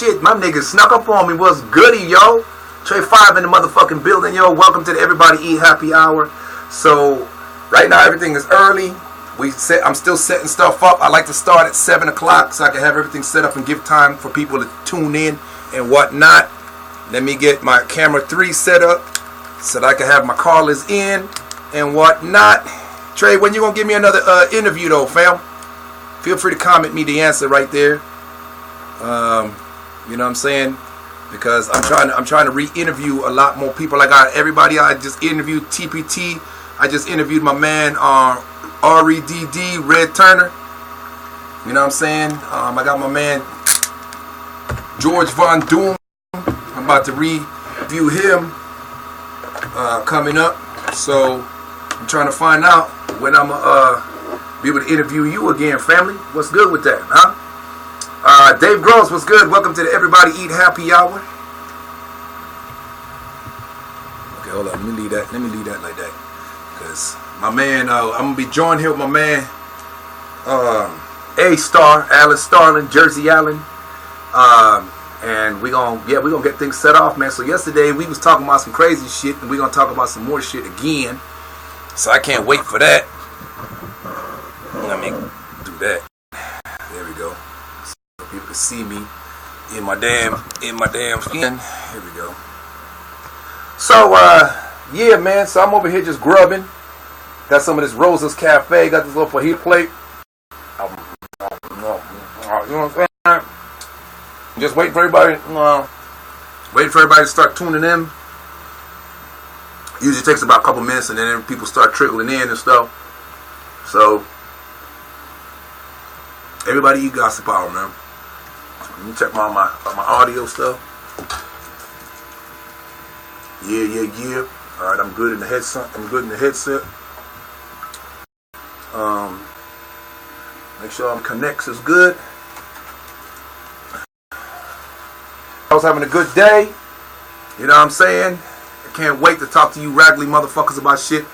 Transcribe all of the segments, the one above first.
shit, my niggas snuck up on me. What's goody, yo? Trey 5 in the motherfucking building, yo. Welcome to the Everybody Eat Happy Hour. So, right now everything is early. I'm still setting stuff up. I like to start at 7 o'clock so I can have everything set up and give time for people to tune in and whatnot. Let me get my camera 3 set up so that I can have my callers in and whatnot. Trey, when you gonna give me another interview though, fam? Feel free to comment me the answer right there. You know what I'm saying? Because I'm trying to re-interview a lot more people. Like everybody I just interviewed, TPT. I just interviewed my man REDD, Red Turner. You know what I'm saying? I got my man George Von Doom. I'm about to review him coming up. So I'm trying to find out when I'm be able to interview you again, family. What's good with that, huh? Dave Gross, what's good? Welcome to the Everybody Eat Happy Hour. Okay, hold on. Let me leave that like that. Because my man, I'm going to be joined here with my man, A-Star, Alan Starling, Jersey Allen. And we're gonna get things set off, man. So yesterday we was talking about some crazy shit, and we're going to talk about some more shit again. So I can't wait for that. Let me do that. There we go. So people can see me in my damn skin. Here we go. So yeah, man. So I'm over here just grubbing. Got some of this Rosa's Cafe. Got this little fajita plate. You know what I'm saying? Just waiting for everybody. Waiting for everybody to start tuning in. Usually takes about a couple minutes, and then people start trickling in and stuff. So everybody eat gossip hour, man. Let me check my audio stuff. Yeah. All right, I'm good in the headset. Make sure I'm connects is good. I was having a good day. You know what I'm saying? I can't wait to talk to you raggedy motherfuckers about shit.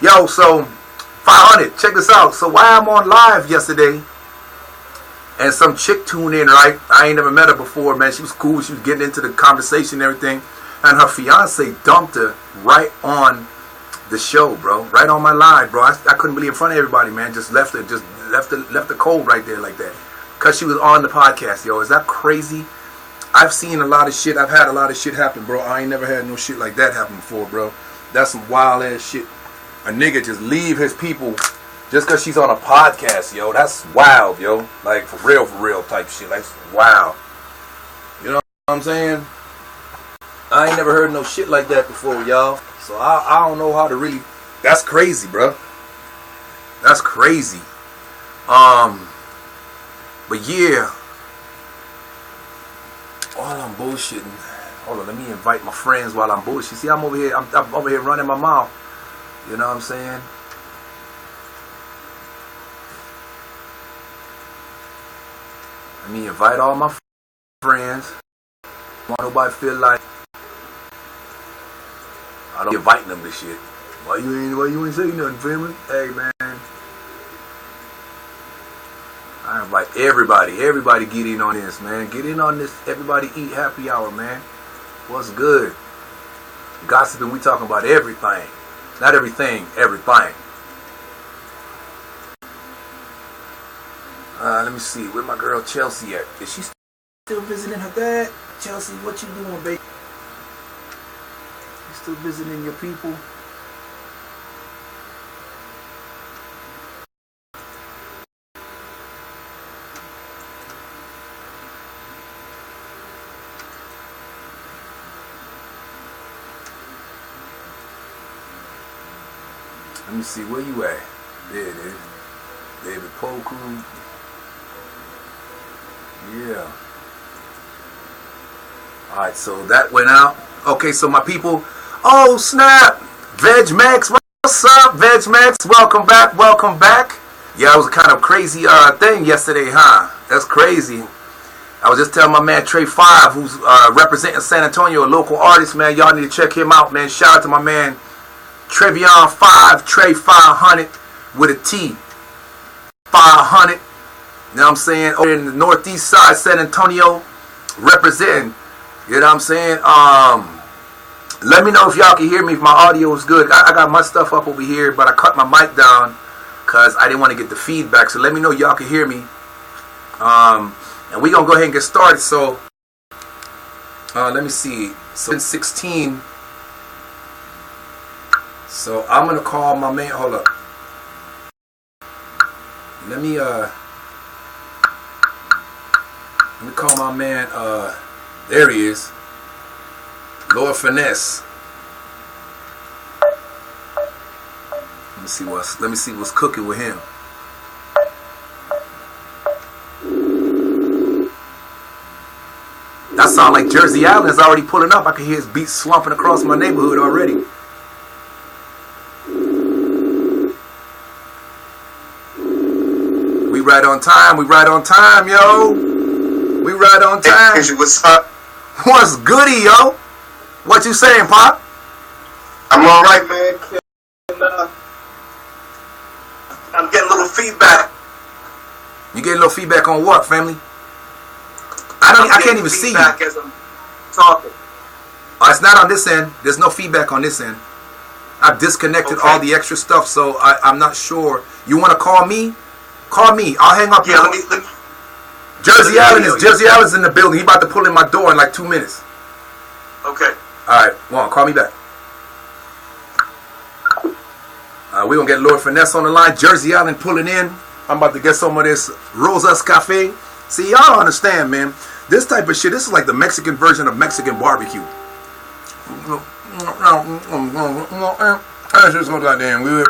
Yo, so 500. Check this out. So why I'm on live yesterday, and some chick tuned in, right? I ain't never met her before, man. She was cool. She was getting into the conversation and everything. And her fiance dumped her right on the show, bro. Right on my live, bro. I couldn't believe in front of everybody, man. Just left her cold right there like that. Because she was on the podcast, yo. Is that crazy? I've seen a lot of shit. I've had a lot of shit happen, bro. I ain't never had no shit like that happen before, bro. That's some wild ass shit. A nigga just leave his people just because she's on a podcast, yo. That's wild, yo. Like, for real type shit. Like, wow. You know what I'm saying? I ain't never heard no shit like that before, y'all. So I don't know how to really... That's crazy, bro. That's crazy. But yeah. While I'm bullshitting... Hold on, let me invite my friends while I'm bullshitting. See, I'm over here running my mouth. You know what I'm saying? Let me invite all my friends. Want nobody feel like I don't inviting them to shit. Why you ain't say nothing, family? Hey, man. I invite everybody get in on this, man. Get in on this Everybody Eat Happy Hour, man. What's good? Gossiping, we talking about everything. Not everything, everything. Let me see. Where my girl Chelsea at? Is she still visiting her dad? Chelsea, what you doing, baby? You still visiting your people? Let me see, where you at? There it is. David Poku. Yeah. Alright, so that went out. Okay, so my people. Oh, snap! Veg Max, what's up, Veg Max? Welcome back. Yeah, it was a kind of crazy thing yesterday, huh? That's crazy. I was just telling my man Trey 5, who's representing San Antonio, a local artist, man. Y'all need to check him out, man. Shout out to my man Trevion 5, Trey 500 with a T. 500. You know what I'm saying? Over in the northeast side, San Antonio. representing. You know what I'm saying? Let me know if y'all can hear me, if my audio is good. I got my stuff up over here, but I cut my mic down because I didn't want to get the feedback. So let me know y'all can hear me. And we're going to go ahead and get started. So, let me see. So, 16. So, I'm going to call my man. Hold up. Let me call my man. There he is. Lord Finesse. Let me see what's cooking with him. That sound like Jersey Allen is already pulling up. I can hear his beats slumping across my neighborhood already. We right on time. We right on time, yo. We right on time. Hey, what's up? What's goody, yo? What you saying, Pop? I'm all right, man. I'm getting a little feedback. You getting a little feedback on what, family? I can't even see you. As I'm talking. Oh, it's not on this end. There's no feedback on this end. I've disconnected all the extra stuff, so I'm not sure. You want to call me? Call me. I'll hang up. Yeah, let me. Jersey Allen's in the building. He about to pull in my door in like 2 minutes. Okay. All right, call me back. We're going to get Lord Finesse on the line. Jersey Allen pulling in. I'm about to get some of this Rosa's Cafe. See, y'all don't understand, man. This type of shit, this is like the Mexican version of Mexican barbecue. That's just so goddamn good.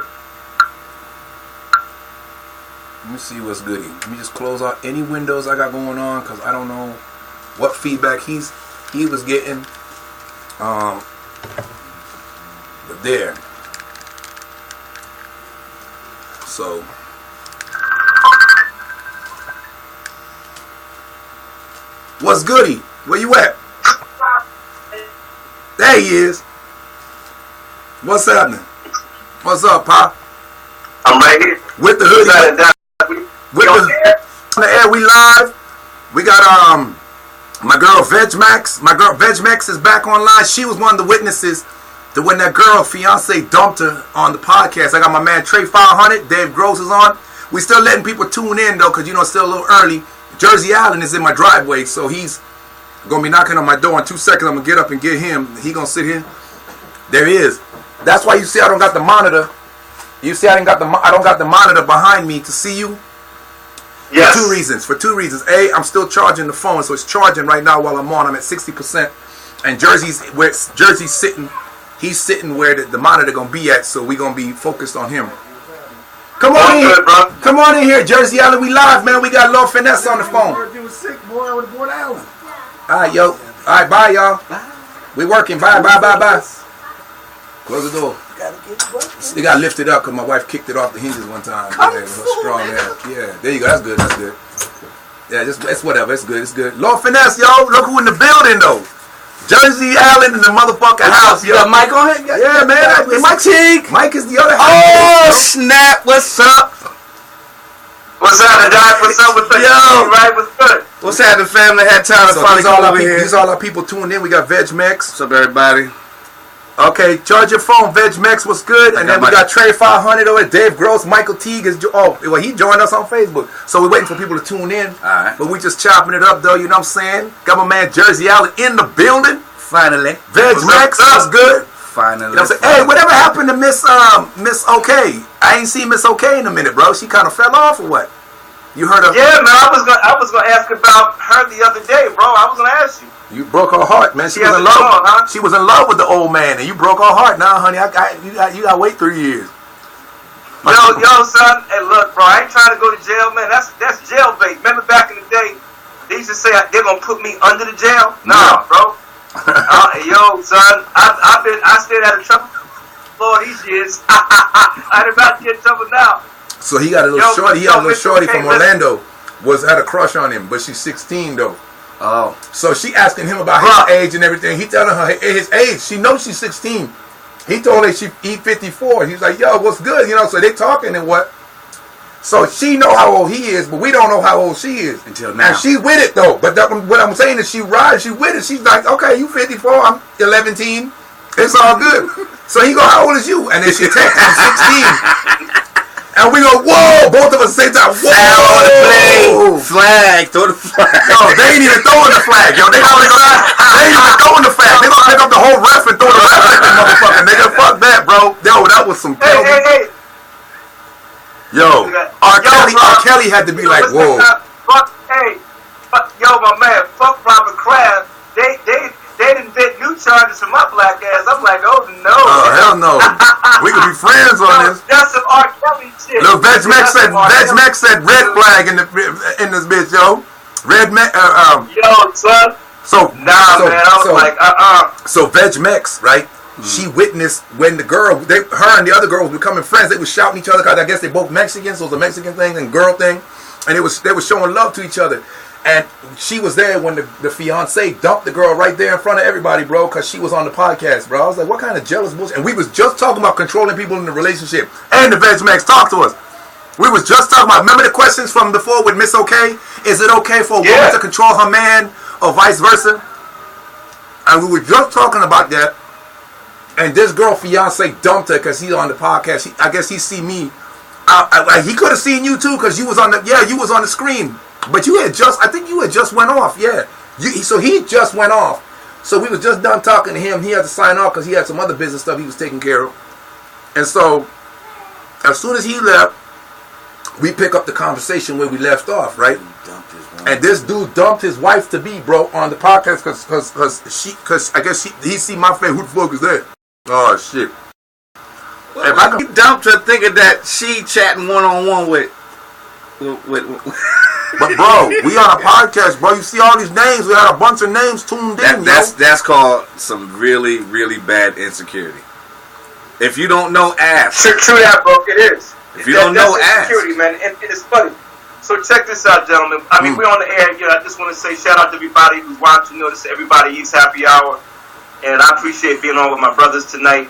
Let me see what's goody. Let me just close out any windows I got going on because I don't know what feedback he was getting. But there. So what's goody? Where you at? There he is. What's happening? What's up, Pop? I'm right here. With the hoodie. With the air, we live. We got my girl Veg Max. My girl Veg Max is back online. She was one of the witnesses to when that girl fiance dumped her on the podcast. I got my man Trey 500. Dave Gross is on. We still letting people tune in though, because it's still a little early. Jersey Allen is in my driveway, so he's gonna be knocking on my door in 2 seconds. I'm gonna get up and get him. He gonna sit here. There he is. That's why you see I don't got the monitor. You see I don't got the monitor behind me to see you. Yes. For two reasons. A, I'm still charging the phone, so it's charging right now while I'm on. I'm at 60%, and Jersey's sitting. He's sitting where the monitor gonna be at, so we gonna be focused on him. Come on in here, bro. Come on in here, Jersey Allen. We live, man. We got Lord Finesse on the phone. All right, yo. All right, bye, y'all. We working. Bye. Close the door. They got lifted up because my wife kicked it off the hinges one time. Strong ass. Yeah, there you go. That's good. Yeah, it's whatever. It's good. Lord Finesse, yo. Look who in the building, though. Jersey Allen in the motherfucking house, yo. You got Mike on here? Yeah, man. Mike cheek. Mike is the other house. Oh, snap. What's up? What's happening, Doc? What's up? Yo. Right? What's good? What's happening, family? Had time to finally come over here. These all our people tuned in. We got Veg Max. What's up, everybody? Okay, charge your phone. Veg Max, what's good? And then we got Trey 500 over there. Dave Gross, Michael Teague is. He joined us on Facebook. So we're waiting for people to tune in. Alright. But we just chopping it up, though. You know what I'm saying? Got my man Jersey Allen in the building. Finally. Veg Max, what's good? Finally. You know what I'm saying? Hey, whatever happened to Miss OK? I ain't seen Miss OK in a minute, bro. She kind of fell off or what? You heard of? Yeah, man. I was gonna ask about her the other day, bro. I was gonna ask you. You broke her heart, man. She was in love. Huh? She was in love with the old man, and you broke her heart. Now, honey, you got to wait 3 years. Yo, son. Hey, look, bro. I ain't trying to go to jail, man. That's jail bait. Remember back in the day, they used to say they're gonna put me under the jail. Nah, bro. Yo, son. I stayed out of trouble for all these years. I'm about to get in trouble now. So he got a little shorty. He had a little shorty from Orlando. Had a crush on him, but she's 16 though. Oh. So she asking him about his age and everything. He telling her his age. She knows she's 16. He told her he 54. He's like, yo, what's good? So they talking and what? So she know how old he is, but we don't know how old she is. Until now. And she with it though. But what I'm saying is she rides, she with it. She's like, okay, you 54, I'm 11. It's all good. So he go, how old is you? And then she texts, I'm 16. And we go, whoa! Both of us at the same time, whoa! Flag, throw the flag. Yo, they ain't even throwing the flag, yo. They ain't even throwing the flag. They gonna pick up the whole ref and throw the ref at that motherfucker. Nigga, fuck that, bro. Yo, that was some. Hey. Yo, R. Kelly had to be like, whoa. Hey, yo, my man, fuck Robert Kraft. They didn't invent new charges for my black ass. I'm like, oh no. Oh hell no. We could be friends on this. That's some R. Kelly shit. Look, Veg Max said red flag in this bitch, yo. Red Max. Yo, son. So man, I was like, So Veg Max, right? She witnessed when the girl, her and the other girl was becoming friends. They was shouting each other because I guess they both Mexicans, so it was a Mexican thing and girl thing, and they were showing love to each other. And she was there when the fiance dumped the girl right there in front of everybody, bro, because she was on the podcast, bro. I was like, what kind of jealous bullshit? And we was just talking about controlling people in the relationship. And the Veg Max talked to us. We was just talking about, remember the questions from before with Miss OK? Is it okay for a woman to control her man or vice versa? And we were just talking about that. And this girl fiance dumped her because he's on the podcast. I guess he see me. He could have seen you too because you was on the screen. But I think you had just went off, yeah. So he just went off. So we was just done talking to him. He had to sign off because he had some other business stuff he was taking care of. And so, as soon as he left, we pick up the conversation where we left off, right? And this dude dumped his wife to be, bro, on the podcast because I guess he see my face. Who the fuck is that? Oh shit! Well, if I could dump her thinking that she chatting one-on-one with. But bro, we on a podcast, bro. You see all these names. We had a bunch of names tuned in. That's called some really, really bad insecurity. If you don't know, ask. True that, bro. It is. If you don't know, ask. Insecurity, man, and it's funny. So check this out, gentlemen. I mean, we're on the air. I just want to say shout out to everybody who's watching. This Everybody Eats Happy Hour, and I appreciate being on with my brothers tonight.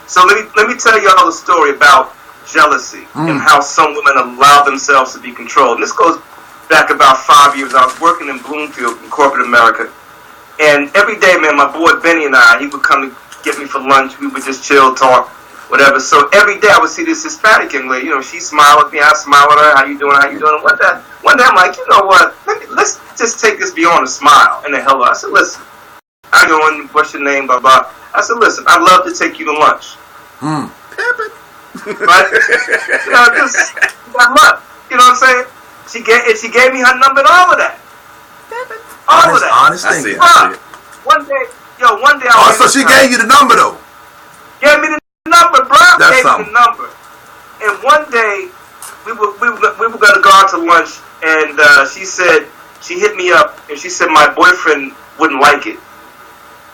So let me tell y'all the story about jealousy and how some women allow themselves to be controlled. And this goes back about 5 years. I was working in Bloomfield in corporate America. And every day, man, my boy Benny and he would come to get me for lunch. We would just chill, talk, whatever. So every day I would see this Hispanic young lady. She smiled at me. I smiled at her. How you doing? How you doing? One day I'm like, you know what? Let's just take this beyond a smile and a hello. I said, listen, how you doing? What's your name? Blah, blah. I said, listen, I'd love to take you to lunch. Right? Just I'd love. You know what I'm saying? She gave me her number and all of that. All of that. Honest thing. One day so she gave you the number though? Gave me the number, bro. That's gave me the number. And one day we were gonna go out to lunch, and she hit me up and she said my boyfriend wouldn't like it.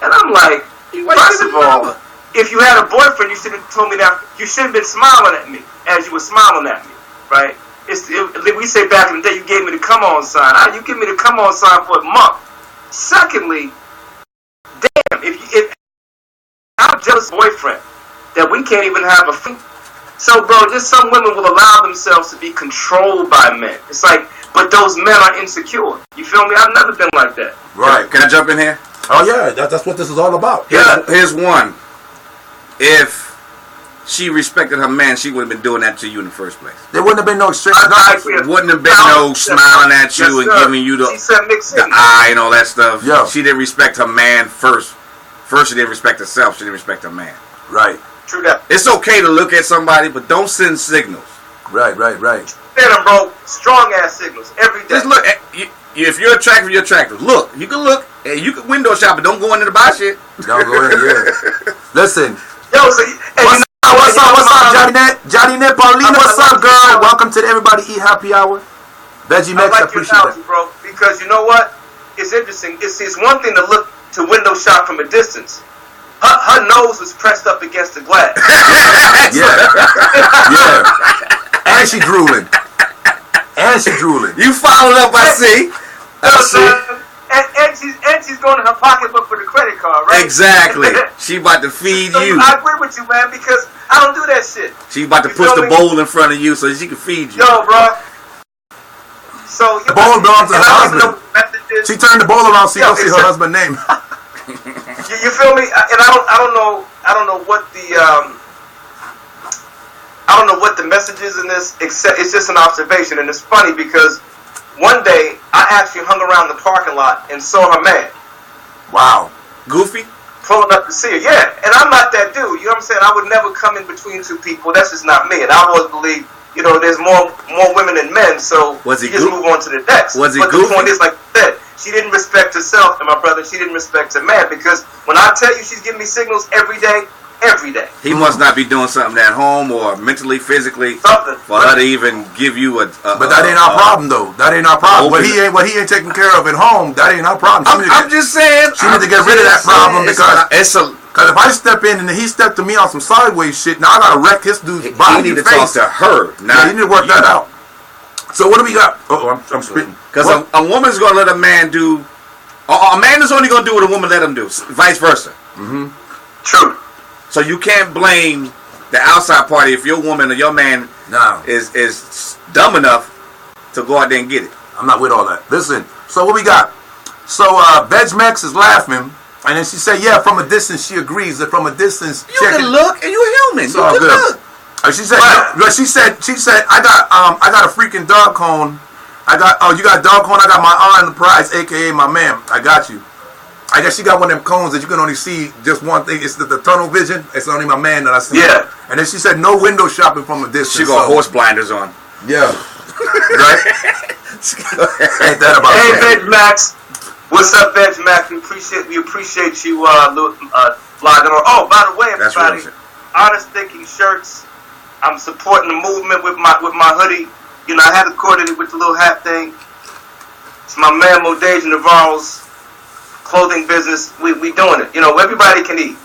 And I'm like, first of all, if you had a boyfriend, you should have told me that. You should have been smiling at me as you were smiling at me, right? We say back in the day, you gave me the come on sign. You give me the come on sign for a month. Secondly, damn, if I'm a jealous boyfriend that we can't even have a thing. So, bro, just some women will allow themselves to be controlled by men. It's like, but those men are insecure. You feel me? I've never been like that. Right. Can I jump in here? Oh yeah, that's what this is all about. Here's one. If she respected her man, she would have been doing that to you in the first place. There wouldn't have been no exchange. Wouldn't have been no smiling at you and giving you the eye and all that stuff. Yo. She didn't respect her man first. First, she didn't respect herself. She didn't respect her man. Right. True that. It's okay to look at somebody, but don't send signals. Right. Send them, bro. Strong ass signals every day. Just look. If you're attractive, you're attractive. Look. You can look. And you can window shop, but don't go in there to buy shit. Don't go in there. Listen. Yo, what's up, Johnny Net, Paulina, what's up, girl? Welcome to the Everybody Eat Happy Hour. Veggie Max, I appreciate that, bro. Because you know what? It's interesting. It's one thing to look to window shop from a distance. Her nose was pressed up against the glass. yeah. And she drooling. You followed up, I see. And she's going in her pocketbook for the credit card, right? Exactly. She about to feed you. I agree with you, man, because I don't do that shit. She's about to You push feel the me? bowl in front of you so she can feed you. Yo, bro. So The bowl belongs to her husband. husband. She turned the bowl around so you Yo, don't see her husband's name. You feel me? And I don't know what the I don't know what the message is in this, except it's just an observation. And it's funny because one day I actually hung around the parking lot and saw her man. Wow. Goofy? Pulling up to see her, yeah. And I'm not that dude, you know what I'm saying? I would never come in between two people. That's just not me. And I always believe, you know, there's more women than men, so Was he you just move on to the next. Was he but goofy? the point is, like you said, she didn't respect herself, and my brother, she didn't respect her man, because when I tell you she's giving me signals every day, He must not be doing something at home or mentally, physically, something. for her to even give you a But that ain't our problem, though. That ain't our problem. What he ain't taking care of at home, that ain't our problem. I'm just saying. She need to get rid of that problem because Because if I step in and he stepped to me on some sideways shit, now I gotta wreck his dude's body. He need to talk to her. Yeah, you need to work that out. So what do we got? Oh, I'm spitting. Because a woman's gonna let a man do. A man is only gonna do what a woman let him do. Vice versa. Mm-hmm. True. So you can't blame the outside party if your woman or your man is dumb enough to go out there and get it. I'm not with all that. Listen. So what we got? So Vegmex is laughing. And then she said, "Yeah, from a distance, she agrees that from a distance, You can look, and you're human. It's You all can good. look. She said, I got a freaking dog cone. You got a dog cone. I got my eye on the prize, aka my man. I got you. I guess she got one of them cones that you can only see just one thing. It's the tunnel vision. It's only my man that I see. Yeah. And then she said, no window shopping from a distance. She got horse blinders on. Yeah. Right. Ain't that about Hey, that? Veg Max. What's up, Veg Max? We appreciate you logging on. Oh, by the way, That's everybody, real shit. Honest Thinking shirts. I'm supporting the movement with my hoodie. You know, I had to coordinate it with the little hat thing. It's my man Modeja Navarro's clothing business. We doing it. You know, everybody can eat.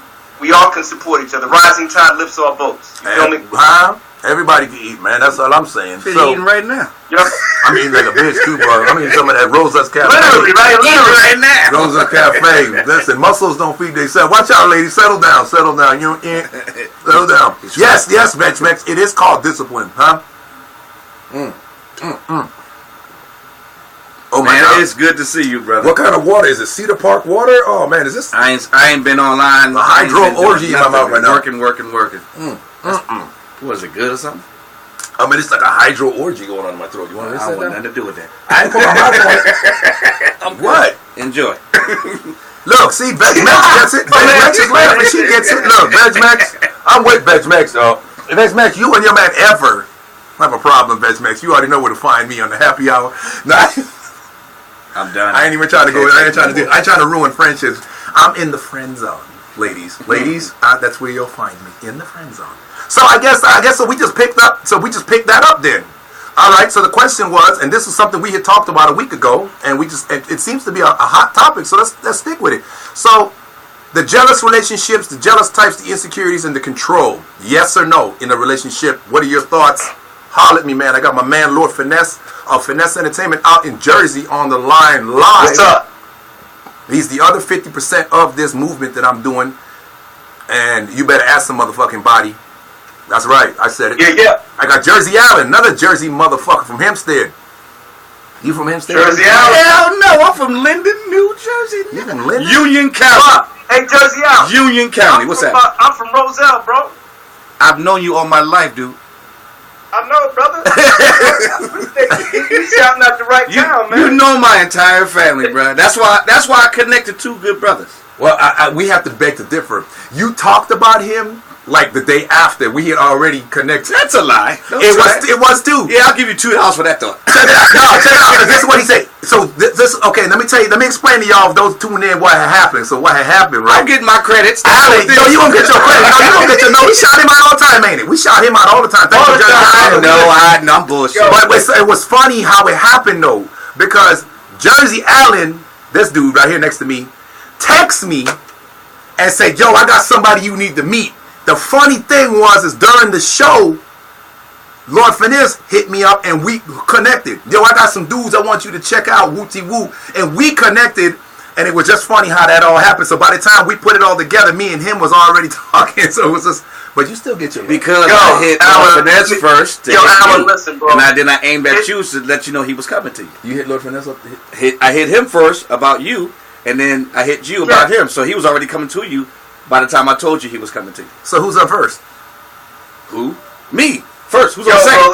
We all can support each other. Rising tide lifts all boats. You feel me? Huh? Everybody can eat, man. That's all I'm saying. She's eating right now. Yep. I mean, like a bitch too, bro. I mean, some of that Rosa's Cafe. Literally, right? Literally. Right now. Rosa's Cafe. Listen, muscles don't feed themselves. Watch out, ladies. Settle down. Settle down. You settle down. Yes, Mex. It is called discipline, huh? Oh my Man, God. it's good to see you, brother. What kind of water is it? Cedar Park water? Oh man, is this? I ain't been online. A hydro orgy in my mouth right now. Working. Was it good or something? I mean, it's like a hydro orgy going on in my throat. You want to I listen want to nothing to do with that. I ain't put my mouth on it. What? Enjoy. Look, see, Vegmex gets it. Vegmex is laughing. She gets it. Look, Vegmex. I'm with Vegmex, though. Vegmex, you and your man ever have a problem, Vegmex. You already know where to find me on the happy hour. Nah, I'm done. I ain't even trying to go. I ain't trying to ruin friendships. I'm in the friend zone, ladies. That's where you'll find me, in the friend zone. So I guess so. We just picked that up then. All right. So the question was, and this is something we had talked about a week ago, and it seems to be a hot topic. So let's stick with it. So the jealous relationships, the jealous types, the insecurities, and the control. Yes or no in a relationship? What are your thoughts? Holler at me, man. I got my man Lord Finesse of Finesse Entertainment out in Jersey on the line live. What's up? He's the other 50% of this movement that I'm doing, and you better ask some motherfucking body. That's right, I said it. Yeah. I got Jersey Allen, another Jersey motherfucker from Hempstead. You from Hempstead? Jersey Allen? Hell no, I'm from Linden, New Jersey. You from Linden? Union County. Hey, Jersey Allen. Union County. What's that? I'm from Roselle, bro. I've known you all my life, dude. I know, brother. You shouting out the right town, man. You know my entire family, bro. That's why I connected two good brothers. Well, we have to beg to differ. You talked about him like the day after we had already connected. That's a lie. It was too. Yeah, I'll give you $2 for that though. Check it out. This is what he said. So this okay. Let me explain to y'all those tuning in what had happened. So what had happened, right? I'm getting my credits. Allen, no, you won't get your credit. No, you won't get your. No, we shout him out all the time, ain't it? We shout him out all the time. Thank you, Jersey Allen. I'm bullshit. But it was funny how it happened though, because Jersey Allen, this dude right here next to me, texts me and said, "Yo, I got somebody you need to meet." The funny thing is during the show, Lord Finesse hit me up and we connected. Yo, I got some dudes I want you to check out, wooty woo. And we connected And it was just funny how that all happened. So by the time we put it all together, me and him was already talking. So it was just, but you still get your because I hit Lord Finesse first. Alan, listen, bro. And then I aimed at you to let you know he was coming to you. You hit Lord Finesse up. I hit him first about you, and then I hit you about him. So he was already coming to you by the time I told you he was coming to you. So who's up first? Who? Me. First. Who's on second?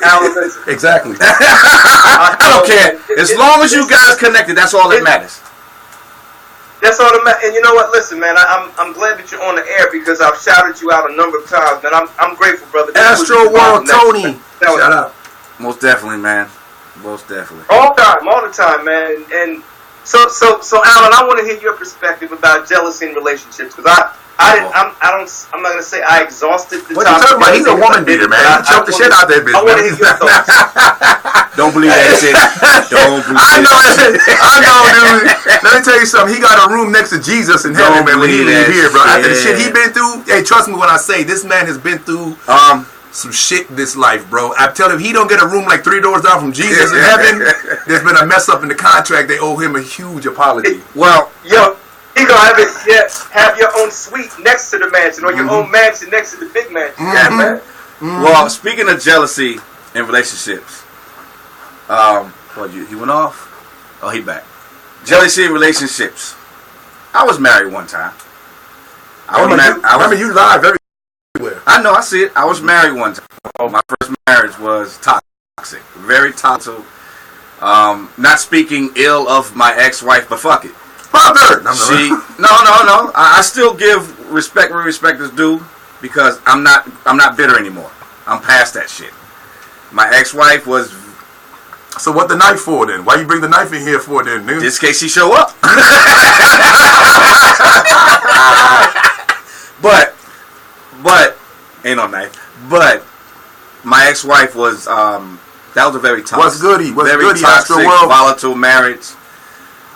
Alan, listen. Exactly. I don't care. As long as you guys connected, that's all that matters. That's all that matters. And you know what? Listen, man, I'm glad that you're on the air because I've shouted you out a number of times, man. I'm grateful, brother. Astro World Tony. Shout out. Most definitely, man. Most definitely. All the time, man. And so, Alan, I want to hear your perspective about jealousy in relationships because I'm not gonna say I exhausted the what topic. What you talking about? He's a woman beater, man. He choked the shit out that bitch. I want to hear your thoughts. Don't believe that shit. Don't believe I know, dude. Let me tell you something. He got a room next to Jesus in heaven, man. When he leave here, bro. After the shit he been through, hey, trust me when I say this man has been through some shit this life, bro. I'm telling you, if he don't get a room like 3 doors down from Jesus in heaven, there's been a mess up in the contract. They owe him a huge apology. Well, yo. You gonna have your own suite next to the mansion, or your own mansion next to the big mansion. Yeah, man. Well, speaking of jealousy in relationships, he went off. Oh, he back. Jealousy in relationships. I was married one time. I remember you live everywhere. I know. I see it. I was married one time. Oh, my first marriage was toxic, very toxic. Not speaking ill of my ex-wife, but fuck it. No. I still give respect where respect is due because I'm not bitter anymore. I'm past that shit. My ex-wife was. So what the knife for then? Why you bring the knife in here for then, dude? Just in case she show up. but ain't no knife. But my ex-wife was that was a very toxic. What's goody? Very toxic, volatile marriage.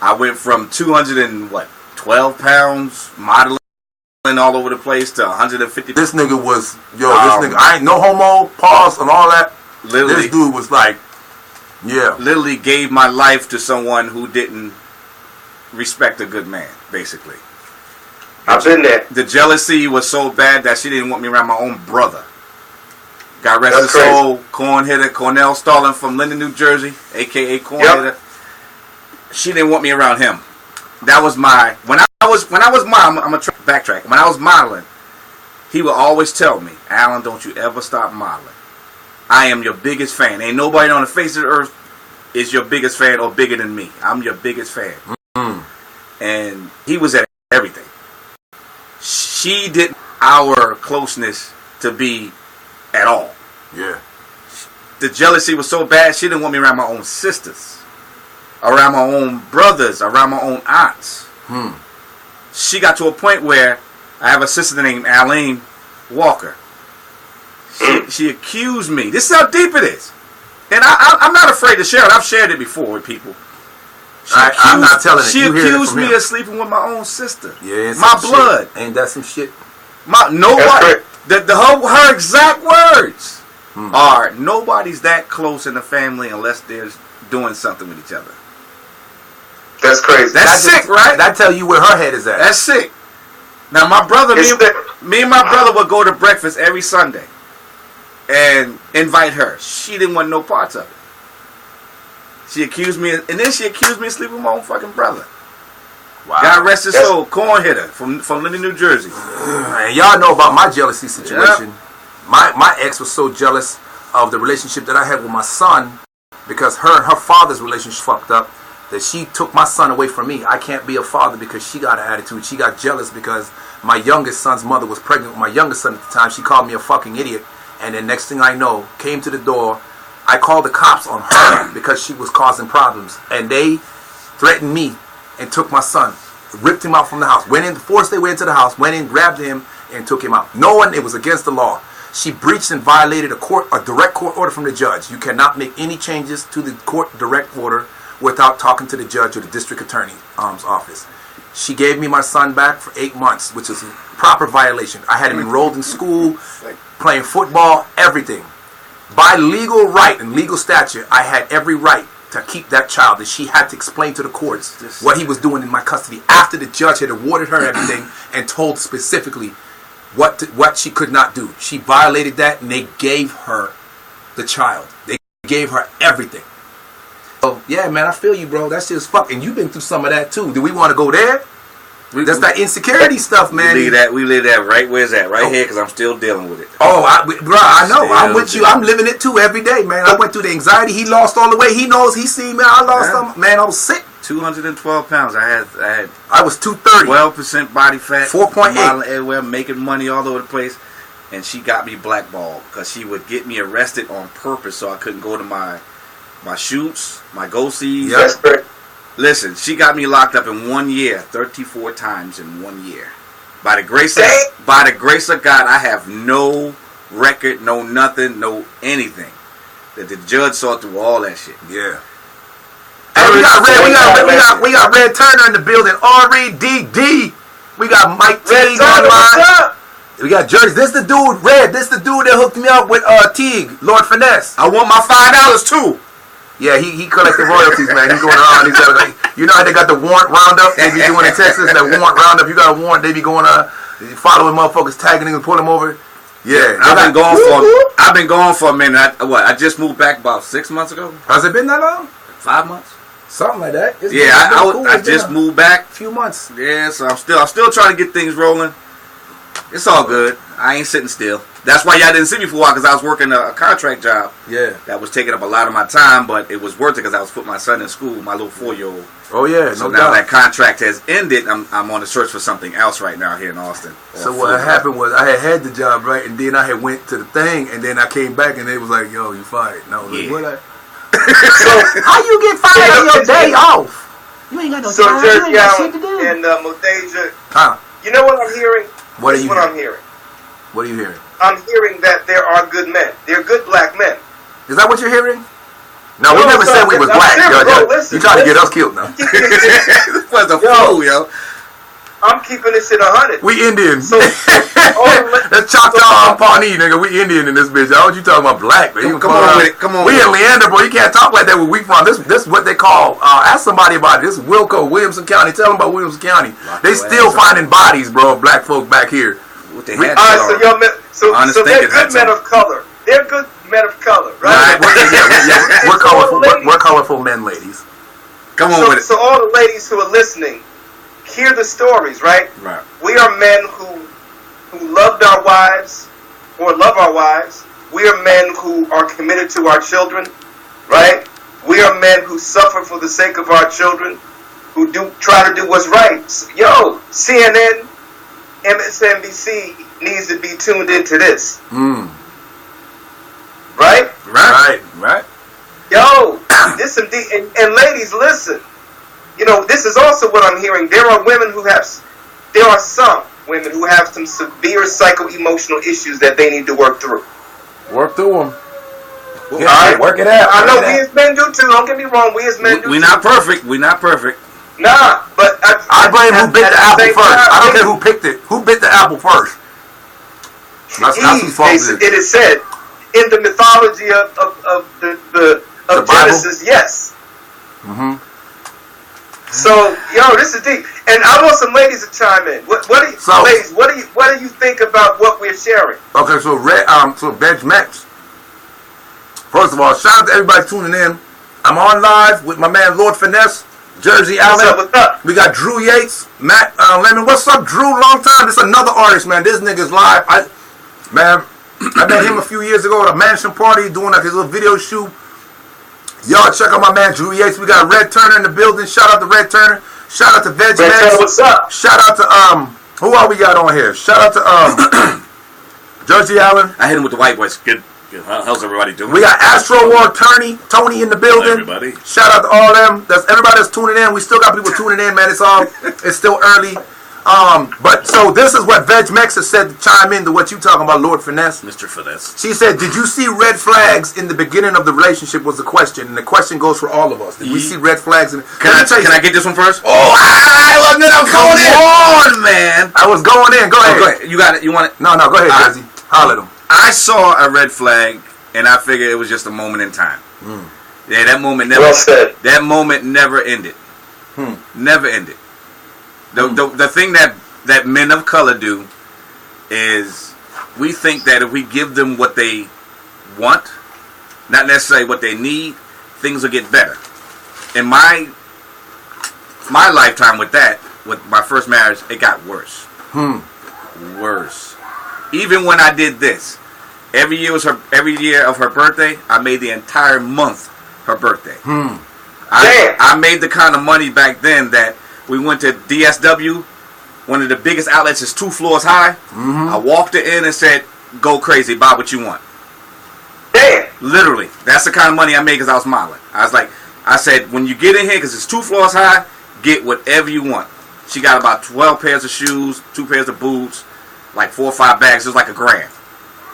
I went from 212 pounds, modeling all over the place, to 150. This nigga was, this nigga, I ain't no homo, pause, and all that. Literally, this dude was like, literally gave my life to someone who didn't respect a good man, basically. I've been there. The jealousy was so bad that she didn't want me around my own brother. God rest his soul, corn hitter, Cornell Stalling from Linden, New Jersey, a.k.a. Corn Hitter. She didn't want me around him. That was when I was modeling. I'm gonna backtrack. When I was modeling, he would always tell me, "Alan, don't you ever stop modeling. I am your biggest fan. Ain't nobody on the face of the earth is your biggest fan or bigger than me. I'm your biggest fan." And he was at everything. She didn't our closeness to be at all. Yeah. The jealousy was so bad. She didn't want me around my own sisters, around my own brothers, around my own aunts. She got to a point where I have a sister named Aline Walker. She accused me. This is how deep it is. And I'm not afraid to share it. I've shared it before with people. I'm not telling it. She accused me of sleeping with my own sister. Yeah, my blood. Shit. Ain't that some shit? Nobody. Her exact words are, nobody's that close in the family unless they're doing something with each other. That's crazy. That's sick, right? That tell you where her head is at. That's sick. Now, my brother, me and my brother would go to breakfast every Sunday and invite her. She didn't want no parts of it. She accused me, and then she accused me of sleeping with my own fucking brother. Wow. God rest his soul, corn hitter from Linden, New Jersey. And y'all know about my jealousy situation. Yep. My ex was so jealous of the relationship that I had with my son because her father's relationship fucked up, that she took my son away from me. I can't be a father because she got an attitude. She got jealous because my youngest son's mother was pregnant with my youngest son at the time. She called me a fucking idiot. And then next thing I know, came to the door. I called the cops on her because she was causing problems. And they threatened me and took my son, ripped him out from the house, went in, forced their way into the house, went in, grabbed him, and took him out. Knowing it was against the law. She breached and violated a direct court order from the judge. You cannot make any changes to the court direct order without talking to the judge or the district attorney's office. She gave me my son back for 8 months, which is a proper violation. I had him enrolled in school, playing football, everything. By legal right and legal statute, I had every right to keep that child, that she had to explain to the courts what he was doing in my custody after the judge had awarded her everything and told specifically what she could not do. She violated that, and they gave her the child. They gave her everything. So yeah, man, I feel you, bro. That's just fuck. And you've been through some of that too. Do we want to go there? That's that insecurity stuff, man. We leave that right where's that? Right here, because I'm still dealing with it. Oh, bro, I know. I'm with you. I'm living it too every day, man. I went through the anxiety. He lost all the weight. He knows. He seen me. I lost some. Man, I was sick. 212 pounds. I was 230. 12% body fat. 4.8. Modeling everywhere, making money all over the place. And she got me blackballed because she would get me arrested on purpose so I couldn't go to my shoots, my go-sees. Yep. Listen, she got me locked up in 1 year, 34 times in 1 year. By the grace of God, I have no record, no nothing, no anything. That the judge saw through all that shit. Yeah. Hey, we got Red Turner in the building. R-E-D-D. We got Mike Teague online. We got Jerry. This the dude, Red. This the dude that hooked me up with Teague, Lord Finesse. I want my $5 too. Yeah, he collected royalties, man. He's going around. He's got you know how they got the warrant roundup? They be doing in Texas, that warrant roundup. You got a warrant, they be going following motherfuckers, tagging them and pulling them over. Yeah. I've been gone for a minute. I just moved back about 6 months ago. Has it been that long? 5 months. Something like that. I just moved back. A few months. Yeah, so I'm still trying to get things rolling. It's all good. I ain't sitting still. That's why y'all didn't see me for a while, because I was working a contract job. Yeah. That was taking up a lot of my time, but it was worth it because I was putting my son in school, my little 4-year-old. Oh yeah. So now that contract has ended, I'm on the search for something else right now here in Austin. So what happened was I had the job, right, and then I had went to the thing, and then I came back, and they was like, "Yo, you fired." And I was like, "What?" So how you get fired on your day off? You ain't got no time. You ain't got shit to do. And Modeja, you know what I'm hearing? What are you hearing? I'm hearing? What are you hearing? I'm hearing that there are good men. They're good black men. Is that what you're hearing? No, we never said we was black. You trying to get us killed now? This was a fool, yo. I'm keeping this shit 100. We Indian. So, that's Choctaw and Pawnee, nigga. We Indian in this bitch. What you talking about, black? Man? Come on with it. Come on. We in Leander, bro. You can't talk like that where we from. This what they call. Ask somebody about it. This is Wilco, Williamson County. Tell them about Williamson County. They still finding bodies, bro. Of black folk back here. What they had. So they're good men of color. They're good men of color, right? We're colorful men, ladies. Come on with it. So all the ladies who are listening, hear the stories, right? Right. We are men who loved our wives or love our wives. We are men who are committed to our children, right? We are men who suffer for the sake of our children, who try to do what's right. Yo, CNN, MSNBC needs to be tuned into this. Right. Yo, this indeed, and ladies, listen. You know, this is also what I'm hearing. There are some women who have some severe psycho-emotional issues that they need to work through. Work through them. All right? Work it out. I know we as men do too. Don't get me wrong. We as men do too. We're not perfect. Nah, but I blame who bit the apple first. I don't care who picked it. Who bit the apple first? That's whose fault it is. It is said in the mythology of the Genesis, yes. Mm-hmm. So, yo, this is deep, and I want some ladies to chime in. Ladies, what do you think about what we're sharing? Okay, so Veg Max. First of all, shout out to everybody tuning in. I'm on live with my man Lord Finesse, Jersey Allen. What's up? We got Drew Yates, Matt Lemon. What's up, Drew? Long time. This is another artist, man. This nigga's live. I met him a few years ago at a mansion party doing his little video shoot. Y'all check out my man Drew Yates. We got Red Turner in the building. Shout out to Red Turner. Shout out to Veg Max. What's up? Shout out to who all we got on here? Shout out to Jersey Allen. I hit him with the white boys. Good. How's everybody doing? We got Astro War Tony in the building. Hello, everybody. Shout out to all them. That's everybody that's tuning in. We still got people tuning in, man. It's still early. But so this is what Veg Max has said to chime in to what you talking about, Lord Finesse. Mr. Finesse. She said, "Did you see red flags in the beginning of the relationship?" Was the question, and the question goes for all of us. Did we see red flags? Can I get this one first? Oh, I wasn't. I'm going in. Come on, man. I was going in. Go ahead. Go ahead. You got it. You want it? No. Go ahead, Jersey. Holler at him. I saw a red flag, and I figured it was just a moment in time. Yeah, that moment never. Well said. That moment never ended. Never ended. The thing that men of color do is we think that if we give them what they want, not necessarily what they need, things will get better. In my lifetime with my first marriage, it got worse. Worse. Even when I did this, every year of her birthday, I made the entire month her birthday. I made the kind of money back then that we went to DSW. One of the biggest outlets is 2 floors high. I walked it in and said, "Go crazy, buy what you want." Damn. Literally, that's the kind of money I made because I was modeling. I said, when you get in here, because it's 2 floors high, get whatever you want. She got about 12 pairs of shoes, 2 pairs of boots, like 4 or 5 bags. It was like $1,000.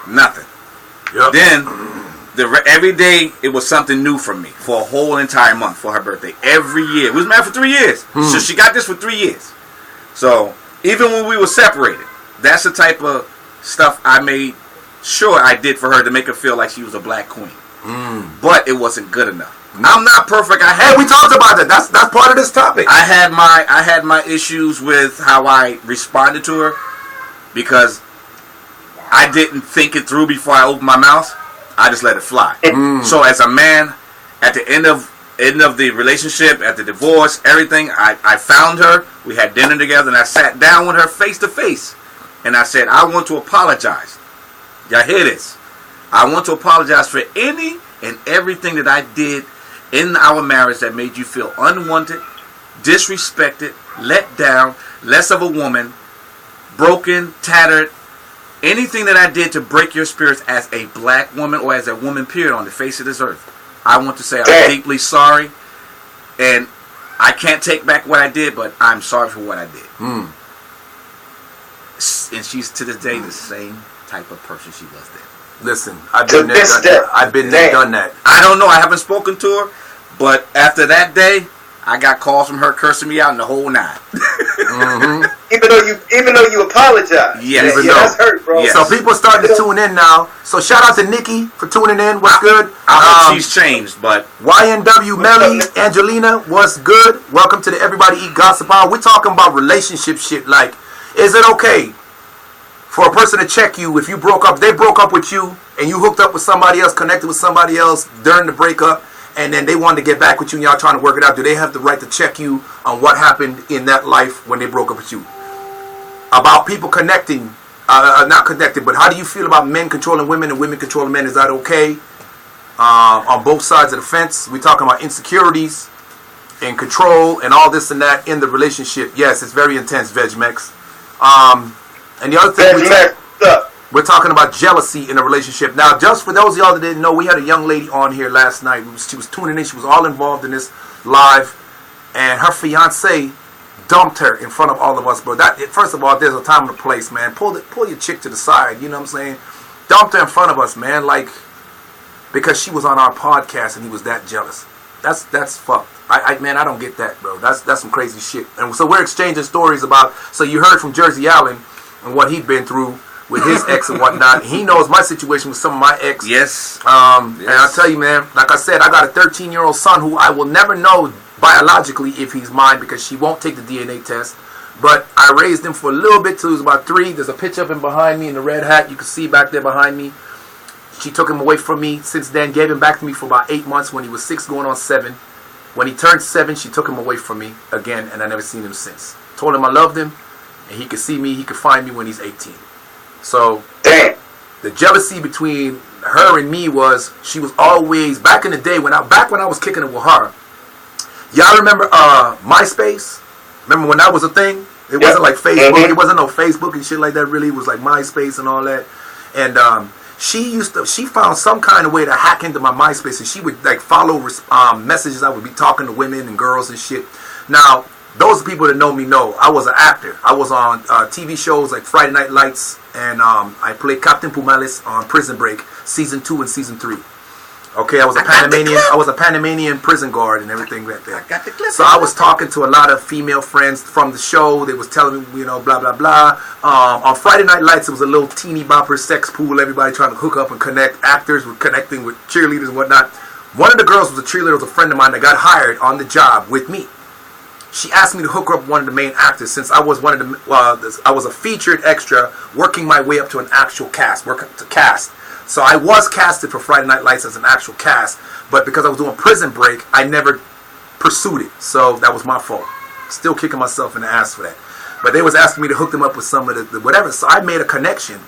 Nothing. Yep. Then every day it was something new for me for a whole entire month for her birthday. Every year. We was married for 3 years. So she got this for 3 years. So even when we were separated, that's the type of stuff I made sure I did for her to make her feel like she was a black queen. But it wasn't good enough. I'm not perfect. We talked about that. That's part of this topic. I had my issues with how I responded to her because I didn't think it through before I opened my mouth. I just let it fly. So as a man, at the end of the relationship, at the divorce, everything, I found her. We had dinner together, and I sat down with her face to face, and I said, "I want to apologize. Y'all hear this? I want to apologize for any and everything that I did in our marriage that made you feel unwanted, disrespected, let down, less of a woman, broken, tattered, anything that I did to break your spirits as a black woman or as a woman period on the face of this earth. I want to say I'm deeply sorry, and I can't take back what I did, but I'm sorry for what I did." And she's to this day the same type of person she was then. Listen, I've been there, done that. I don't know. I haven't spoken to her, but after that day, I got calls from her cursing me out in the whole night. Even though you apologize. Yes. That's hurt, bro. Yes. So people starting to tune in now. So shout out to Nikki for tuning in. What's good? I hope she's changed, but YNW Melly, Angelina, what's good? Welcome to the Everybody Eat Gossip Hour. We're talking about relationship shit. Like, is it okay for a person to check you if you broke up? They broke up with you and you hooked up with somebody else, connected with somebody else during the breakup, and then they wanted to get back with you and y'all trying to work it out. Do they have the right to check you on what happened in that life when they broke up with you? About people connecting, not connected, but how do you feel about men controlling women and women controlling men? Is that okay? On both sides of the fence, we're talking about insecurities and control and all this and that in the relationship. Yes, it's very intense, VegMex. And the other thing we're talking about jealousy in a relationship. Now, just for those of y'all that didn't know, we had a young lady on here last night. She was tuning in. She was all involved in this live, and her fiance dumped her in front of all of us, bro. First of all, there's a time and a place, man. Pull your chick to the side. You know what I'm saying? Dumped her in front of us, man. Like, because she was on our podcast and he was that jealous. That's fucked. Man, I don't get that, bro. That's some crazy shit. And so we're exchanging stories about. So you heard from Jersey Allen and what he'd been through with his ex and whatnot. He knows my situation with some of my ex. Yes. And I'll tell you, man, like I said, I got a 13-year-old son who I will never know biologically if he's mine because she won't take the DNA test. But I raised him for a little bit till he was about 3. There's a picture of him behind me in the red hat. You can see back there behind me. She took him away from me since then, gave him back to me for about 8 months when he was 6 going on 7. When he turned 7, she took him away from me again, and I never seen him since. Told him I loved him, and he could see me, he could find me when he's 18. So, the jealousy between her and me was, she was always, back in the day, when I was kicking it with her, y'all remember MySpace? Remember when that was a thing? It wasn't like Facebook. It wasn't no Facebook and shit like that, really. It was like MySpace and all that. And she found some kind of way to hack into my MySpace, and she would like follow messages. I would be talking to women and girls and shit. Now, those people that know me know I was an actor. I was on TV shows like Friday Night Lights, and I played Captain Pumales on Prison Break, season 2 and season 3. Okay, I was a Panamanian prison guard and everything like that. I got the clip. So I was talking to a lot of female friends from the show. They was telling me, blah, blah, blah. On Friday Night Lights, it was a little teeny bopper sex pool. Everybody trying to hook up and connect. Actors were connecting with cheerleaders and whatnot. One of the girls was a cheerleader, was a friend of mine that got hired on the job with me. She asked me to hook her up with one of the main actors since I was one of the I was a featured extra working my way up to an actual cast, So I was casted for Friday Night Lights as an actual cast, but because I was doing Prison Break, I never pursued it. So that was my fault. Still kicking myself in the ass for that. But they was asking me to hook them up with some of the whatever. So I made a connection.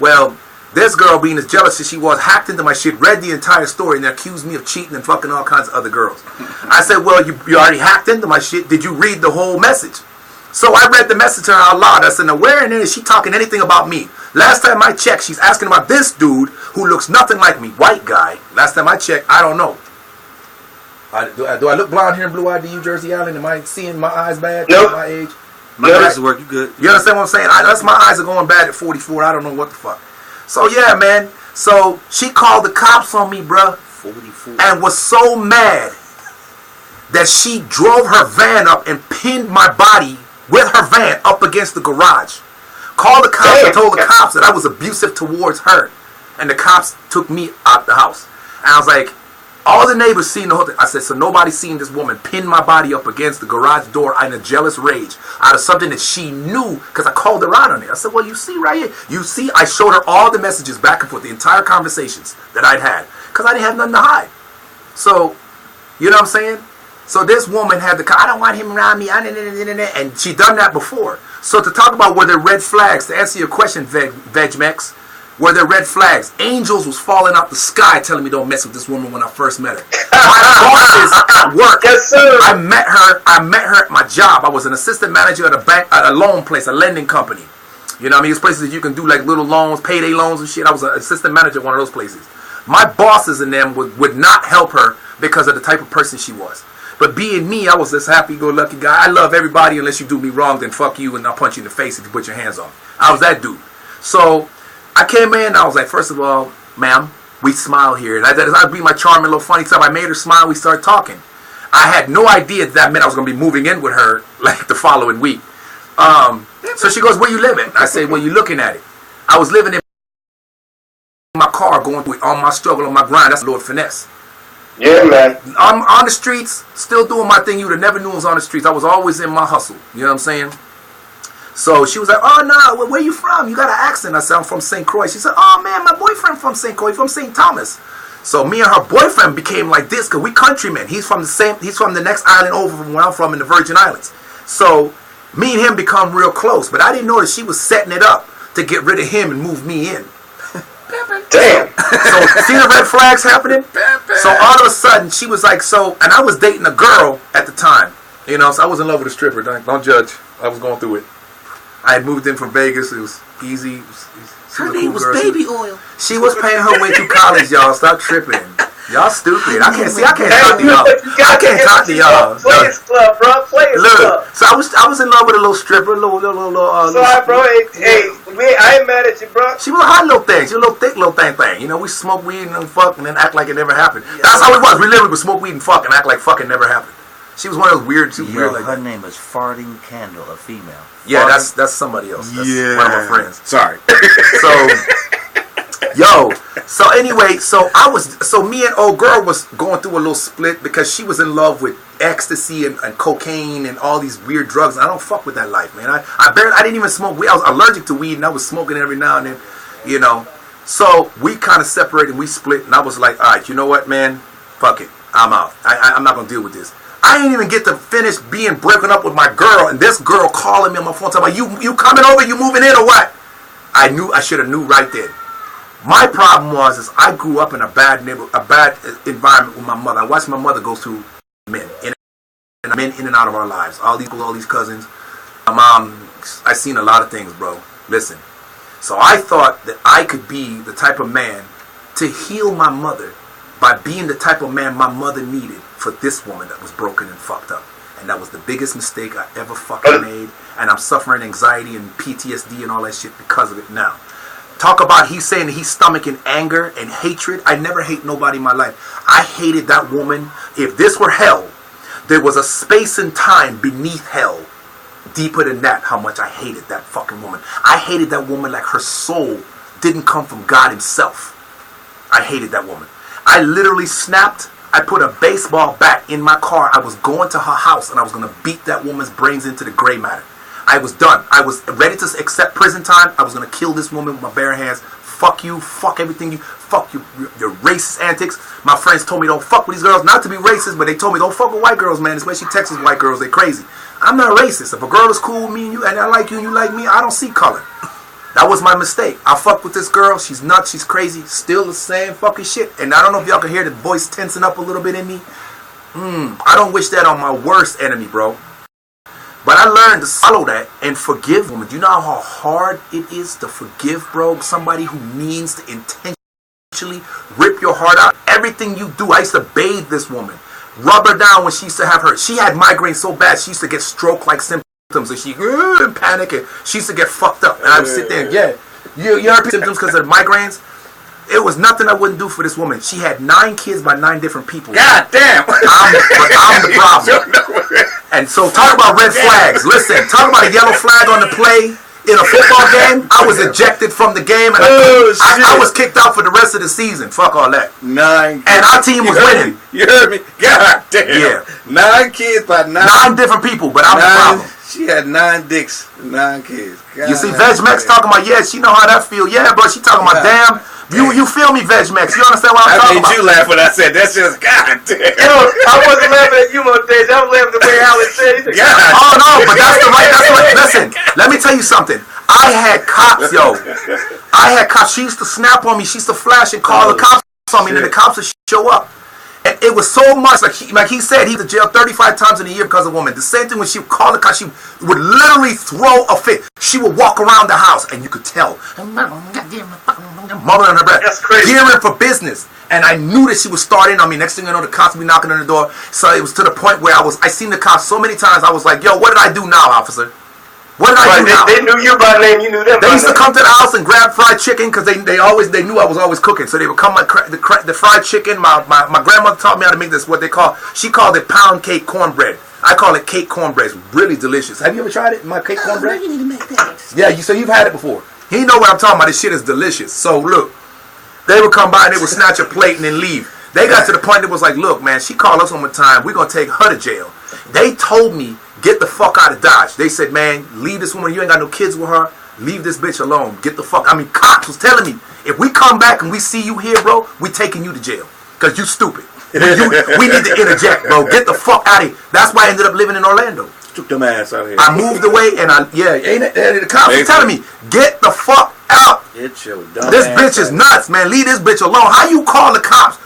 Well, this girl, being as jealous as she was, hacked into my shit, read the entire story, and accused me of cheating and fucking all kinds of other girls. I said, well, you already hacked into my shit. Did you read the whole message? So I read the message to her out loud. I said, now where in there is she talking anything about me? Last time I checked, she's asking about this dude who looks nothing like me. White guy. Last time I checked, I don't know. Do I look blonde here and blue-eyed to you, Jersey Island? Am I seeing my eyes bad nope. at my age? My glasses work. You good? You understand what I'm saying? That's my eyes are going bad at 44. I don't know what the fuck. So yeah, man. So she called the cops on me, bruh. 44. And was so mad that she drove her van up and pinned my body with her van up against the garage. Called the cops and told the cops that I was abusive towards her. And the cops took me out the house. And I was like, all the neighbors seen the whole thing. I said, so nobody seen this woman pin my body up against the garage door in a jealous rage out of something that she knew, because I called her out on it. I said, well, you see right here. You see, I showed her all the messages back and forth, the entire conversations that I'd had, because I didn't have nothing to hide. So, you know what I'm saying? So this woman had I don't want him around me, and she done that before. So to talk about were there red flags, to answer your question, VegMex, were there red flags? Angels was falling out the sky telling me don't mess with this woman when I first met her. My bosses at work. Yes, sir. I met her at my job. I was an assistant manager at a bank, at a loan place, a lending company. You know what I mean? It's places that you can do like little loans, payday loans and shit. I was an assistant manager at one of those places. My bosses and them would not help her because of the type of person she was. But being me, I was this happy-go-lucky guy. I love everybody unless you do me wrong, then fuck you and I'll punch you in the face if you put your hands on me. I was that dude. So I came in and I was like, first of all, ma'am, we smile here. And I be my charming little funny stuff. I made her smile. We started talking. I had no idea that meant I was going to be moving in with her like the following week. So she goes, where you living? I say, well, you looking at it. I was living in my car going through all my struggle on my grind. That's Lord Finesse. Yeah, man. I'm on the streets, still doing my thing. You would have never knew I was on the streets. I was always in my hustle. You know what I'm saying? So she was like, oh, no, where you from? You got an accent. I said, I'm from St. Croix. She said, oh, man, my boyfriend from St. Croix, from St. Thomas. So me and her boyfriend became like this because we countrymen. He's from the next island over from where I'm from in the Virgin Islands. So me and him become real close. But I didn't know that she was setting it up to get rid of him and move me in. Damn. So see the red flags happening? So all of a sudden she was like, and I was dating a girl at the time. You know, so I was in love with a stripper. Don't judge. I was going through it. I had moved in from Vegas. It was easy. Her name was Baby Oil. She was paying her way through college, y'all. Stop tripping. Y'all stupid. I can't talk to y'all. I can't talk to y'all. Players Club, bro. Players Club. So I was in love with a little stripper, Sorry, bro. Hey, I ain't mad at you, bro. She was a hot little thing. She was a little thick little thing. You know, we smoke weed and fuck and then act like it never happened. That's how it was. We literally would smoke weed and fuck and act like fucking never happened. She was one of those weird, weird like her name is Farting Candle, a female. Yeah, that's somebody else. That's one of my friends. Sorry. So anyway, so me and old girl was going through a little split because she was in love with ecstasy and cocaine and all these weird drugs. I don't fuck with that life, man. I didn't even smoke weed. I was allergic to weed and I was smoking every now and then, you know. So we kind of separated, we split, and I was like, all right, you know what, man? Fuck it. I'm out. I'm not going to deal with this. I didn't even get to finish being broken up with my girl, and this girl calling me on my phone talking about, you coming over, you moving in or what? I should have knew right then. My problem was I grew up in a bad environment with my mother. I watched my mother go through men in and out of our lives. All these cousins. My mom, I seen a lot of things, bro. Listen. So I thought that I could be the type of man to heal my mother by being the type of man my mother needed for this woman that was broken and fucked up. And that was the biggest mistake I ever fucking made. And I'm suffering anxiety and PTSD and all that shit because of it now. Talk about he's saying that he's stomaching anger and hatred. I never hate nobody in my life. I hated that woman. If this were hell, there was a space and time beneath hell. Deeper than that, how much I hated that fucking woman. I hated that woman like her soul didn't come from God himself. I hated that woman. I literally snapped I put a baseball bat in my car. I was going to her house and I was going to beat that woman's brains into the gray matter. I was done. I was ready to accept prison time. I was going to kill this woman with my bare hands. Fuck you. Fuck everything you. Fuck you. Your racist antics. My friends told me don't fuck with these girls. Not to be racist, but they told me don't fuck with white girls, man. Especially Texas white girls. They crazy. I'm not racist. If a girl is cool with me and you, and I like you and you like me, I don't see color. That was my mistake. I fucked with this girl. She's nuts. She's crazy. Still the same fucking shit. And I don't know if y'all can hear the voice tensing up a little bit in me. I don't wish that on my worst enemy, bro. But I learned to swallow that and forgive women. Do you know how hard it is to forgive, bro? Somebody who means to intentionally rip your heart out. Everything you do. I used to bathe this woman. Rub her down when she used to have her. She had migraine so bad she used to get stroke-like symptoms. And she in panic and she used to get fucked up. And I would sit there and you heard symptoms because of the migraines. It was nothing I wouldn't do for this woman. She had 9 kids by 9 different people. God damn. I'm the problem. And so talk about red flags. Listen, talk about a yellow flag on the play in a football game. I was ejected from the game and I was kicked out for the rest of the season. Fuck all that. 9 kids. And our team was winning. You heard me? God damn. Yeah. 9 kids by 9 different people, but I'm the problem. She had 9 dicks, 9 kids. God, you see, Vegmex talking about, she know how that feel. Yeah, bro, she talking about, damn. You feel me, Vegmex? You understand what I'm talking about? I made you laugh when I said that's just God damn. Yo, I wasn't laughing at you, Montage. I was laughing the way Alex said. Oh no, but that's the right. Listen, let me tell you something. I had cops, yo. I had cops. She used to snap on me. She used to flash and call the cops on me, and then the cops would show up. And it was so much, like he said, he was to jail 35 times in a year because of a woman. The same thing when she would call the cops, she would literally throw a fit. She would walk around the house, and you could tell. Mumbling on her breath. That's crazy. Gearing for business. And I knew that she was starting on me. Next thing you know, the cops would be knocking on the door. So it was to the point where I seen the cops so many times, I was like, yo, what did I do now, officer? What did I do now? They knew you by name, you knew them. They used to come to the house and grab fried chicken because they knew I was always cooking. So they would come the fried chicken. My grandmother taught me how to make this. She called it pound cake cornbread. I call it cake cornbread. It's really delicious. Have you ever tried it? My cake cornbread. You need to make that. Yeah, so you've had it before. You know what I'm talking about. This shit is delicious. So look, they would come by and they would snatch a plate and then leave. They got to the point that was like, look, man, she called us one more time. We're gonna take her to jail. They told me, get the fuck out of Dodge. They said, man, leave this woman. You ain't got no kids with her. Leave this bitch alone. Get the fuck. I mean, cops was telling me, if we come back and we see you here, bro, we taking you to jail. Because you stupid. We need to interject, bro. Get the fuck out of here. That's why I ended up living in Orlando. Took them ass out of here. I moved away and the cops was telling me, get the fuck out. Get your dumb This ass bitch is out. nuts, man. Leave this bitch alone. How you call the cops?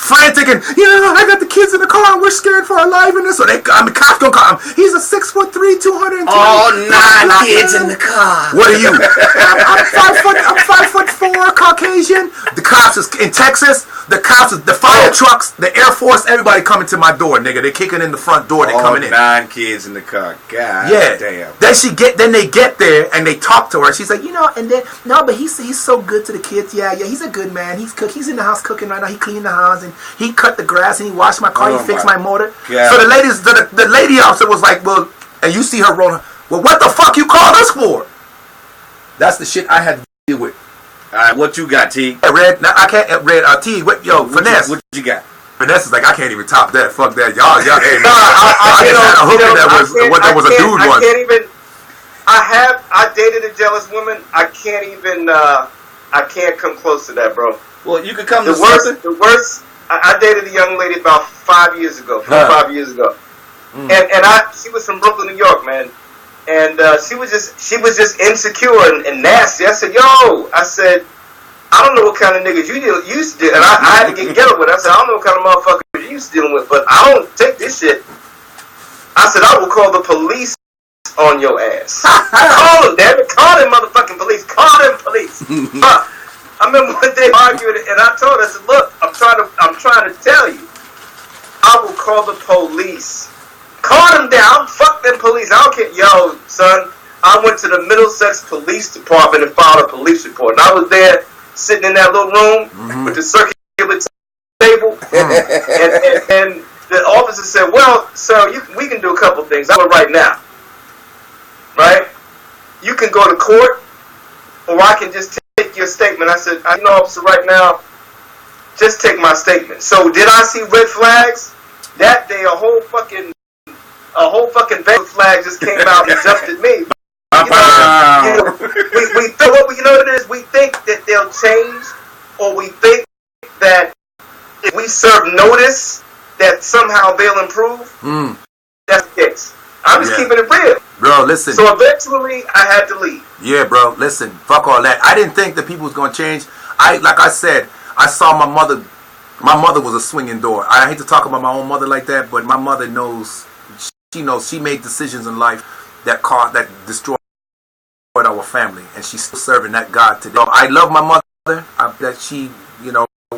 Frantic and I got the kids in the car and we're scared for our life and this. So cops gonna call him. He's a 6'3", 220. All 9 kids in the car. What are you? I'm 5'4", Caucasian. The cops is in Texas. The cops is the fire trucks, the Air Force. Everybody coming to my door, nigga. They kicking in the front door. They coming in. 9 kids in the car. God damn. Then they get there and they talk to her. She's like, and then but he's so good to the kids. Yeah, he's a good man. He's in the house cooking right now. He cleaned the house and he cut the grass and he washed my car. He fixed my motor. God. So the lady officer was like, well, and you see her rolling. Well, what the fuck you called us for? That's the shit I had to deal with. All right, what you got, T? Red, I can't. Red, T. Finesse. What you got? Finesse is like, I can't even top that. Fuck that, y'all. Hey, man. I just had a hooker that was a dude once. I dated a jealous woman. I can't come close to that, bro. Well, you could come the to worst. I dated a young lady about 5 years ago. 5 years ago, and she was from Brooklyn, New York, man. And she was just insecure and nasty. I said, I don't know what kind of niggas you used to deal. And I had to get ghetto with her. I said, I don't know what kind of motherfuckers you used to dealing with, but I don't take this shit. I said, I will call the police on your ass. Call them, damn it. Call them motherfucking police. Call them police. I remember one day arguing, and I told her, I said, look, I'm trying to tell you, I will call the police. Call them down. Fuck them police. I don't care. Yo, son, I went to the Middlesex Police Department and filed a police report. And I was there sitting in that little room with the circular table. And the officer said, well, sir, we can do a couple things. I will right now. Right? You can go to court, or I can just take your statement. I said, officer, right now, just take my statement. So did I see red flags? That day, a whole fucking red flag just came out and jumped at me. We think what it is. We think that they'll change, or we think that if we serve notice, that somehow they'll improve. That's the case. I'm just keeping it real. Bro, listen. So eventually, I had to leave. Yeah, bro, listen. Fuck all that. I didn't think that people was going to change. Like I said, I saw my mother. My mother was a swinging door. I hate to talk about my own mother like that, but my mother knows. She knows she made decisions in life that destroyed our family, and she's still serving that God today. So I love my mother. That she,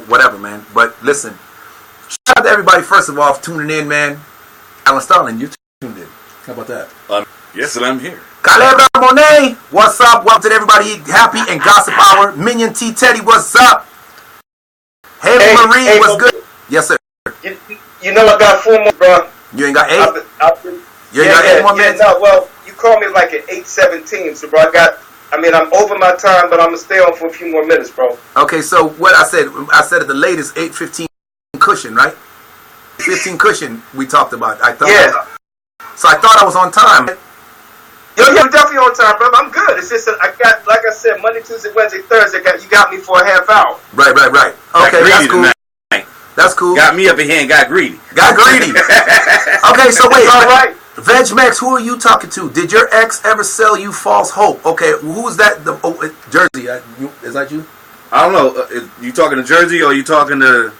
whatever, man. But listen, shout out to everybody, first of all, for tuning in, man. Alan Starling, you tuned in. How about that? Yes, and I'm here. Caleb Monet, what's up? Welcome to everybody. Happy and Gossip Hour. Minion T Teddy, what's up? Hey Marie, what's good? Yes, sir. You know I got 4 more, bro. You ain't got 8? You ain't got 8 more minutes? No, well, you called me like at 8:17, so bro, I'm over my time, but I'm gonna stay on for a few more minutes, bro. Okay, so what I said at the latest 8:15 cushion, right? 15 cushion we talked about. So I thought I was on time. Yo, you're definitely on time, brother. I'm good. It's just I got, like I said, Monday, Tuesday, Wednesday, Thursday. You got me for a half hour. Right. Okay, that's cool. Tonight. That's cool. Got me up in here and got greedy. Okay, so wait. All right. VegMax, who are you talking to? Did your ex ever sell you false hope? Okay, who's that? Jersey. Is that you? I don't know. You talking to Jersey or you talking to?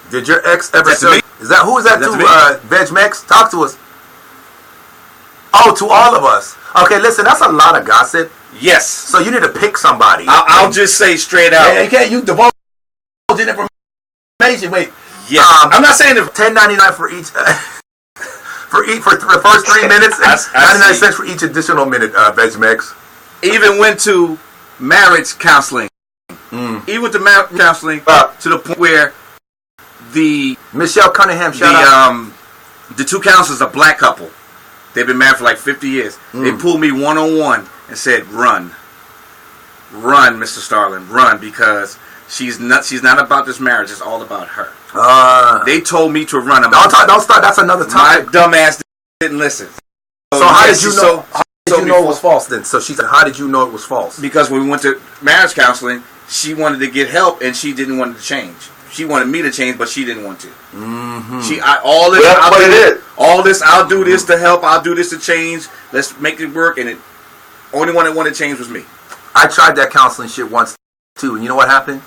Did your ex ever sell? Who is that to? VegMax, talk to us. Oh, to all of us. Okay, listen, that's a lot of gossip. Yes. So you need to pick somebody. I'll just say straight out. You divulge information. Wait. Yeah. I'm not saying $10.99 for each. For the first 3 minutes, and 99 cents for each additional minute. VegMax. Even went to marriage counseling. Even went to marriage counseling to the point where the Michelle Cunningham. The 2 counselors, a black couple. They've been married for like 50 years. They pulled me one-on-one and said, "Run, Mr. Starling, run, because she's not about this marriage. It's all about her." They told me to run. Don't start. That's another topic. My dumb ass didn't listen. So how did you know? How did you know it was false then? So she said, "How did you know it was false?" Because when we went to marriage counseling, she wanted to get help and she didn't want to change. She wanted me to change, but she didn't want to. I'll do this to help. I'll do this to change. Let's make it work. And only one that wanted to change was me. I tried that counseling shit once too, and you know what happened?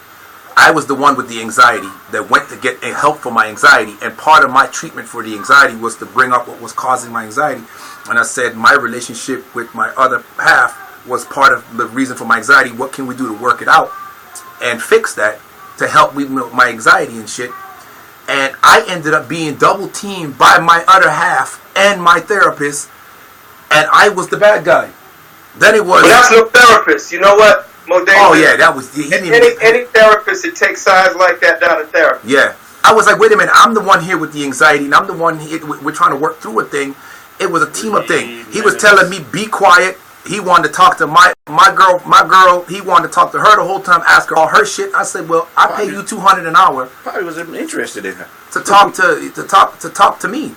I was the one with the anxiety that went to get help for my anxiety, and part of my treatment for the anxiety was to bring up what was causing my anxiety. And I said my relationship with my other half was part of the reason for my anxiety. What can we do to work it out and fix that to help me with my anxiety and shit? And I ended up being double teamed by my other half and my therapist, and I was the bad guy. Then it was. But that's no therapist. You know what, Modena? Oh yeah, that was. Any therapist that takes sides like that down to therapy. Yeah, I was like, wait a minute, I'm the one here with the anxiety, and I'm the one here. We're trying to work through a thing. It was a team up thing. He was telling me, be quiet. He wanted to talk to my girl. He wanted to talk to her the whole time, ask her all her shit. I said, well, I pay you $200 an hour. Probably wasn't interested in her to talk to me.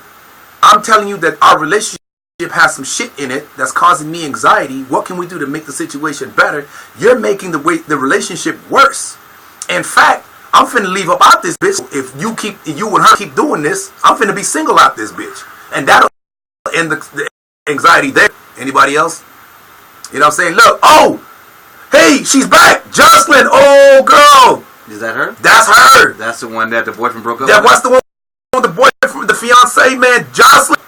I'm telling you that our relationship has some shit in it that's causing me anxiety. What can we do to make the situation better? You're making the relationship worse. In fact, I'm finna leave up out this bitch. If you and her keep doing this, I'm finna be single out this bitch, and that'll end the anxiety there. Anybody else? You know what I'm saying? Look, hey, she's back. Jocelyn, girl. Is that her? That's her. That's the one that the boyfriend broke up with? That's the one with the boyfriend, the fiance, man. Jocelyn.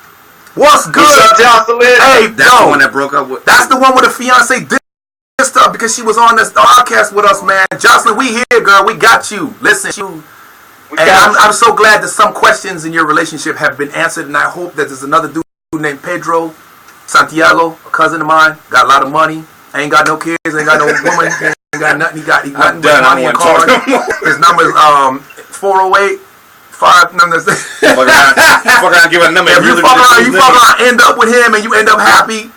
What's good? What's up, Jocelyn? Hey, that's the one that broke up with. That's the one with the fiance did stuff because she was on this podcast with us, man. Jocelyn, we here, girl. We got you. Listen, I'm so glad that some questions in your relationship have been answered, and I hope that there's another dude named Pedro Santiago, a cousin of mine, got a lot of money, ain't got no kids, ain't got no woman, ain't got nothing. He got nothing but money and cars. His number is 408 5 numbers. Fuck around, give a number. If you fuck around, end up with him, and you end up happy.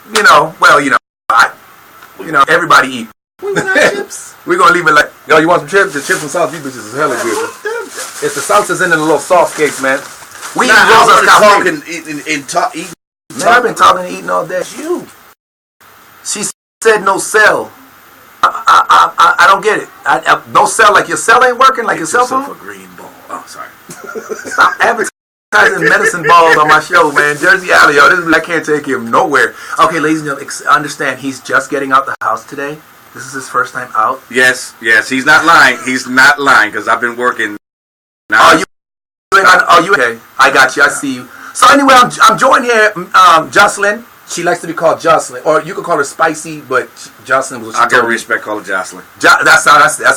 Everybody eat. We want our chips. We're gonna leave it like, yo, you want some chips? The chips and sauce, these bitches is hella good. It's the salsa's in a little sauce cake, man. We eat Rosa's talking eating. Man, I've been talking and eating all day. You. She said no cell. I don't get it. No cell, like your cell ain't working, like your cell phone? A green ball. Oh, sorry. Stop advertising medicine balls on my show, man. Jersey Alley, yo, I can't take him nowhere. Okay, ladies and gentlemen, understand, he's just getting out the house today. This is his first time out. Yes, he's not lying. He's not lying because I've been working. Now, you okay? I got you. I see you. So anyway, I'm joined here, Jocelyn. She likes to be called Jocelyn, or you could call her Spicy, but Jocelyn was. I got respect. Call her Jocelyn. That's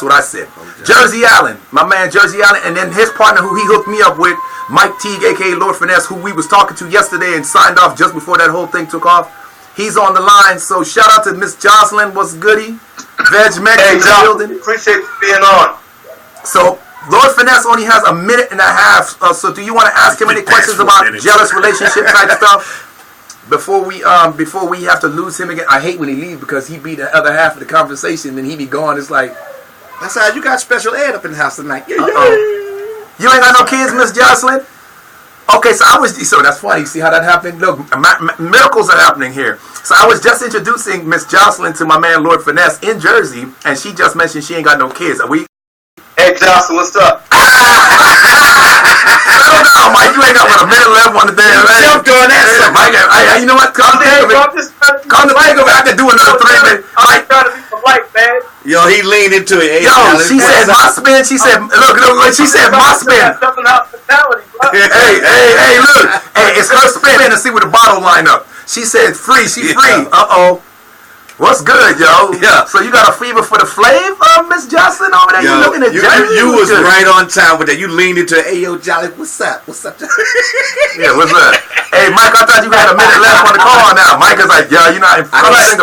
what I said. Jersey Allen, my man Jersey Allen, and then his partner who he hooked me up with, Mike Teague, aka Lord Finesse, who we was talking to yesterday and signed off just before that whole thing took off. He's on the line, so shout out to Miss Jocelyn. What's goody? Veg Mac in the building. Appreciate you being on. So Lord Finesse only has a minute and a half. So do you want to ask him any questions about jealous relationship type stuff? Before we have to lose him again. I hate when he leaves because he be the other half of the conversation, then he be gone. It's like, that's how you got special ed up in the house tonight. You ain't got no kids, Miss Jocelyn? Okay, so that's funny. See how that happened? Look, miracles are happening here. So I was just introducing Miss Jocelyn to my man Lord Finesse in Jersey, and she just mentioned she ain't got no kids. Are we? Hey, Jocelyn, what's up? Settle down, Mike. You ain't got but a minute left on the damn thing. Jumped on that. Mike, you know what? Come to think of it. I can do another 3 minutes. I'm trying to be polite, man. Yo, he leaned into it. Yo, she said my spin. She said, look, she said my spin. Hey, look. Hey, it's her spin to see where the bottle line up. She said free. She free. Uh-oh. What's good, yo? Yeah. So you got a fever for the flavor, Miss Jocelyn over there? Yo, you looking at Jerry? You was good. Right on time with that. You leaned into it. Hey, yo, Jolly, what's up? What's up, Jolly? Yeah, what's up? Hey, Mike, I thought you had a minute left on the call now. Mike is like, yo, you're not in front of it.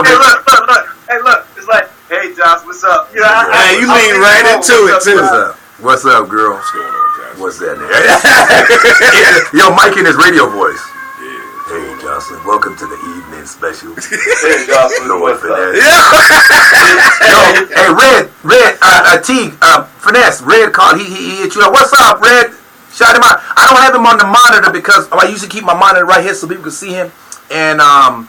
Hey, look. It's like, hey, Josh, what's up? You lean right into it, too. What's up, girl? What's going on, Josh? What's that, nigga? Yo, Mike in his radio voice. Hey, Jocelyn, welcome to the evening special. Hey, Jocelyn, Lord what's up? Yo, hey, Red, Teague, Finesse, Red called, he hit you up. What's up, Red? Shout him out. I don't have him on the monitor because I usually keep my monitor right here so people can see him. And I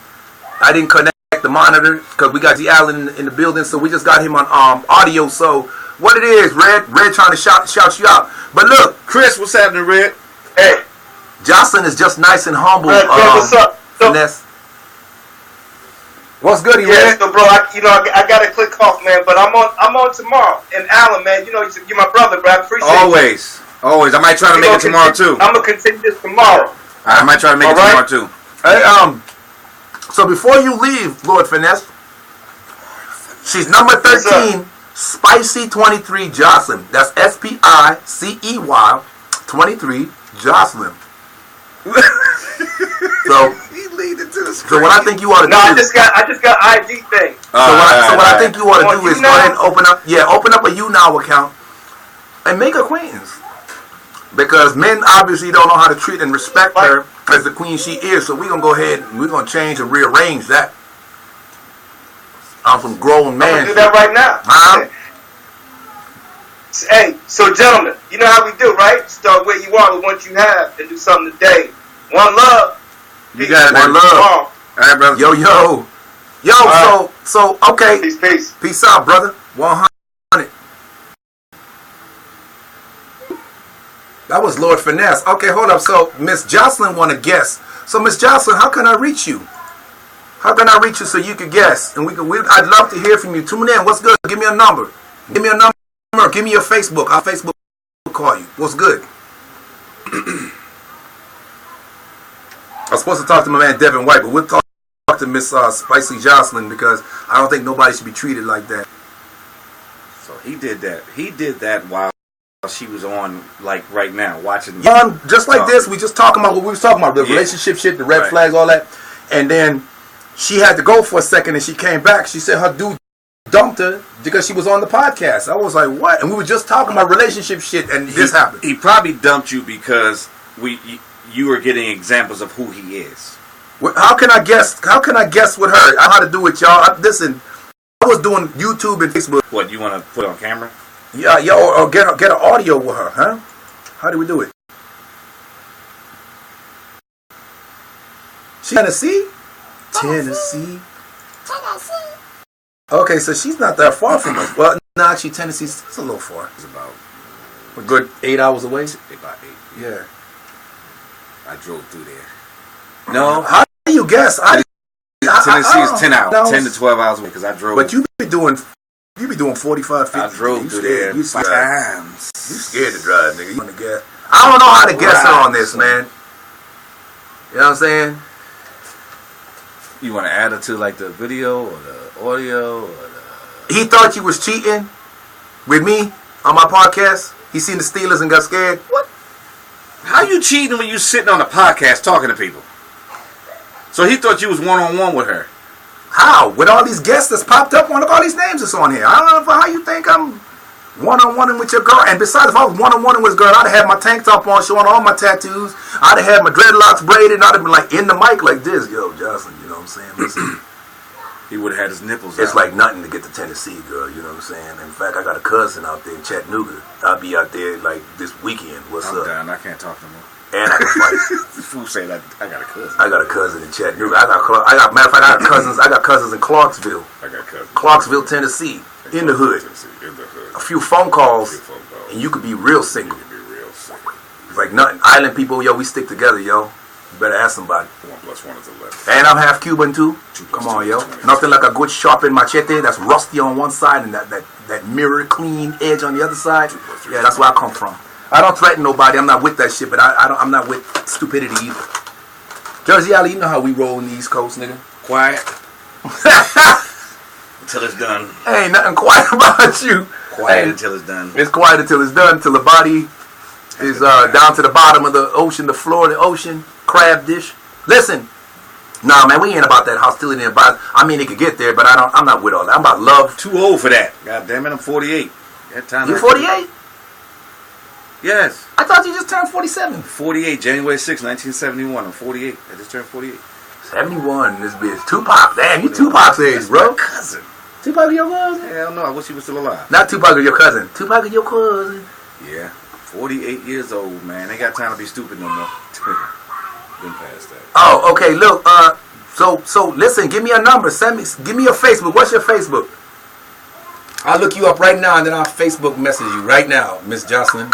didn't connect the monitor because we got G Allen in the building, so we just got him on audio. So what it is, Red trying to shout you out. But look, Chris, what's happening, Red? Hey. Jocelyn is just nice and humble. What's up? Finesse. What's good, Yeah, so bro, I gotta click off, man. But I'm on tomorrow. And Alan, man, you're my brother, bro. I appreciate Always. I might try to make it tomorrow too. I'm gonna continue this tomorrow. I might try to make it tomorrow too. Hey, so before you leave, Lord Finesse, she's number 13, Spicy 23 Jocelyn. That's SPICEY 23 Jocelyn. So he leaned into the screen. So what I think you ought to do I just got ID thing. So what I think you ought to do is go ahead and open up a YouNow account and make acquaintance. Because men obviously don't know how to treat and respect her as the queen she is. So we're gonna go ahead and we're gonna change and rearrange that. I'm some grown man. I'm gonna do that right now. Hey, so gentlemen, you know how we do, right? Start where you are with what you have and do something today. One love. You got it. One love. All right, brother. Yo. Right. So okay. Peace. Peace out, brother. 100. That was Lord Finesse. Okay, hold up. So Miss Jocelyn want to guess. So Miss Jocelyn, how can I reach you? How can I reach you so you can guess? And I'd love to hear from you. Tune in. What's good? Give me a number. Give me your Facebook. I'll Facebook call you. What's good? I was supposed to talk to my man Devin White, but we'll talk to Miss Spicy Jocelyn because I don't think nobody should be treated like that. So he did that. He did that while she was on, like right now, watching. Just like this, we just talking about what we was talking about, the relationship shit, the red flags, all that. And then she had to go for a second and she came back. She said her dude dumped her because she was on the podcast. I was like, what? And we were just talking about relationship shit and this happened. He probably dumped you because you were getting examples of who he is. How can I guess with her? I know how to do it, y'all. Listen, was doing YouTube and Facebook. What, you want to put on camera? Yeah, or get an audio with her, huh? How do we do it? Tennessee? Tennessee. Okay, so she's not that far from us. Well, no, actually, Tennessee's a little far. It's about a good 8 hours away. About 8. Yeah. I drove through there. No. How do you guess? Tennessee is 10 hours, 10 to 12 hours away because I drove. But you be doing 45, 50. I drove through there 5 times. You scared to drive, nigga. You want to guess? I don't know how to guess her on this, man. You know what I'm saying? You want to add her to like the video or the audio or the... He thought you was cheating with me on my podcast. He seen the Steelers and got scared. What? How you cheating when you sitting on a podcast talking to people? So he thought you was one-on-one with her. How? With all these guests that's popped up, look all these names that's on here. I don't know how you think I'm one-on-one with your girl. And besides, if I was one-on-one with this girl, I'd have had my tank top on, showing all my tattoos. I'd have had my dreadlocks braided, and I'd have been like in the mic like this. Yo, Jocelyn, you know what I'm saying? Listen. He would have had his nipples It's out. like nothing to get to Tennessee, girl. You know what I'm saying? In fact, I got a cousin out there in Chattanooga. I'll be out there like this weekend. What's I'm up? done. I can't talk no more. And I can fight. Fool say that I got a cousin. I got a cousin in Chattanooga. Matter of fact, I got cousins in Clarksville. I got cousins. Clarksville, Tennessee. In the hood. A few phone calls, and you could be real single. It's like nothing. Island people, yo, we stick together, yo. You better ask somebody. 1 + 1 is 11. And I'm half Cuban too. 2 + Come on, 2 yo. is 20. Nothing like a good sharpened machete that's rusty on one side and that mirror clean edge on the other side. Yeah, that's where I come from. I don't threaten nobody. I'm not with that shit, but I'm not with stupidity either. Jersey Alley, you know how we roll in the East Coast, nigga. Quiet. Until it's done. Ain't nothing quiet about you. Quiet until it's done. It's quiet until it's done, till the body is down to the bottom of the ocean, the floor of the ocean, crab dish. Listen, nah, man, we ain't about that hostility and violence. I mean, it could get there, but I'm not with all that. I'm about love. Too old for that. God damn it, I'm 48. That time. You 48? Yes. I thought you just turned 47. 48, January 6, 1971. I'm 48. I just turned 48. 71, this bitch. Tupac. Damn, you Tupac's age, bro. My cousin. Tupac is your cousin? Hell no, I wish he was still alive. Not Tupac is your cousin. Tupac is your cousin. Yeah. 48 years old, man. Ain't got time to be stupid no more. Been past that. Oh, okay, look, so listen, give me a number. Give me your Facebook. What's your Facebook? I'll look you up right now and then I'll Facebook message you right now, Miss Jocelyn.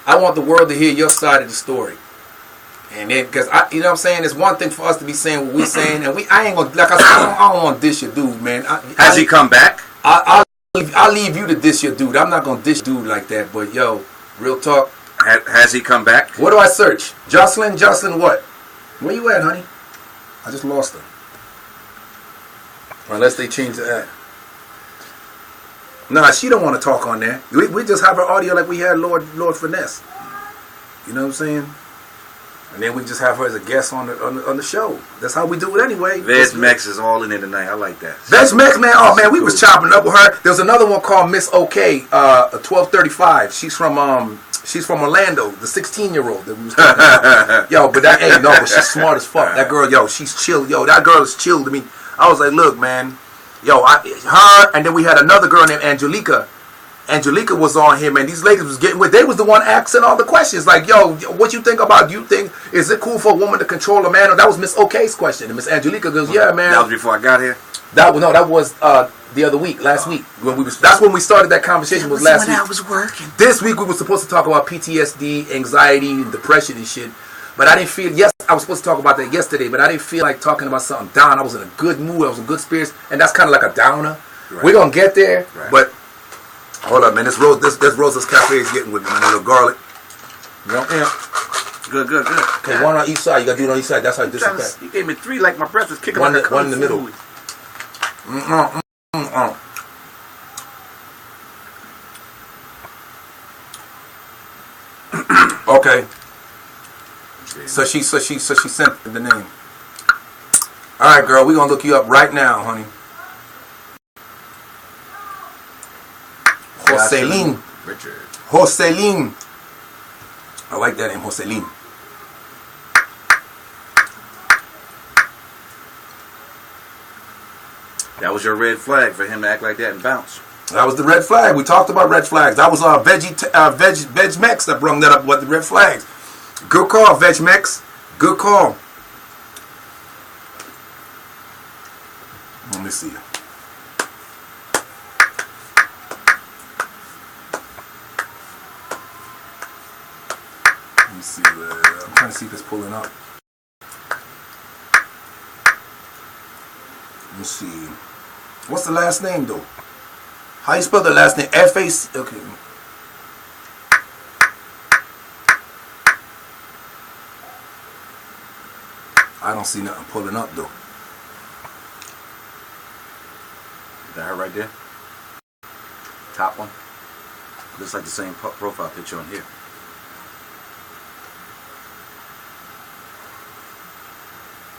I want the world to hear your side of the story. And then, because, you know what I'm saying, it's one thing for us to be saying what we're saying, and I ain't going to, like I said, I don't want to dish your dude, man. Has he come back? I'll leave you to dish your dude. I'm not going to dish dude like that, but yo, real talk. Has he come back? What do I search? Jocelyn what? Where you at, honey? I just lost her. Unless they change the app. Nah, she don't want to talk on there. We just have her audio like we had Lord Finesse. You know what I'm saying? And then we just have her as a guest on the show. That's how we do it anyway. Veg Mex is all in there tonight. I like that. Veg Mex, man. Oh man, we was chopping up with her. There was another one called Miss OK, 1235. She's from Orlando, the 16-year-old that we was talking about. Yo, but that ain't no, but she's smart as fuck. That girl, yo, she's chill. Yo, that girl is chill to me. I was like, look, man. Yo, her, and then we had another girl named Angelica. Angelica was on here, man. These ladies was getting with. They was the one asking all the questions. Like, yo, what you think about? You think is it cool for a woman to control a man? Or that was Miss OK's question, and Miss Angelica goes, yeah, man. That was before I got here. That was the other week, last week when we was. That's when we started that conversation. Was last week. I was working. This week we were supposed to talk about PTSD, anxiety, and depression and shit. But I didn't feel. Yes, I was supposed to talk about that yesterday, but I didn't feel like talking about something down. I was in a good mood. I was in good spirits, and that's kind of like a downer. Right. We're gonna get there, right. But. Hold up, man. This Rosa's Cafe is getting with me, man. A little garlic. You know? Yeah. Good. Okay, one on each side. You gotta do it on each side. That's how you disinfect. You gave me 3 like my breath was kicking one, like one in the middle. Okay. So she sent the name. All right, girl. We're gonna look you up right now, honey. Jocelyn. Richard. Jocelyn. I like that name, Jocelyn. That was your red flag for him to act like that and bounce. That was the red flag. We talked about red flags. That was Veg Mex that brung that up with the red flags. Good call, Veg Mex. Good call. Let me see. Let me see. I'm trying to see if it's pulling up. Let me see. What's the last name though? How you spell the last name? F-A-C. Okay. I don't see nothing pulling up though. Is that her right there? Top one. Looks like the same profile picture on here.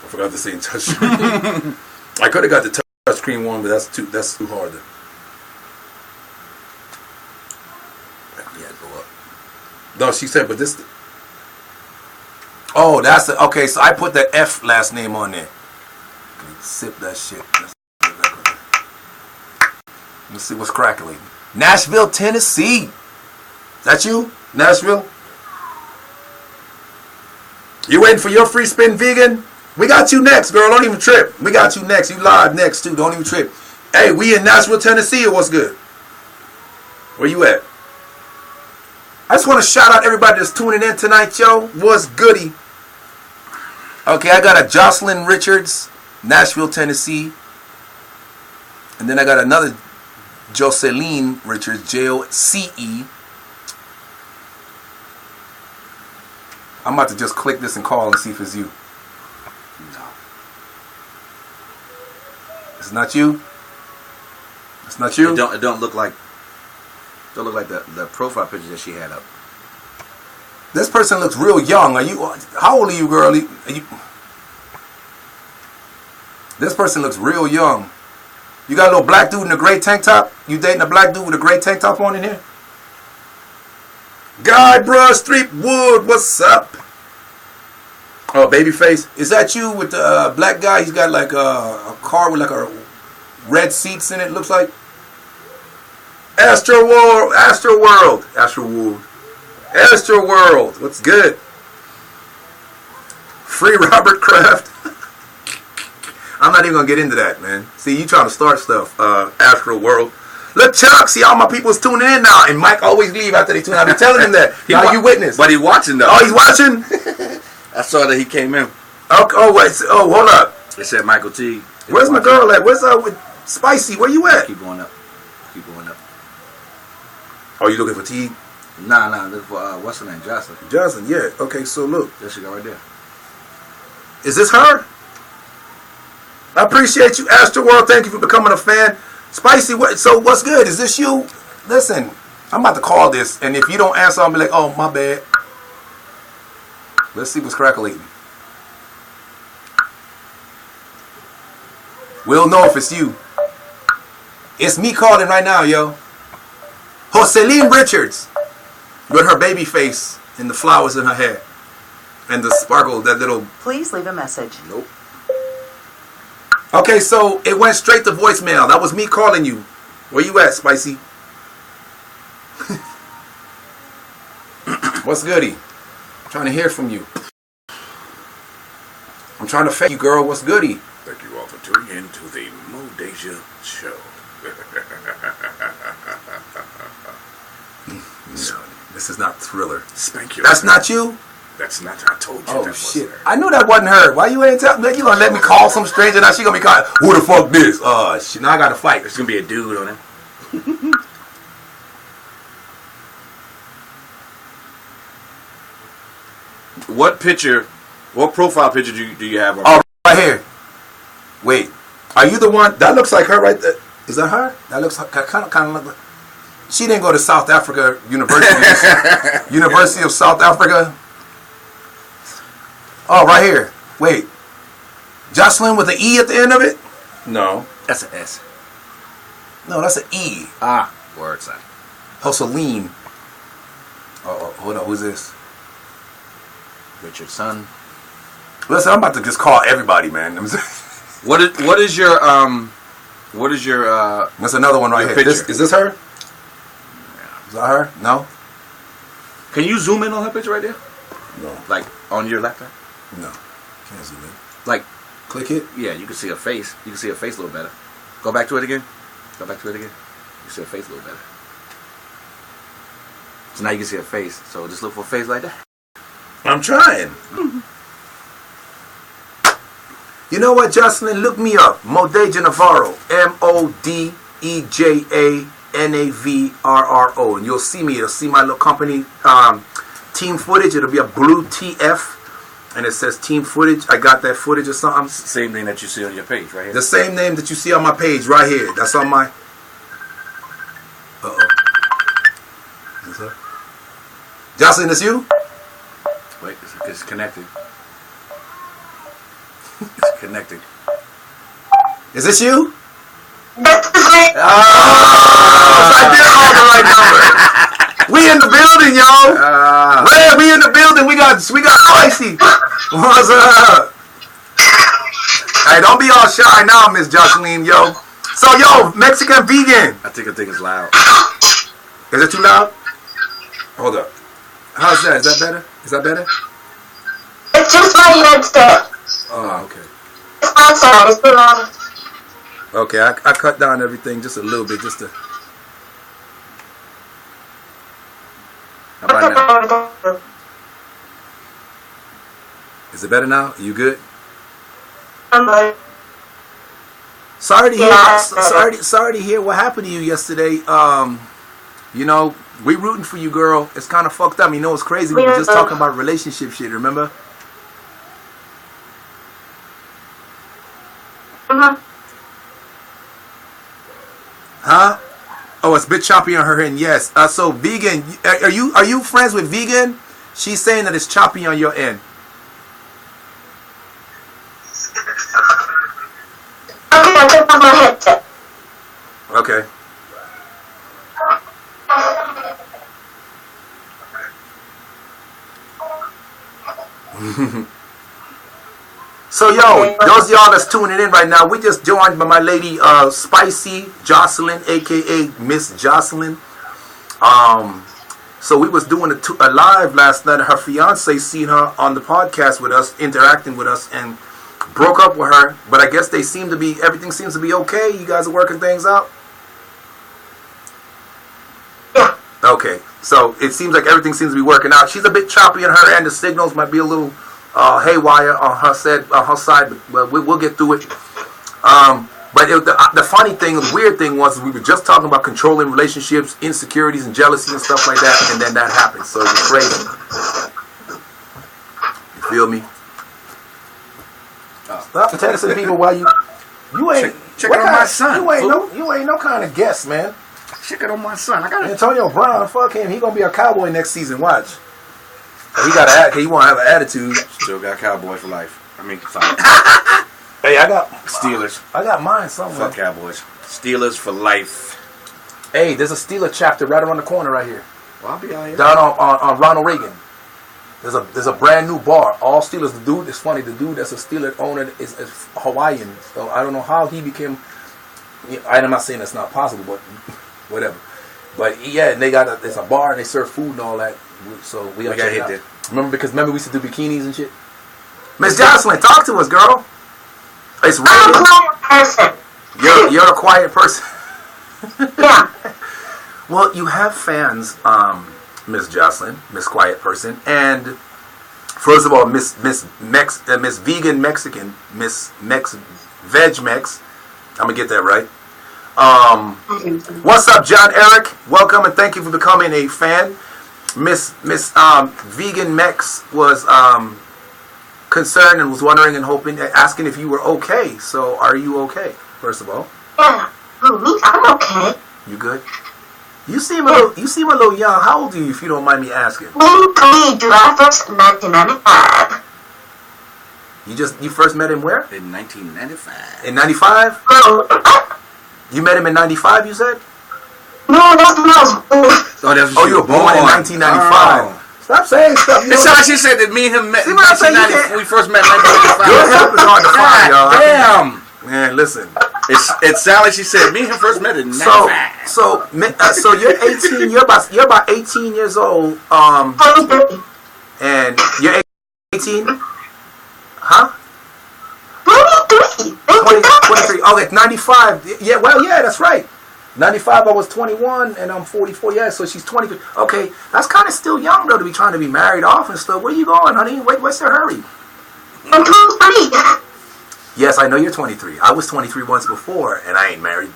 I forgot to say touchscreen. I could have got the touchscreen one, but that's too hard. Yeah, go up. No, she said, but this. Oh, that's the okay. So I put the F last name on there. Sip that shit. Let's see what's crackling. Nashville, Tennessee. Is that you, Nashville? You waiting for your free spin, vegan? We got you next, girl. Don't even trip. We got you next. You live next, too. Don't even trip. Hey, we in Nashville, Tennessee, or what's good? Where you at? I just want to shout out everybody that's tuning in tonight, yo. What's goody? Okay, I got a Jocelyn Richards, Nashville, Tennessee. And then I got another Jocelyn Richards, J-O-C-E. I'm about to just click this and call and see if it's you. No. It's not you? It's not you? It don't look like the profile picture that she had up. This person looks real young. How old are you, girl? This person looks real young. You got a little black dude in a gray tank top? You dating a black dude with a gray tank top on in here? Guy Bruh Street Wood, what's up? Oh, Babyface. Is that you with the black guy? He's got like a car with like a red seats in it, looks like. Astro World. What's good? Free Robert Kraft. I'm not even gonna get into that, man. See, you trying to start stuff, Astro World. Look, Chuck, see all my people's tuning in now, and Mike always leave after they tune in. I be telling him that. Now you witness. But he watching though. Oh, he's watching? I saw that he came in. Okay, hold up. It said Michael T. Where's my girl at? Where's up with Spicy? Where you at? Keep going up. Keep going up. Oh, you looking for T? Nah. Look for what's her name? Jocelyn. Jocelyn, yeah. Okay, so look. There she go right there. Is this her? I appreciate you, Astro World. Thank you for becoming a fan. Spicy, so what's good? Is this you? Listen, I'm about to call this, and if you don't answer, I'll be like, oh, my bad. Let's see what's crackling. We'll know if it's you. It's me calling right now, yo. Jocelyn Richards. With her baby face and the flowers in her hair. And the sparkle, that little... Please leave a message. Nope. Okay, so it went straight to voicemail. That was me calling you. Where you at, Spicy? What's goody? I'm trying to hear from you. I'm trying to fake you, girl. What's goody? Thank you all for tuning in to the Modasia Show. No, this is not Thriller. Thank you. That's not you? That's not. I told you Oh, that shit. wasn't her. I knew that wasn't her. Why you ain't tell me? You gonna let me call some stranger? Now she gonna be calling, who the fuck this? Shit, now I gotta fight. There's gonna be a dude on it. What profile picture do you have on? Oh, right here. Wait, are you the one? That looks like her right there. Is that her? That looks like, kind of look like. She didn't go to South Africa University. University of South Africa. Oh, right here. Wait. Jocelyn with an E at the end of it? No. That's an S. No, that's an E. Ah, word sign. Jocelyn. Oh, hold on. Who's this? Richard's son. Listen, I'm about to just call everybody, man. What is your What is your That's another one right your here. picture. Is this her? Is that her? No? Can you zoom in on her picture right there? No. Like on your laptop? No. Can't zoom in. Like, Click it. yeah, you can see her face. You can see her face a little better. Go back to it again. Go back to it again. You see her face a little better. So now you can see her face. So just look for a face like that. I'm trying. You know what, Jocelyn? Look me up. Modeja Navarro. MODEJANAVRRO. And you'll see me. You'll see my little company team footage. It'll be a blue TF. And it says team footage. I got that footage or something. Same thing that you see on your page right here. The same name that you see on my page right here. That's on my... Uh-oh. Is this her? Jocelyn, it's you? Wait, it's connected. It's connected. Is this you? That's it. I did call the right number. We in the building, yo. Red, we in the building. We got spicy. What's up? Hey, don't be all shy now, Miss Jocelyn, yo. So, yo, Mexican vegan. I think it's loud. Is it too loud? Hold up. How's that? Is that better? Is that better? It's just my headset. Oh, okay. It's my side. It's too loud. Okay, I cut down everything just a little bit, just to... How about now? Is it better now? You good? I'm like, Sorry to hear. Yeah. Sorry to hear what happened to you yesterday. You know, we rooting for you, girl. It's kind of fucked up. You know, it's crazy. We were just talking about relationship shit. Remember? Huh? Oh, it's bit choppy on her end. Yes. So vegan. Are you friends with vegan? She's saying that it's choppy on your end. okay, I took off my headset. Okay. So, yo, those of y'all that's tuning in right now, we just joined by my lady Spicy Jocelyn, a.k.a. Miss Jocelyn. So we was doing a live last night. Her fiance seen her on the podcast with us, interacting with us, and broke up with her. But I guess everything seems to be okay. You guys are working things out? Yeah. Okay. So it seems like everything seems to be working out. She's a bit choppy on her end. The signals might be a little haywire on her side, but we'll get through it. But the funny thing, the weird thing was we were just talking about controlling relationships, insecurities, and jealousy and stuff like that, and then that happened. So it was crazy. You feel me? Stop texting people while you ain't Check it on my son. You ain't no kind of guest, man. Check it on my son. I got it. Antonio Brown, fuck him. He gonna be a Cowboy next season. Watch. He got he want to have an attitude. Still got Cowboys for life. I mean, sorry. Hey, I got Steelers. I got mine somewhere. Fuck Cowboys. Steelers for life. Hey, there's a Steeler chapter right around the corner right here. Well, I'll be out here. Down on Ronald Reagan. There's a brand new bar. All Steelers. The dude is funny. The dude that's a Steeler owner is Hawaiian. So I don't know how he became. I'm not saying that's not possible, but whatever. But yeah, and there's a bar and they serve food and all that. So we gotta hit that. Remember we used to do bikinis and shit. Miss Jocelyn, talk to us, girl. It's I'm a Reagan. quiet person. You're a quiet person. Yeah. Well, you have fans, Miss Jocelyn, Miss Quiet Person, and first of all, Miss Vegan Mexican, Miss Veg Mex. I'm gonna get that right. What's up, John Eric? Welcome and thank you for becoming a fan. Miss Vegan Mex was concerned and was wondering and asking if you were okay. So, are you okay? First of all. Yeah. Me? I'm okay. You good? You seem a little young. How old are you, if you don't mind me asking? Me, July 1st, 1995. You first met him where? In 1995. In 95? No, You met him in 95, you said? no, that's when I was born. Oh, you were born in 1995. Stop saying stuff. It's how she said that me and him met in See what I'm saying? 1990. We first met in 1995. Your help is hard to find, y'all. Damn. Man, listen. It sounded like she said me and him first met at 9. So you're 18. You're about 18 years old. And you're 18. Huh? 23. Oh, it's 95. Yeah, well, yeah, that's right. 95, I was 21, and I'm 44. Yeah, so she's 23. Okay, that's kind of still young, though, to be trying to be married off and stuff. Where you going, honey? What's the hurry? I'm 23. Yes, I know you're 23. I was 23 once before, and I ain't married.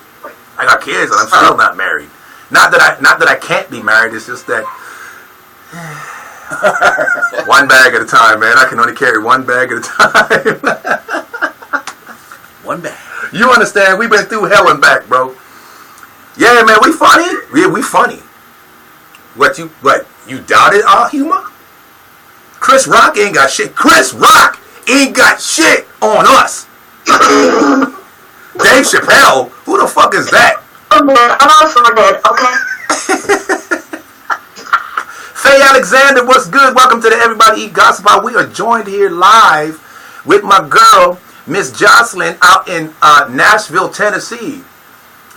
I got kids, and I'm still not married. Not that I can't be married. It's just that one bag at a time, man. I can only carry one bag at a time. One bag. You understand? We've been through hell and back, bro. Yeah, man, we funny. Yeah, we funny. What, you doubted our humor? Chris Rock ain't got shit. Chris Rock ain't got shit on us. Dave Chappelle, who the fuck is that? Oh man, I'm also dead, okay? Faye Alexander, what's good? Welcome to the Everybody Eat Gossip Hour. We are joined here live with my girl, Miss Jocelyn, out in Nashville, Tennessee.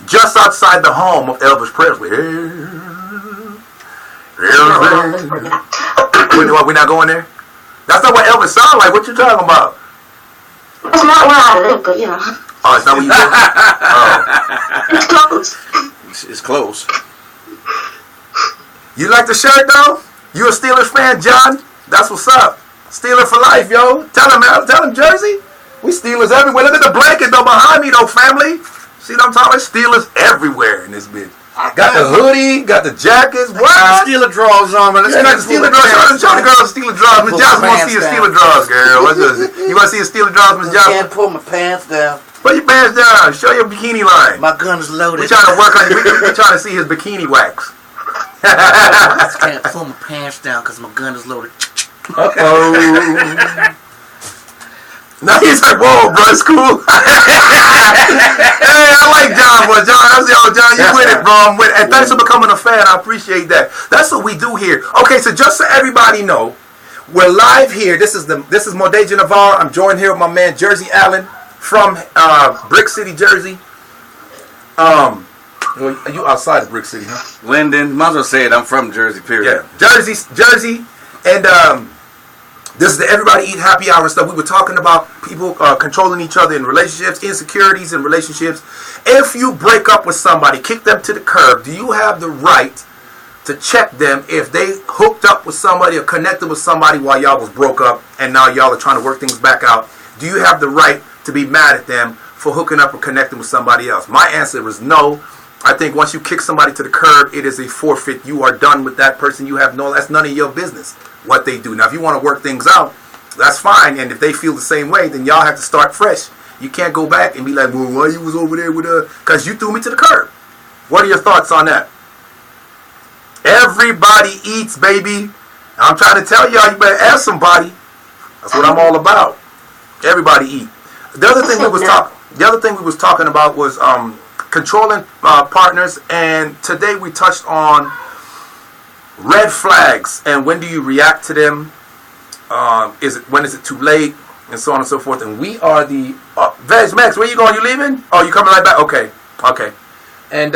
Just outside the home of Elvis Presley. We're not going there? That's not what Elvis sounds like. What you talking about? It's not where I live, but you know. Oh, it's not where you live? Oh. It's close. It's close. You like the shirt, though? You a Steelers fan, John? That's what's up. Steeler for life, yo. Tell him, Jersey. We Steelers everywhere. Look at the blanket, though, behind me, though, family. See what I'm talking about? Steelers everywhere in this bitch. Got the hoodie, got the jackets. What? Steeler draws on, man. Yeah, got the Steeler draws. Show the girls Steeler draws. Miss Johnson want to see your Steeler draws, girl. You want to see your Steeler draws, Miss Johnson? Can't pull my pants down. Put your pants down. Show your bikini line. My gun is loaded. We're trying to work on you. We're trying to see his bikini wax. I can't pull my pants down because my gun is loaded. Uh-oh. No, he's like, whoa, bro, it's cool. Hey, I like John, boy. John, you with it, bro. I'm with it. And thanks for becoming a fan. I appreciate that. That's what we do here. Okay, so just so everybody know, we're live here. This is Modeja Navarre. I'm joined here with my man Jersey Allen from Brick City, Jersey. You outside of Brick City, huh? Linden. Might as well say it. I'm from Jersey, period. Yeah, Jersey. And this is the Everybody Eat Happy Hour stuff. We were talking about people controlling each other in relationships, insecurities in relationships. If you break up with somebody, kick them to the curb, do you have the right to check them if they hooked up with somebody or connected with somebody while y'all was broke up and now y'all are trying to work things back out? Do you have the right to be mad at them for hooking up or connecting with somebody else? My answer is no. I think once you kick somebody to the curb, it is a forfeit. You are done with that person. That's none of your business what they do. Now, if you want to work things out, that's fine. And if they feel the same way, then y'all have to start fresh. You can't go back and be like, well, why you was over there with her? Because you threw me to the curb. What are your thoughts on that? Everybody eats, baby. I'm trying to tell y'all, you better ask somebody. That's what I'm all about. Everybody eat. The other thing we was talking about was controlling partners, and today we touched on red flags and when do you react to them? When is it too late, and so on and so forth. And we are the Veg Max. Where you going? You leaving? Oh, you coming right back? Okay. And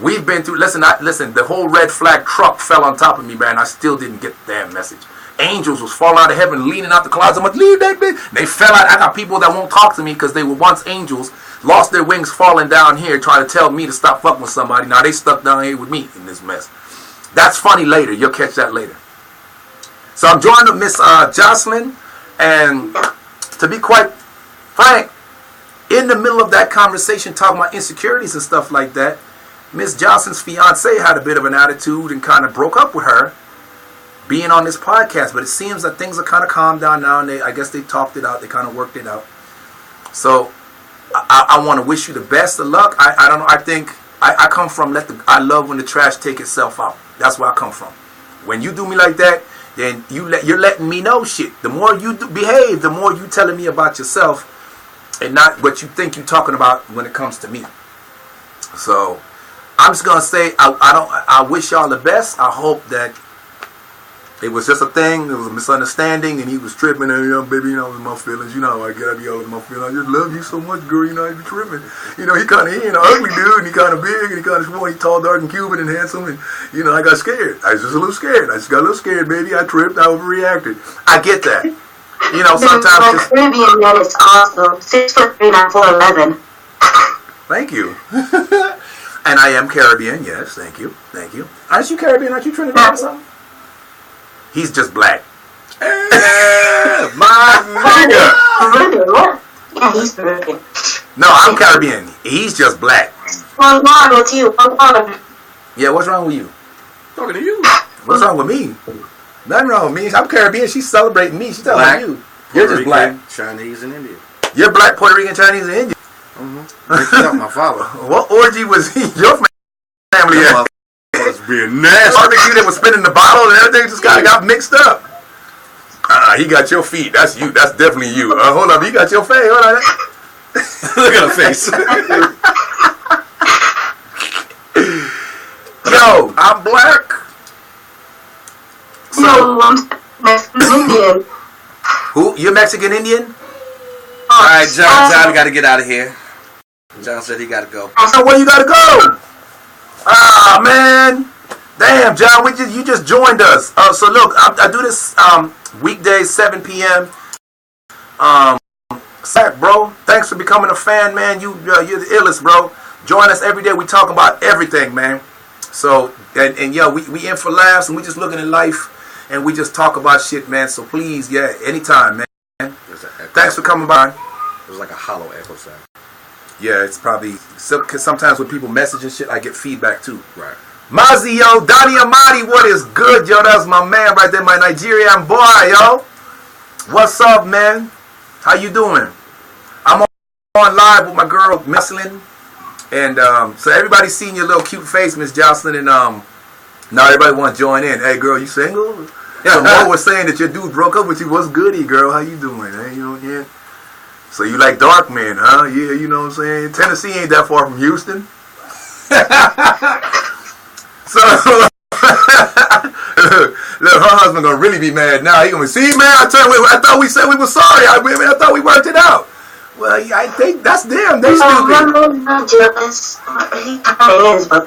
we've been through. Listen. The whole red flag truck fell on top of me, man. I still didn't get the damn message. Angels was falling out of heaven, leaning out the clouds. I'm like, leave that bitch. They fell out. I got people that won't talk to me because they were once angels, lost their wings falling down here, trying to tell me to stop fucking with somebody. Now they stuck down here with me in this mess. That's funny later. You'll catch that later. So I'm joined with Miss Jocelyn, and to be quite frank, in the middle of that conversation talking about insecurities and stuff like that, Miss Jocelyn's fiance had a bit of an attitude and kind of broke up with her being on this podcast, but it seems that things are kind of calmed down now, and I guess they talked it out, they kind of worked it out. So I want to wish you the best of luck. I don't know, I think I come from I love when the trash take itself out. That's where I come from. When you do me like that, then you're letting me know shit. The more you behave, the more you telling me about yourself and not what you think you're talking about when it comes to me. So I'm just gonna say I wish y'all the best. I hope that It was just a thing. It was a misunderstanding, and he was tripping. And baby, it was my feelings. I gotta be all in my feelings. I just love you so much, girl. I be tripping. He ain't an ugly dude, and he kind of big, and he kind of small. He tall, dark, and Cuban, and handsome. And I got scared. I was just a little scared. I just got a little scared, baby. I tripped. I overreacted. I get that. Sometimes just Caribbean man is awesome. 6'3", not 4'11". Thank you. And I am Caribbean. Yes, thank you. Aren't you Caribbean? Aren't you Trinidad or something? He's just black. My nigga. Yeah, he's Caribbean. No, I'm Caribbean. He's just black. What's wrong with you? Yeah, what's wrong with you? Talking to you. What's wrong with me? Nothing wrong with me. I'm Caribbean. She's celebrating me. She's telling you. You're just black. Chinese, and Indian. You're black, Puerto Rican, Chinese, and Indian. Mm-hmm. My father. What orgy was your family at? Was being nasty. Barbecue that was spinning the bottle and everything just kind of got mixed up. He got your feet. That's you. That's definitely you. Hold up. He got your face. Hold on. Look at her face. Yo, I'm black. No, I'm Mexican Indian. Who? You're Mexican Indian? Alright, John got to get out of here. John said he got to go. So where you got to go? Ah, man. Damn, John, you just joined us. So look, I do this weekdays, 7 p.m. Zach, bro, thanks for becoming a fan, man. You're the illest, bro. Join us every day. We talk about everything, man. So, and we in for laughs, and we just looking at life, and we just talk about shit, man. So please, anytime, man. Thanks for coming by. It was like a hollow echo sound. Yeah, it's probably, because sometimes when people message and shit, I get feedback too. Right. Mazi, yo, Donnie Amadi, what is good, yo? That's my man right there, my Nigerian boy, yo. What's up, man? How you doing? I'm on live with my girl, Jocelyn. And so everybody's seeing your little cute face, Miss Jocelyn. And now everybody want to join in. Hey, girl, you single? So Mo was saying that your dude broke up with you. What's goody, girl? How you doing? Hey, yeah. So you like dark men, huh? Yeah, you know what I'm saying? Tennessee ain't that far from Houston. So, look, her husband gonna really be mad now. He gonna be, see, man, I thought we said we were sorry. I thought we worked it out. Well, I think that's them. They stupid. I'm not jealous. He kind of is, but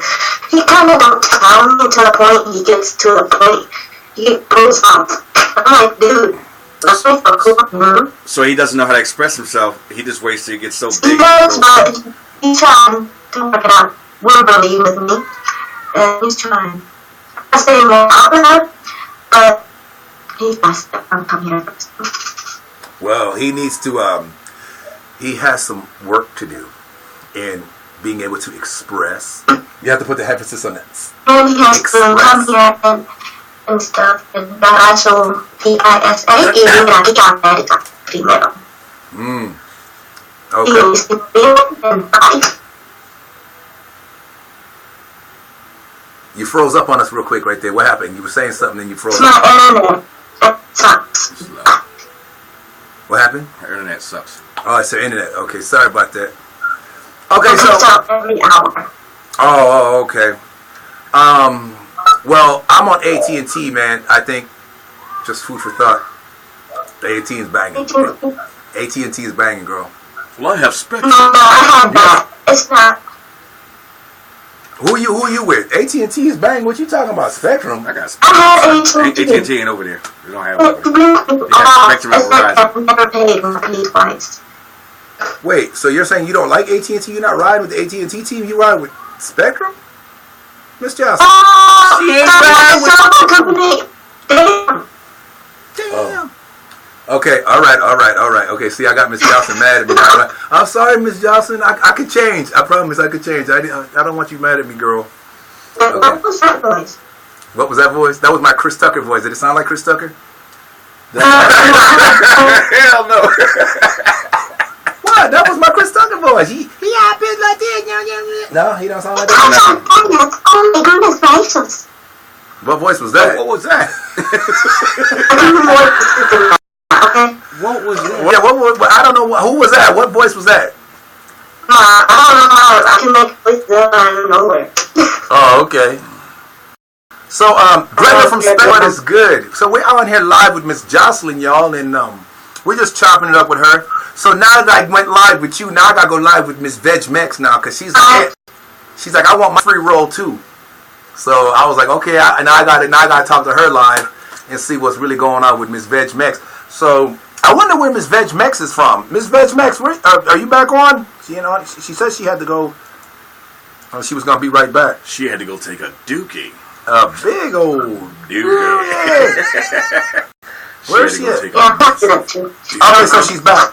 he kind of don't tell me to the point he gets to the point he goes off. I'm like, dude, that's so cool. So he doesn't know how to express himself. He just waits till he gets so He big. does, but he's trying to work it out verbally with me. And he's trying. I say more out loud, but he's messed up. I'm coming here first. Well, he needs to. He has some work to do in being able to express. You have to put the emphasis on that. And he has to come here and stuff. And that also PISA, even though he got married to female. He Okay. needs to build and fight. You froze up on us real quick right there. What happened? You were saying something and you froze It's up. my internet. It sucks. What happened? Her internet sucks. Oh, it's the internet. Okay, sorry about that. Okay, It comes out every hour. Oh, okay. Well, I'm on AT&T, man. I think just food for thought. The AT&T is banging. AT&T is banging, girl. Well, I have Spectrum. No, I have that. It's not. Who you with? AT&T is banging. What you talking about? Spectrum? I got I Spectrum. had AT&T. AT&T ain't over there. We don't have it over there. Spectrum It's at like Verizon. I've never paid when I paid twice. Wait, so you're saying you don't like AT&T? You're not riding with the AT&T team? You ride with Spectrum? Miss Johnson? Oh, She ain't that's riding a with- cell phone company. Damn. Damn. Okay, all right. Okay, see, I got Miss Johnson mad at me now. I'm sorry, Miss Johnson. I could change. I promise I could change. I don't want you mad at me, girl. What was that voice? What was that voice? That was my Chris Tucker voice. Did it sound like Chris Tucker? Hell no. What? That was my Chris Tucker voice. He happened like that. No, he don't sound like that. Oh my goodness gracious. What voice was that? What was that? Okay. What was that? Yeah, I don't know. Who was that? What voice was that? I don't know how I can make voices out of nowhere. Oh, okay. So, Greta from Spain is good. So we're on here live with Miss Jocelyn, y'all, and we're just chopping it up with her. So now that I went live with you, now I gotta go live with Miss Veg Mex now, cause she's like, I want my free roll too. So I was like, okay, now I gotta talk to her live and see what's really going on with Miss Veg Mex. So I wonder where Miss Veg Mex is from. Miss Veg Mex, are you back on? She said she had to go. She was gonna be right back. She had to go take a dookie. A big old Dookie. Yeah. Where's she at? Yeah, that's it too. Okay, so she's back.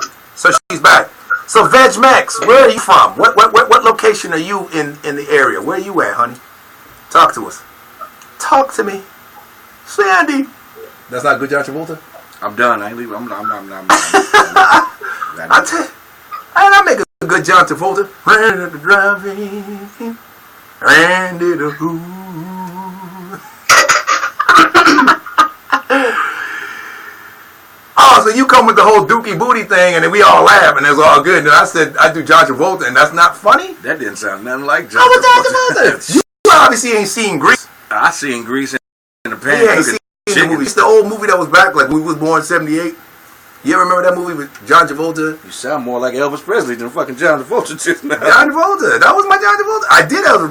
So Veg Max, where are you from? What location are you in the area? Where are you at, honey? Talk to us. Talk to me, Sandy. That's not good, John Travolta. I'm done. I ain't leaving. I'm I tell you, I make a good John Travolta. Ran at the driving, Randy the Who. Oh, so you come with the whole Dookie Booty thing, and then we all laugh, and it's all good. And I said, I do John Travolta, and that's not funny? That didn't sound nothing like John Travolta. You obviously ain't seen Grease. I seen Grease in the pan. Yeah, ain't seen the movie. It's the old movie that was back, like we was born in 78. You ever remember that movie with John Travolta? You sound more like Elvis Presley than fucking John Travolta just now. John Travolta. That was my John Travolta. I did Elvis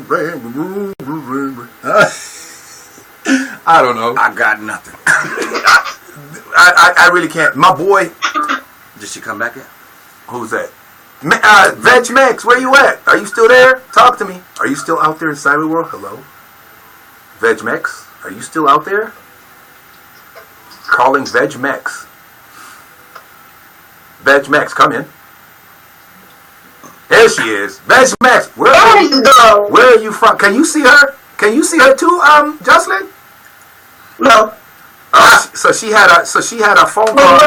Presley. I don't know. I got nothing. I really can't. My boy. Did she come back yet? Who's that? Veg Max, where you at? Are you still there? Talk to me. Are you still out there in Cyber World? Hello? Veg Max, are you still out there? Calling Veg Max. Veg Max, come in. There she is. Veg Max, where are you from? Can you see her? Can you see her too, Jocelyn? No. So she had a phone call.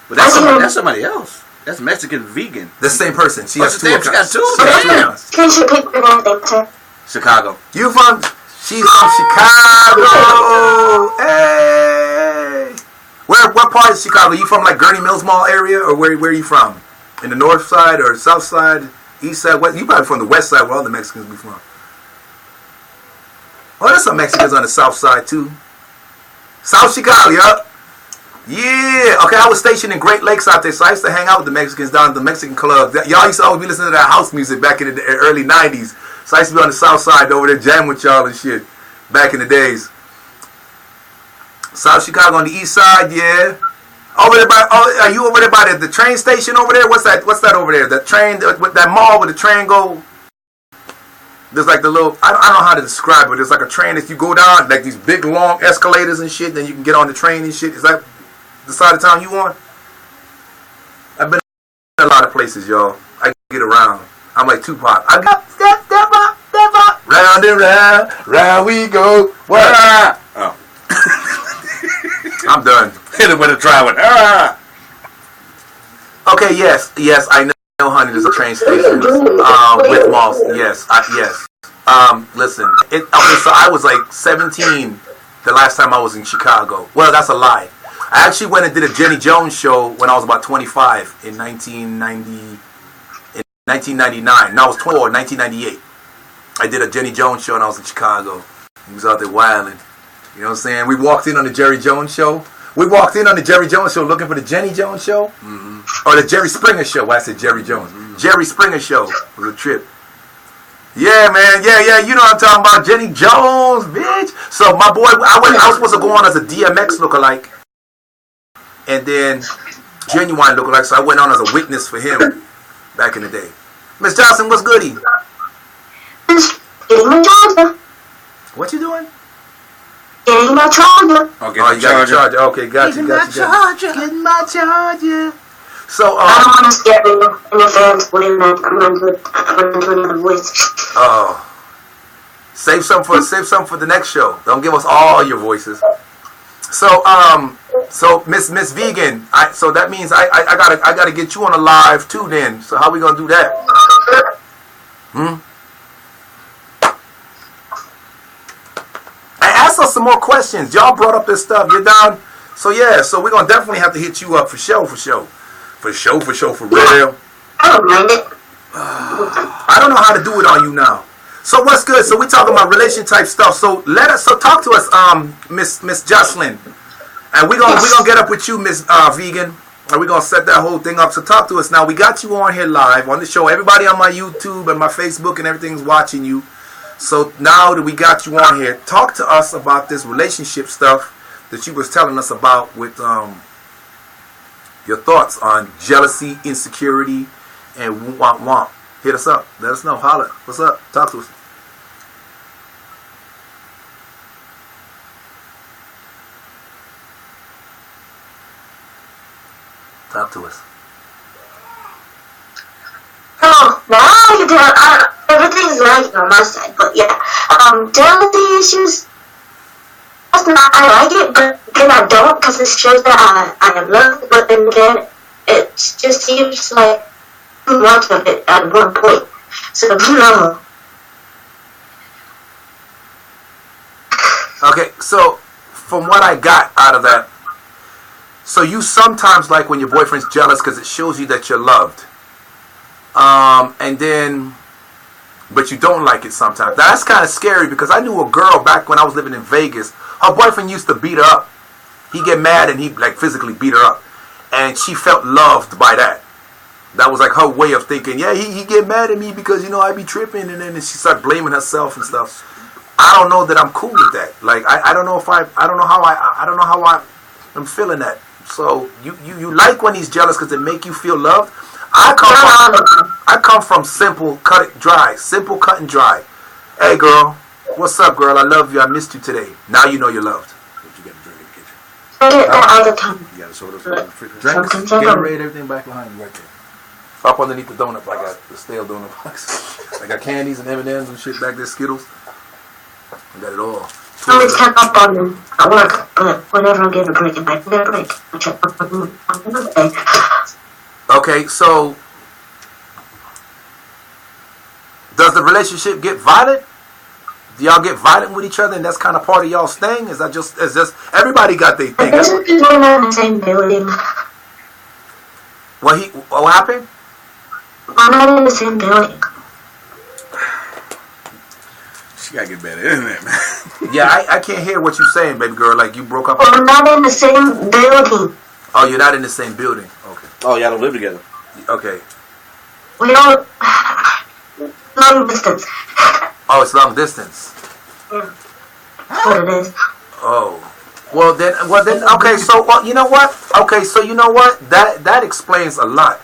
But that's somebody else. That's Mexican vegan. The same person. She has two accounts. She got two. Can you pick the name? Chicago. She's from Chicago. Hey. What part of Chicago? You from like Gurney Mills Mall area, or where are you from? In the north side or south side, east side, west? You probably from the west side, where all the Mexicans be from. Oh, there's some Mexicans on the south side too. South Chicago, yup. Yeah. Okay, I was stationed in Great Lakes out there, so I used to hang out with the Mexicans down at the Mexican club. Y'all used to always be listening to that house music back in the early 90s. So I used to be on the south side over there jamming with y'all and shit back in the days. South Chicago on the east side, yeah. Over there by, are you over there by the train station over there? What's that over there? The train, with that mall where the train go. There's like the little, I don't know how to describe it. There's like a train that you go down, like these big long escalators and shit. Then you can get on the train and shit. Is that the side of town you on? I've been in a lot of places, y'all. I get around. I'm like Tupac. I got step up, round and round we go. What? Oh. I'm done. Hit it with a try one. Okay, yes, I know. Honey, there's a train station with malls. Yes. Listen. Okay, so I was like 17 the last time I was in Chicago. Well, that's a lie. I actually went and did a Jenny Jones show when I was about 25 in 1999. No, I was 20 or 1998. I did a Jenny Jones show and I was in Chicago. He was out there wilding. You know what I'm saying? We walked in on the Jerry Jones show. Looking for the Jenny Jones show. Mm-hmm. Or the Jerry Springer show. Well, I said Jerry Jones. Mm-hmm. Jerry Springer show was a trip. Yeah, man. Yeah. You know what I'm talking about. Jenny Jones, bitch. So my boy, I was supposed to go on as a DMX lookalike. And then Genuine lookalike. So I went on as a witness for him back in the day. Miss Johnson, what's goody? Getting my charger. What you doing? Getting my charger. Oh, you got your charger. Okay, got you. Getting my charger. So, I don't want to scare any fans with that. I'm going to do another voice. Oh. Save some for the next show. Don't give us all your voices. So, Miss Vegan, so that means I gotta get you on a live too then. So how we gonna do that? I asked us some more questions. Y'all brought up this stuff. You're down. So yeah, so we're gonna definitely have to hit you up for real. I don't mind it. I don't know how to do it on YouNow. So what's good? So we talking about relation type stuff. So talk to us, Miss Jocelyn, and we gonna get up with you, Miss Vegan, and we gonna set that whole thing up. So talk to us now. We got you on here live on the show. Everybody on my YouTube and my Facebook and everything's watching you. So now that we got you on here, talk to us about this relationship stuff that you was telling us about with your thoughts on jealousy, insecurity, and womp. Hit us up. Let us know. Holla. What's up? Talk to us. Talk to us. Oh, now you can tell. Everything's right on my side, but yeah, jealousy issues. That's not. I like it, but then I don't because it shows that I am loved. But then again, it just seems like too much of it at one point. So no. Okay, so from what I got out of that, so you sometimes like when your boyfriend's jealous because it shows you that you're loved, and then. But you don't like it sometimes. That's kind of scary because I knew a girl back when I was living in Vegas. Her boyfriend used to beat her up. He'd get mad and he'd like physically beat her up. And she felt loved by that. That was like her way of thinking, yeah, he get mad at me because, you know, I be tripping. And then she started blaming herself and stuff. I don't know that I'm cool with that. Like, I don't know how I'm feeling that. So you like when he's jealous because it make you feel loved. I come from simple, cut and dry. Hey girl, what's up, girl? I love you. I missed you today. Now you know you're loved. What you got to drink in the kitchen? I get that all the time. You got a soda in the refrigerator? Drinks, Gatorade, everything back behind you right there. Up underneath the donut, I got the stale donut box. I got candies and M&Ms and shit back there, Skittles. I got it all. I always kept up on them at work, but whenever I get a break, if I get a break, I check up on them on another day. Okay, so does the relationship get violent? Do y'all get violent with each other, and that's kind of part of y'all's thing? Is just everybody got their thing? Basically, we're not in the same building. What happened? We're not in the same building. She got to get better internet, man. Yeah, I can't hear what you're saying, baby girl. Like you broke up. We're not in the same building. Oh, you're not in the same building. Okay. Oh, y'all don't live together. Okay. We don't. Long distance. Oh, it's long distance. Yeah. That's what it is. Oh. Well then, okay, so, you know what? Okay, so you know what? That explains a lot.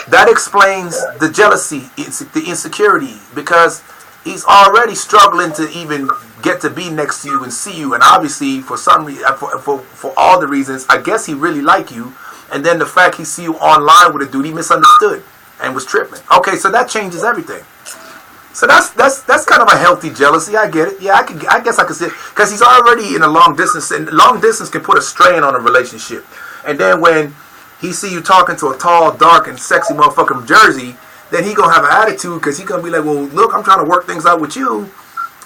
That explains the jealousy, the insecurity, because he's already struggling to even get to be next to you and see you, and obviously for some reason, for all the reasons, I guess he really like you, and then the fact he see you online with a dude, he misunderstood and was tripping. Okay, so that changes everything. So that's kind of a healthy jealousy. I get it. Yeah, I guess I could see it because he's already in a long distance, and long distance can put a strain on a relationship. And then when he see you talking to a tall, dark, and sexy motherfucker from Jersey, then he gonna have an attitude because he gonna be like, well, look, I'm trying to work things out with you,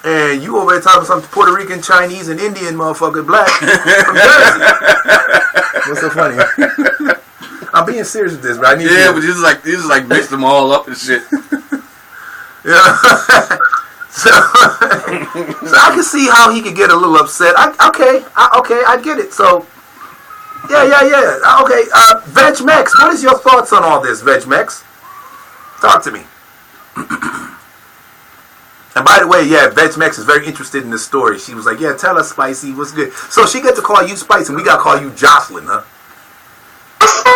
and you over there talking to some Puerto Rican, Chinese, and Indian motherfucker, black from Jersey. What's so funny? I'm being serious with this, but I need but you just like mix them all up and shit. Yeah. so I can see how he could get a little upset. I get it. So yeah. Okay, Veg Mex, what is your thoughts on all this, Veg Mex? Talk to me. And by the way, yeah, Veg Mex is very interested in this story. She was like, yeah, tell us, Spicy, what's good? So she get to call you Spicy, and we got to call you Jocelyn, huh?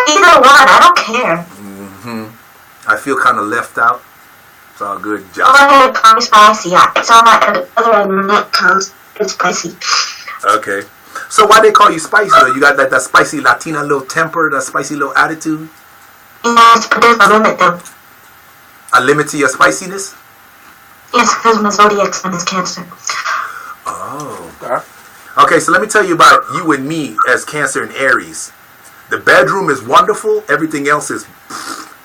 Either one, I don't care. I feel kind of left out. It's all good, Go Jocelyn. ahead, call me Spicy. It's all my other internet comes. It's Spicy. Okay. So why they call you Spicy, though? You got that spicy Latina little temper, that spicy little attitude? Yes, but there's a limit, though. A limit to your spiciness? Yes, because my zodiac sign is Cancer. Oh. Okay, so let me tell you about you and me as Cancer and Aries. The bedroom is wonderful. Everything else is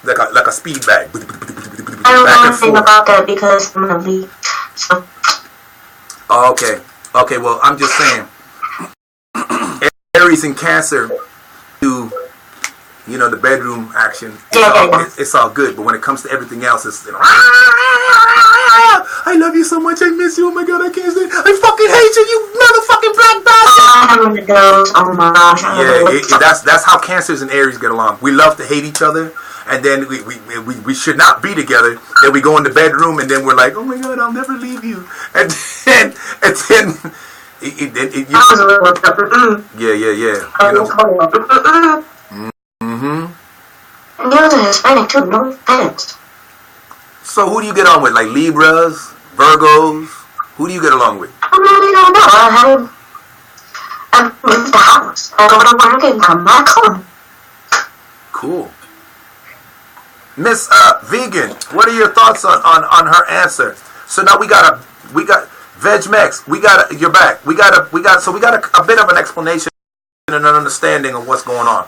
like a speed bag. I don't know anything about that because I'm going to leave. So. Okay, well, I'm just saying. Aries and Cancer do, the bedroom action. It's all good, but when it comes to everything else, it's, I love you so much. I miss you. Oh my God, I can't stand it. I fucking hate you, you motherfucking black bastard. Oh my gosh. Yeah, that's how Cancers and Aries get along. We love to hate each other, and then we should not be together. Then we go in the bedroom, and then we're like, oh my God, I'll never leave you. And then yeah. You know. And you're the Hispanic too, no offense. So who do you get on with? Like Libras, Virgos? Who do you get along with? I really don't know. I leave the house. I go to work and come back home. Cool. Miss Vegan, what are your thoughts on her answer? So now we got VegMex. You're back. We got a bit of an explanation and an understanding of what's going on.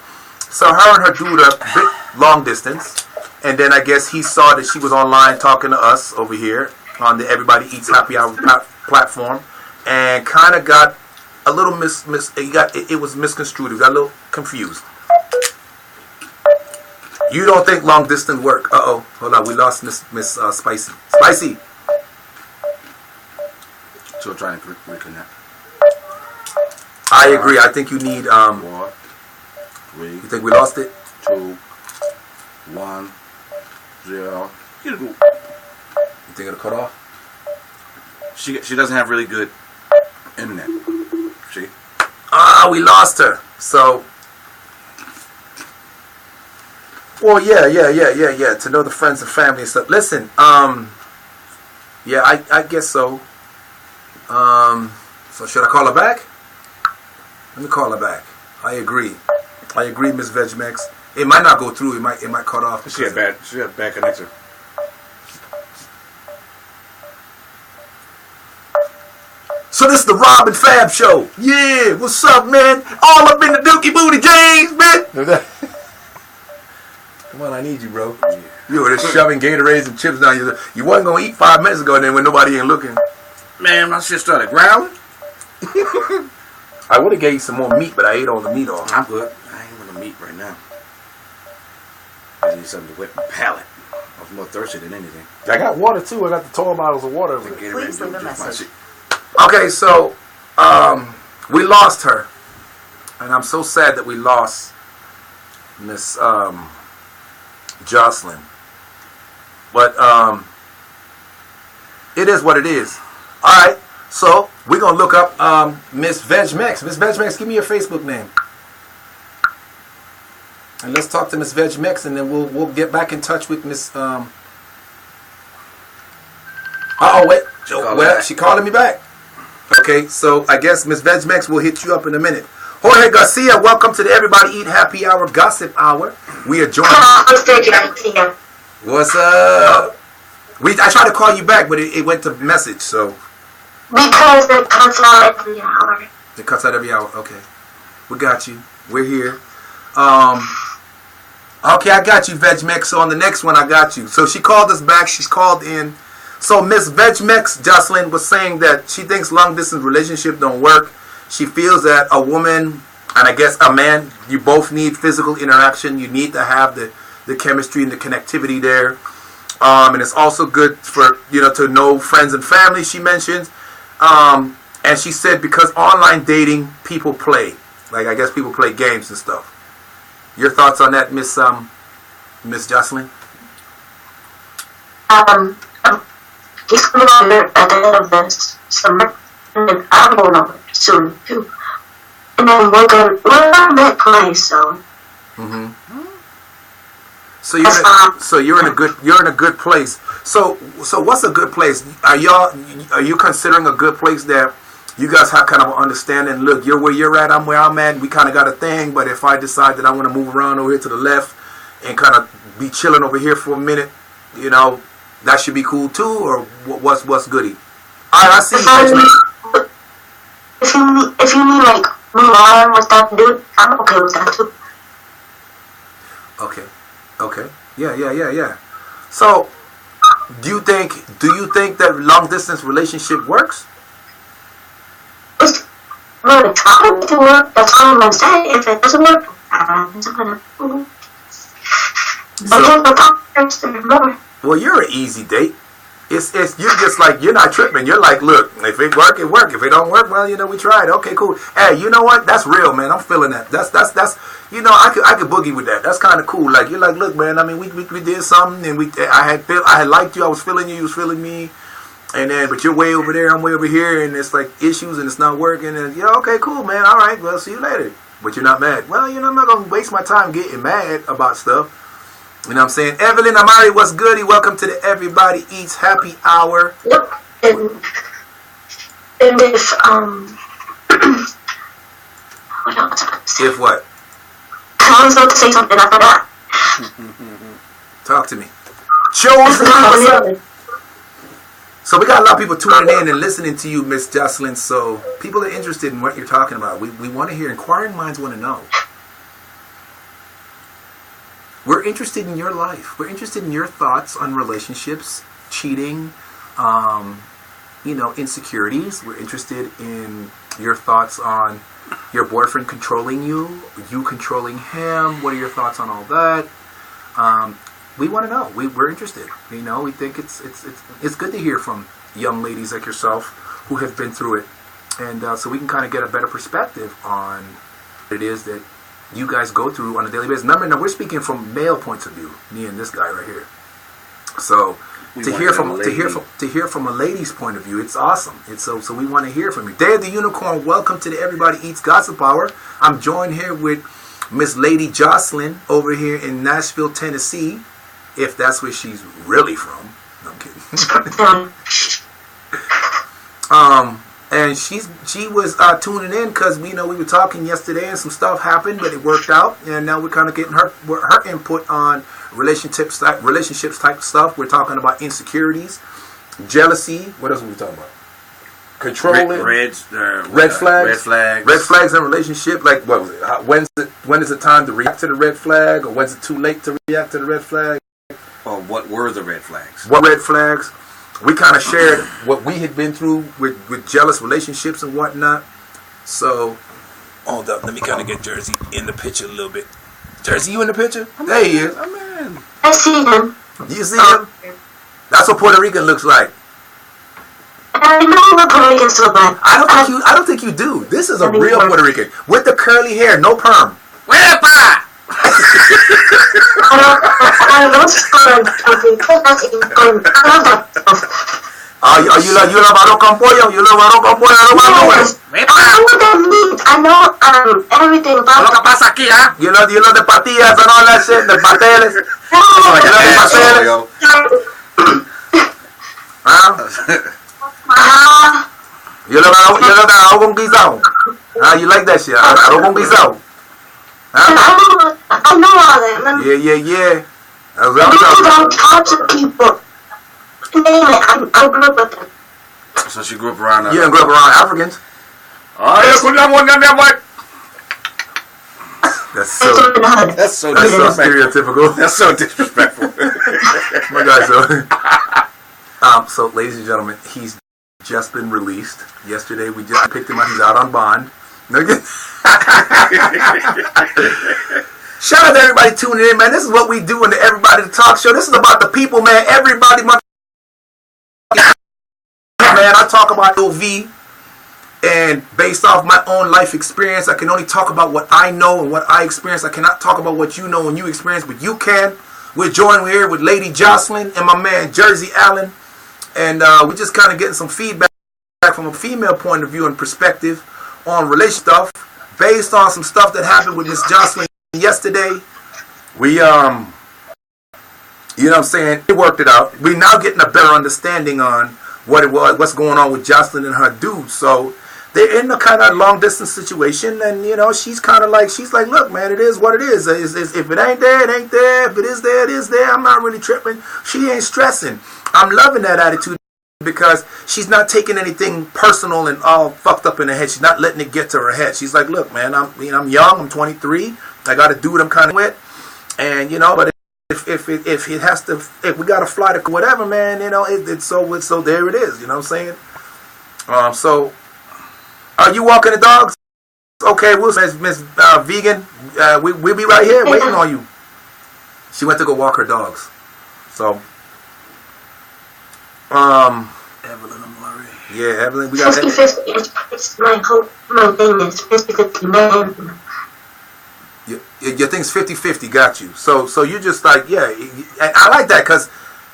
So her and her dude are a bit long distance, and then I guess he saw that she was online talking to us over here on the Everybody Eats Happy Hour platform, and kind of got a little it was misconstrued. He got a little confused. You don't think long distance work? Uh-oh. Hold on. We lost Miss Spicy. Spicy. Still trying to reconnect. I agree. I think you need 4, 3. You think we lost it? 2, 1, 0. You think it'll cut off? She doesn't have really good internet. See? We lost her. So, well, yeah. To know the friends and family and stuff. Listen, yeah, I guess so. So should I call her back? Let me call her back. I agree, Miss VegMex. It might not go through. It might cut off. She had bad connection. So this is the Rob and Fab show. Yeah, what's up, man? All up in the Dookie Booty James, man. Come on, I need you, bro. You were just shoving Gatorades and chips down you. You wasn't gonna eat 5 minutes ago, and then when nobody ain't looking. Man, my shit started growling. I would have gave you some more meat, but I ate all the meat off. I'm good. I ain't want to meat right now. I need something to wet my palate. I was more thirsty than anything. I got water too. I got the tall bottles of water. Please leave a message. Okay, so we lost her, and I'm so sad that we lost Miss Jocelyn. But it is what it is. All right, so we're gonna look up Miss VegMex. Miss VegMex, give me your Facebook name, and let's talk to Miss VegMex, and then we'll get back in touch with Miss. Oh wait, well she calling me back. Okay, so I guess Miss VegMex will hit you up in a minute. Jorge Garcia, welcome to the Everybody Eat Happy Hour Gossip Hour. We are joined. What's up? I tried to call you back, but it went to message, so. Because it cuts out every hour. It cuts out every hour. Okay, we got you. We're here. Okay, I got you, VegMex. So on the next one, I got you. So she called us back. She's called in. So Miss VegMex Jocelyn was saying that she thinks long distance relationship don't work. She feels that a woman and I guess a man, you both need physical interaction. You need to have the chemistry and the connectivity there. And it's also good for to know friends and family. She mentioned, and she said because online dating, people play. Like I guess people play games and stuff. Your thoughts on that, Miss Jocelyn? He's coming over at the end of this summer, and then I'm going over soon too. And then we're on that place, so. Mm-hmm. So you're in a good place. So what's a good place? Are you considering a good place that you guys have kind of an understanding? Look, you're where you're at, I'm where I'm at. We kind of got a thing, but if I decide that I want to move around over here to the left and kind of be chilling over here for a minute, that should be cool too. Or what's goody? All right, I see. If you mean like move on with that dude, I'm okay with that too. Okay. Yeah. So, do you think that long distance relationship works? It's really trying to work. That's all I'm gonna say. If it doesn't work, I'm gonna. Well, you're an easy date. It's you're just like, you're not tripping. You're like, look, if it work, it work. If it don't work, well, we tried. Okay, cool. Hey, you know what? That's real, man. I'm feeling that. That's I could boogie with that. That's kind of cool. Like, you're like, look, man. I mean, we did something, and I had liked you. I was feeling you was feeling me, and then but you're way over there, I'm way over here, and it's like issues, and it's not working. And okay, cool, man. All right, well, see you later. But you're not mad. Well, I'm not gonna waste my time getting mad about stuff. You know what I'm saying? Evelyn Amari, what's goody? Welcome to the Everybody Eats Happy Hour. Yep. And if what else? If what? I was about to say something. I forgot. Talk to me. Chosen. What's up? So we got a lot of people tuning in and listening to you, Miss Jocelyn. So people are interested in what you're talking about. We want to hear. Inquiring minds want to know. We're interested in your life. We're interested in your thoughts on relationships, cheating, insecurities. We're interested in your thoughts on your boyfriend controlling you controlling him. What are your thoughts on all that? We want to know. We're interested. We think it's good to hear from young ladies like yourself who have been through it, and so we can kind of get a better perspective on what it is that you guys go through on a daily basis. Remember, now we're speaking from male points of view, me and this guy right here. So to hear from a lady's point of view, it's awesome. It's so we want to hear from you. Day of the Unicorn, welcome to the Everybody Eats Gossip Hour. I'm joined here with Miss Lady Jocelyn over here in Nashville, Tennessee, if that's where she's really from. No, I'm kidding. And she was tuning in because we were talking yesterday and some stuff happened, but it worked out, and now we're kind of getting her input on relationships type of stuff. We're talking about insecurities, jealousy. What else are we talking about? Controlling, red flags in relationship. Like, what was it? When is it time to react to the red flag, or when's it too late to react to the red flag? Or what were the red flags? What red flags? We kind of shared what we had been through with jealous relationships and whatnot. So, hold up. Let me kind of get Jersey in the picture a little bit. Jersey, you in the picture? There he is. I'm in. I see him. You see him? That's what Puerto Rican looks like. I know what Puerto Ricans look like. I don't think you do. This is a real Puerto Rican with the curly hair, no perm. Wepa! You love arroz con pollo? You love arroz con pollo? I know what that means. I know everything about Lo que pasa aquí, ¿ah? You love the patillas and all that shit, the pasteles. You love the arroz con guisado. You like that shit? Arroz con guisado. I know all that. Yeah. Because I talk to people. Name it. I grew up with them. So she grew up around You didn't grow up around Africans. That's so stereotypical. That's so disrespectful. My God, so ladies and gentlemen, he's just been released. Yesterday we just picked him up. He's out on bond. Shout out to everybody tuning in, man. This is what we do in the Everybody to Talk show. This is about the people, man. Everybody, man. I talk about LV, and based off my own life experience, I can only talk about what I know and what I experience. I cannot talk about what you know and you experience, but you can. We're joined here with Lady Jocelyn and my man Jersey Allen, and we're just kind of getting some feedback from a female point of view and perspective on relationship stuff, based on some stuff that happened with Miss Jocelyn yesterday. We you know what I'm saying, we worked it out. We're now getting a better understanding on what it was, what's going on with Jocelyn and her dude. So they're in a kind of long distance situation, and she's like, look, man, it is what it is. If it ain't there, it ain't there. If it is there, it is there. I'm not really tripping. She ain't stressing. I'm loving that attitude, because she's not taking anything personal and all fucked up in her head. She's not letting it get to her head. She's like, look, man, I'm young. I'm 23. I got to do what I'm kind of with, and but if we got to fly to whatever, man, it's so there it is. You know what I'm saying? So are you walking the dogs? Okay, we'll say Miss Vegan. We'll be right here waiting on you. She went to go walk her dogs. So Evelyn Amari. Yeah, Evelyn, we got 50-50. It's my thing is 50-50 man. Your thing's 50-50, got you. So you're just like, yeah, I like that because,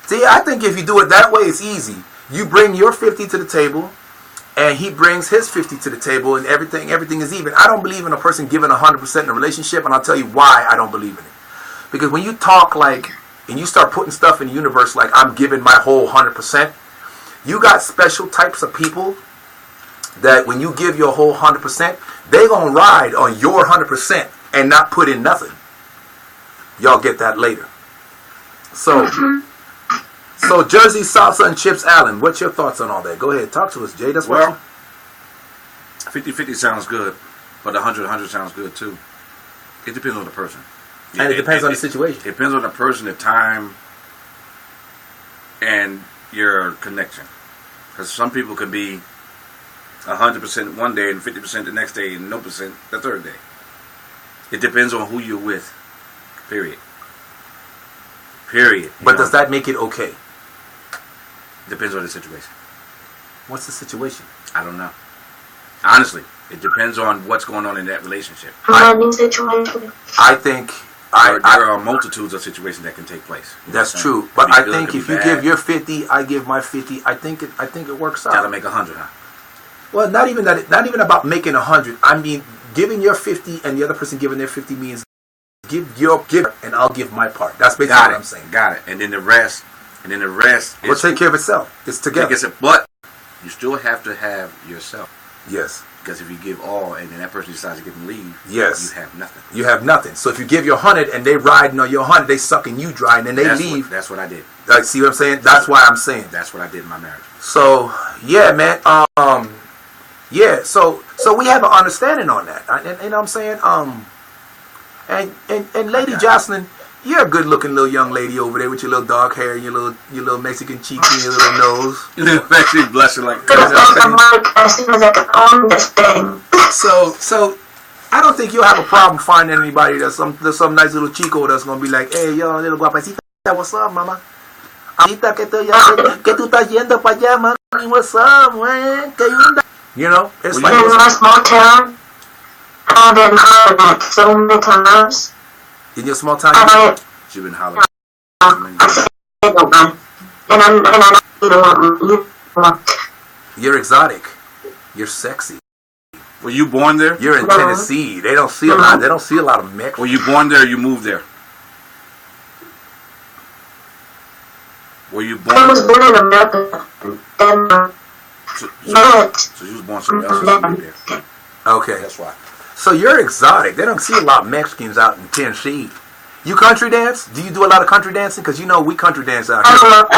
see, I think if you do it that way, it's easy. You bring your 50 to the table, and he brings his 50 to the table, and everything is even. I don't believe in a person giving 100% in a relationship, and I'll tell you why I don't believe in it. Because when you talk like, and you start putting stuff in the universe like I'm giving my whole 100%, you got special types of people that when you give your whole 100%, they gonna ride on your 100% and not put in nothing. Y'all get that later. So Jersey Salsa and Chips Allen, what's your thoughts on all that? Go ahead, talk to us, Jay. That's well, 50-50 sounds good, but 100-100 sounds good too. It depends on the person. And it depends on the situation. It depends on the person, the time, and your connection. Because some people could be 100% one day and 50% the next day and no percent the third day. It depends on who you're with. Period. But does that make it okay? Depends on the situation. What's the situation? I don't know. Honestly, it depends on what's going on in that relationship. Situation. I think there are multitudes of situations that can take place. That's true. But I think if you give your 50, I give my 50. I think it works out. Gotta make 100, huh? Well, not even that. Not even about making 100. I mean, giving your 50 and the other person giving their 50 means give and I'll give my part. That's basically what I'm saying. Got it. And then the rest. Will take care of itself. It's together. But you still have to have yourself. Yes. Because if you give all and then that person decides to give and leave, yes, you have nothing. You have nothing. So if you give your 100 and they riding on your 100, they sucking you dry and then they leave. That's what I did. See what I'm saying? That's why I'm saying. That's what I did in my marriage. So yeah, man. Yeah. So we have an understanding on that. And you know what I'm saying? And Lady Jocelyn, you're a good-looking little young lady over there with your little dark hair and your little Mexican cheeks and your little nose. You're actually blushing like So I don't think you'll have a problem finding anybody that's some nice little chico that's gonna be like, hey, yo, little guapacita, what's up, mama? Ahorita que tú estás yendo para allá, mami, what's up, man? You know, it's like in my small town, I've been hollered at so many times. In your small town, you've been hollering. You're exotic. You're sexy. Were you born there? You're in Tennessee. They don't see a lot. They don't see a lot of Mexicans. Were you born there or you moved there? Were you born? I was born in America. So you was born somewhere else and you moved there. Okay. That's why. So you're exotic. They don't see a lot of Mexicans out in Tennessee. You country dance? Do you do a lot of country dancing? Because you know we country dance out here. You don't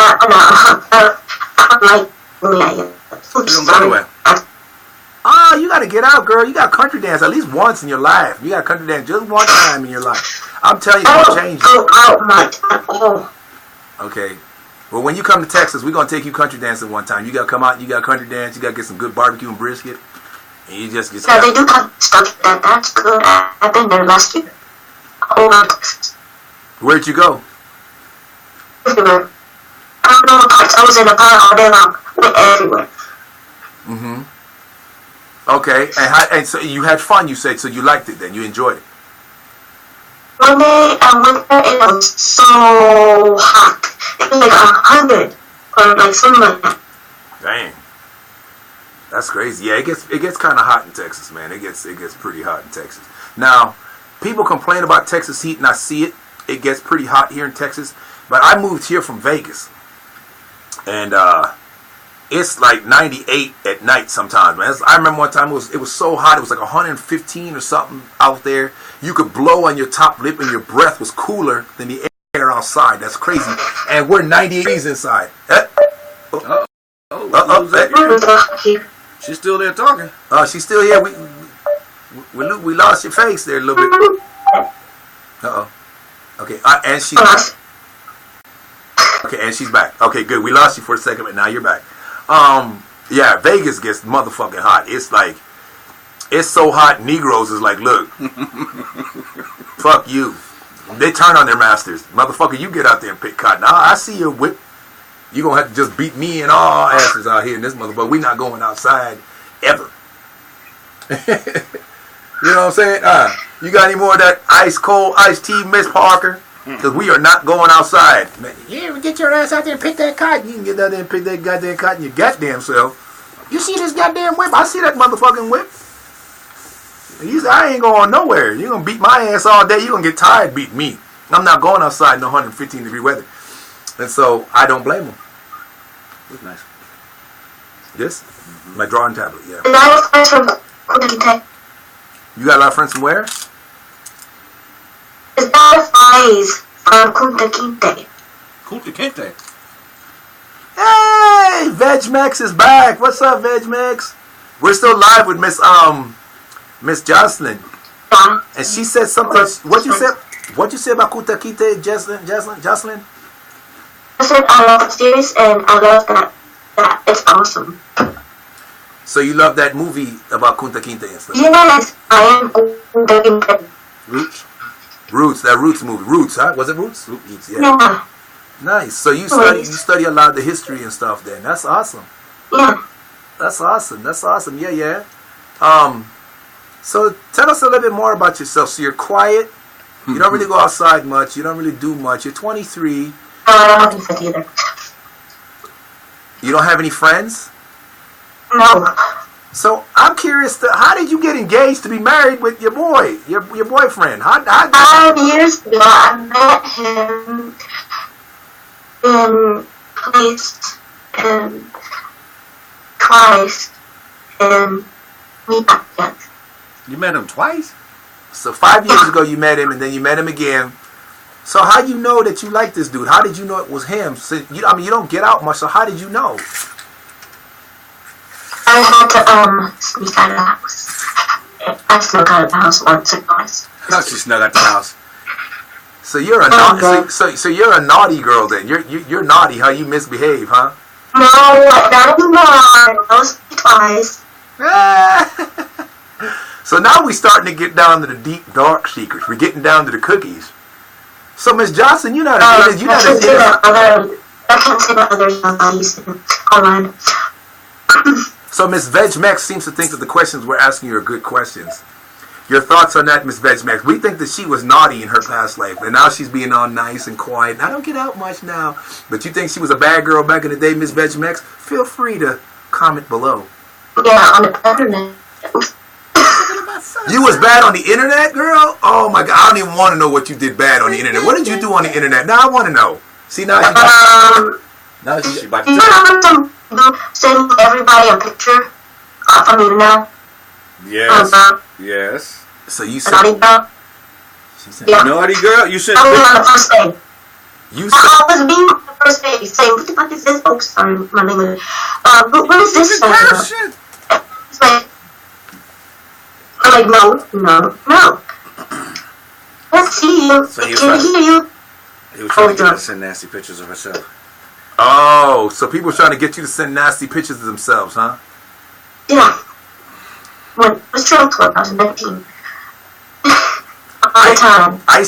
go anywhere. Oh, you got to get out, girl. You got country dance at least once in your life. You got country dance just one time in your life. I'm telling you, it's going to change you. Okay. Well, when you come to Texas, we're going to take you country dancing one time. You got to come out, you got country dance, you got to get some good barbecue and brisket. And you just get they do have stuff like that. That's good. I've been there last year. Where'd you go? Everywhere. I don't know. I was in a car all day long. Went everywhere. Mm-hmm. Okay. And so you had fun, you said, so you liked it then. You enjoyed it. One day I went there and it was so hot. It was like 100 or like something like that. Dang. That's crazy. Yeah, it gets kind of hot in Texas, man. It gets pretty hot in Texas. Now, people complain about Texas heat, and I see it. It gets pretty hot here in Texas. But I moved here from Vegas, and it's like 98 at night sometimes, man. I remember one time it was so hot. It was like 115 or something out there. You could blow on your top lip, and your breath was cooler than the air outside. That's crazy. And we're 90 degrees inside. She's still there talking. She's still here. We lost your face there a little bit. Uh-oh. Okay, and she's back. Okay, and she's back. Okay, good. We lost you for a second, but now you're back. Yeah, Vegas gets motherfucking hot. It's like, it's so hot, Negroes is like, look, fuck you. They turn on their masters. Motherfucker, you get out there and pick cotton. I see your whip. You're going to have to just beat me and all our asses out here in this motherfucker. We not going outside ever. You know what I'm saying? You got any more of that ice cold iced tea, Miss Parker? Because we are not going outside. Man, yeah, get your ass out there and pick that cotton. You can get out there and pick that goddamn cotton your goddamn self. You see this goddamn whip? I see that motherfucking whip. You say, I ain't going nowhere. You're going to beat my ass all day. You're going to get tired beating me. I'm not going outside in 115 degree weather. And so I don't blame him. Looks nice. Yes? My drawing tablet, yeah. And I have friends from Kunta. You got a lot of friends from where? Is that a phrase from Kunta Kinte? Kunta Kinte. Hey, Veg Max is back. What's up, Veg Max? We're still live with Miss Jocelyn. Yeah. And she said something. What you say about Kunta Kinte, Jocelyn? I said I love the series and I love that it's awesome. So you love that movie about Kunta Kinte and stuff? Yes, I am Kunta Kinte. Roots, that Roots movie. Roots, huh? Was it Roots? Roots, yeah. Yeah. Nice. So you study a lot of the history and stuff then. That's awesome. Yeah. That's awesome. Yeah. So tell us a little bit more about yourself. So you're quiet. You don't really go outside much. You don't really do much. You're 23. I don't have either. You don't have any friends? No. So I'm curious, how did you get engaged to be married with your boy, your boyfriend? How 5 years ago, I met him in place and twice, and we got together. You met him twice? So 5 years ago you met him, and then you met him again. So how do you know that you like this dude? How did you know it was him? So you don't get out much. So how did you know? I had to sneak out of the house. I snuck out of the house once or twice. How she snuck out the house? So you're a so you're a naughty girl then. You're naughty, huh? You misbehave, huh? No, not anymore. Those twice. So now we're starting to get down to the deep, dark secrets. We're getting down to the cookies. So Miss Johnson, you're not I can't say that other young ladies online. So Miss Veg Max seems to think that the questions we're asking you are good questions. Your thoughts on that, Miss Veg Max? We think that she was naughty in her past life, and now she's being all nice and quiet. I don't get out much now. But you think she was a bad girl back in the day, Miss Veg Max? Feel free to comment below. Yeah, on the internet. You was bad on the internet, girl? Oh my God, I don't even want to know what you did bad on the internet. What did you do on the internet? Now I want to know. See, now she about to tell you. Send everybody a picture from YouNow. Yes. Yes. So you A naughty said, girl. Yeah. Naughty girl? You said... I was on the first day. you I said, was being on the first day saying, what the fuck is this? Oh, sorry, my language. What is this? Shit. It's like, I'm like, no. Let's see you. So he Can was hear you. He was trying to get her to send nasty pictures of herself. oh, so people trying to get you to send nasty pictures of themselves, huh? Yeah. When I was Trail Club, I was 19. All the time. I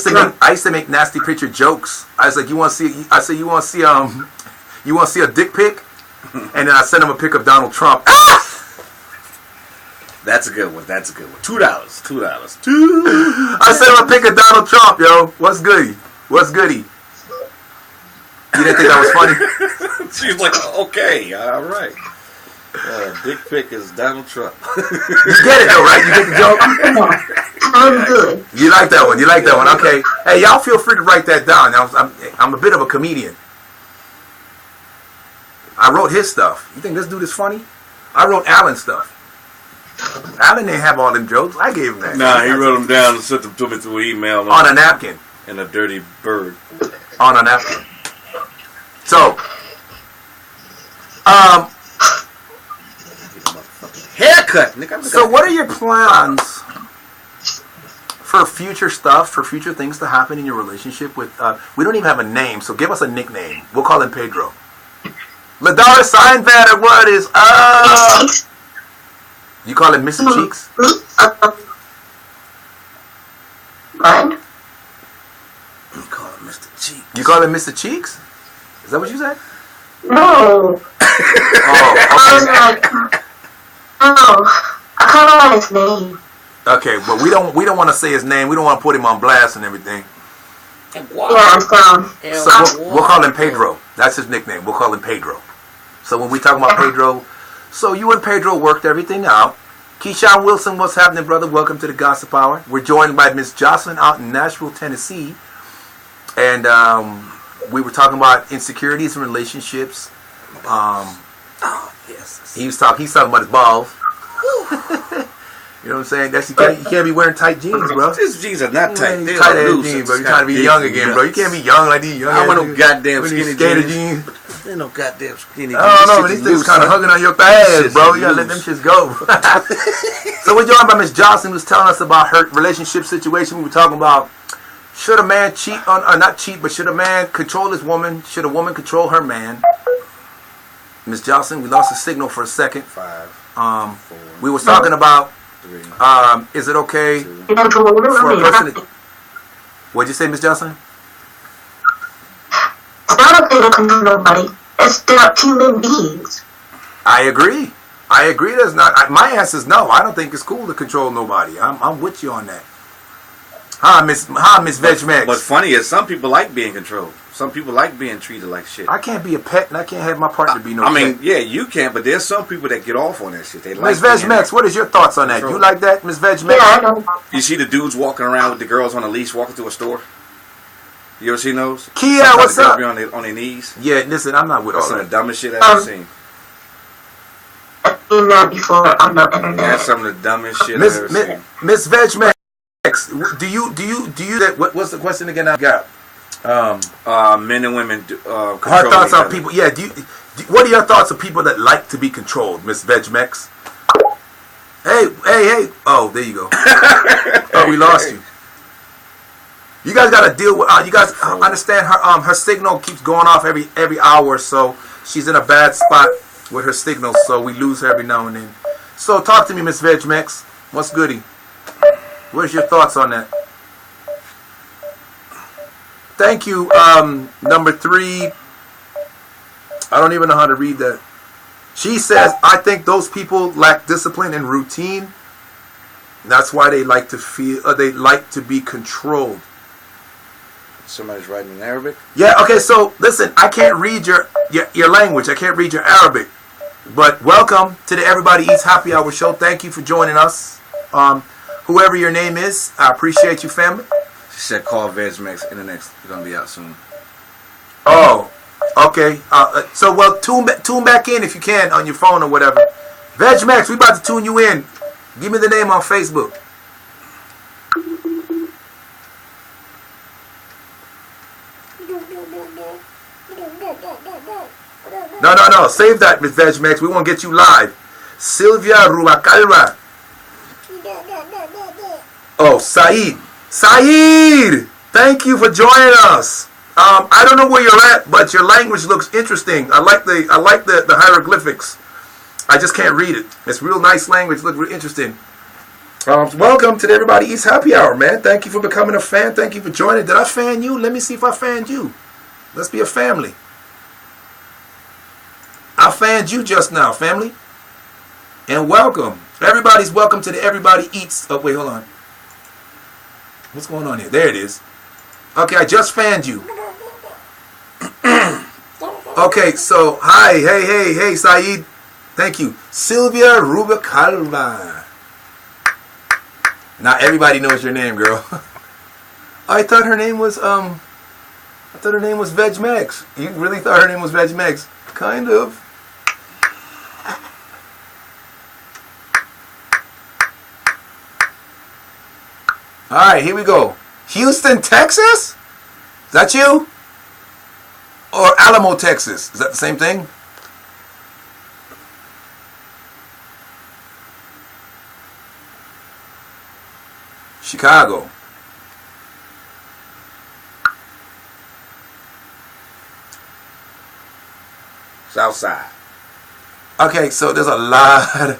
used to make nasty picture jokes. I was like, you want to see? I said, you want to see a dick pic? And then I sent him a pic of Donald Trump. That's a good one. $2. I sent him a pic of Donald Trump, yo. What's goody? You didn't think that was funny? She's like, okay, all right. Dick pic is Donald Trump. You get it though, right? You get the joke? I'm good. You like that one? Okay. Hey, y'all feel free to write that down. I'm a bit of a comedian. I wrote his stuff. You think this dude is funny? I wrote Alan's stuff. Alan didn't have all them jokes. I gave him that. Nah, he wrote them down and sent them to me through email. On a napkin. And a dirty bird. On a napkin. So, haircut, nigga. So what are your plans for future stuff, for future things to happen in your relationship with, we don't even have a name, so give us a nickname. We'll call him Pedro. Ladara Seinfeld, what is up? You call him Mr. Cheeks? What? You call him Mr. Cheeks. You call him Mr. Cheeks? Is that what you said? No. I was like, oh, I kind of want his name. Okay, but we don't want to say his name. We don't want to put him on blast and everything. Yeah, So we'll call him Pedro. That's his nickname. We'll call him Pedro. So when we talk about Pedro, so you and Pedro worked everything out. Keyshawn Wilson, what's happening, brother? Welcome to the Gossip Hour. We're joined by Miss Jocelyn out in Nashville, Tennessee. And we were talking about insecurities in relationships. Yes. He's talking about his balls. You know what I'm saying? That's you can't be wearing tight jeans, bro. These jeans are not tight. They're Tight ass loose. jeans, bro. You're trying to be young again, bro. You can't be young like these young. I want no goddamn skinny skater jeans. jeans. Ain't no goddamn skinny. I don't know, but these things kind of hugging on your thighs, bro. You gotta let them shits go. So we're joined by Miss Johnson, who's telling us about her relationship situation. We were talking about should a man cheat on, or not cheat, but should a man control his woman? Should a woman control her man? Miss Johnson, we lost the signal for a second. 5, 4, We was talking about 3. is it okay For for a person to, what'd you say, Miss Johnson? It's not okay to control nobody. They're human beings. I agree. That's not. My answer is no. I don't think it's cool to control nobody. I'm with you on that. Hi, Miss Veg Max. What's funny is some people like being controlled. Some people like being treated like shit. I can't be a pet, and I can't have my partner be no I mean, pet. yeah, you can, but there's some people that get off on that shit. They like Miss Veg being Max, what is your thoughts on that? controlled. You like that, Miss Veg Yeah, Max? I know. You see the dudes walking around with the girls on a leash walking through a store? You ever seen those? Kia, Sometimes what's the girls up? be on their knees. Yeah, listen, I'm not with That's all some of that. the dumbest shit I've ever seen. I've seen that before on the internet. That's some of the dumbest shit I've ever seen. Miss Veg Max, do you that? What's the question again? I got. Men and women Her controlling thoughts each on other. people. Yeah. What are your thoughts of people that like to be controlled, Miss Veg Max? Hey. Oh, there you go. Oh, we lost you. You guys got to deal with. You guys understand her signal keeps going off every hour or so. She's in a bad spot with her signal, so we lose her every now and then. So talk to me, Miss Veg Max. What's goody? What's your thoughts on that? Thank you. Number 3. I don't even know how to read that. She says, I think those people lack discipline and routine. That's why they like to feel. They like to be controlled. Somebody's writing in Arabic. Yeah. Okay. So listen, I can't read your language. I can't read your Arabic. But welcome to the Everybody Eats Happy Hour show. Thank you for joining us. Whoever your name is, I appreciate you, family. She said, call VegMax Internet. You're going to be out soon. Oh, okay. So, well, tune back in if you can on your phone or whatever. VegMax, we about to tune you in. Give me the name on Facebook. No. Save that, Miss VegMax. We want to get you live. Sylvia Rubacalva. Oh, Saeed. Saeed! Thank you for joining us. I don't know where you're at, but your language looks interesting. I like the hieroglyphics. I just can't read it. It's real nice language. Look real interesting. Welcome to the Everybody Eats Happy Hour, man. Thank you for becoming a fan. Thank you for joining. Did I fan you? Let me see if I fanned you. Let's be a family. I fanned you just now, family. And welcome. Everybody's welcome to the Everybody Eats. Oh, wait, hold on. What's going on here? There it is. Okay, I just fanned you. Okay, so, hi, hey, Saeed. Thank you. Sylvia Rubacalva. Now everybody knows your name, girl. I thought her name was VegMax. You really thought her name was VegMax? Kind of. Alright, here we go. Houston, Texas? Is that you? Or Alamo, Texas? Is that the same thing? Chicago. Southside. Okay, so there's a lot.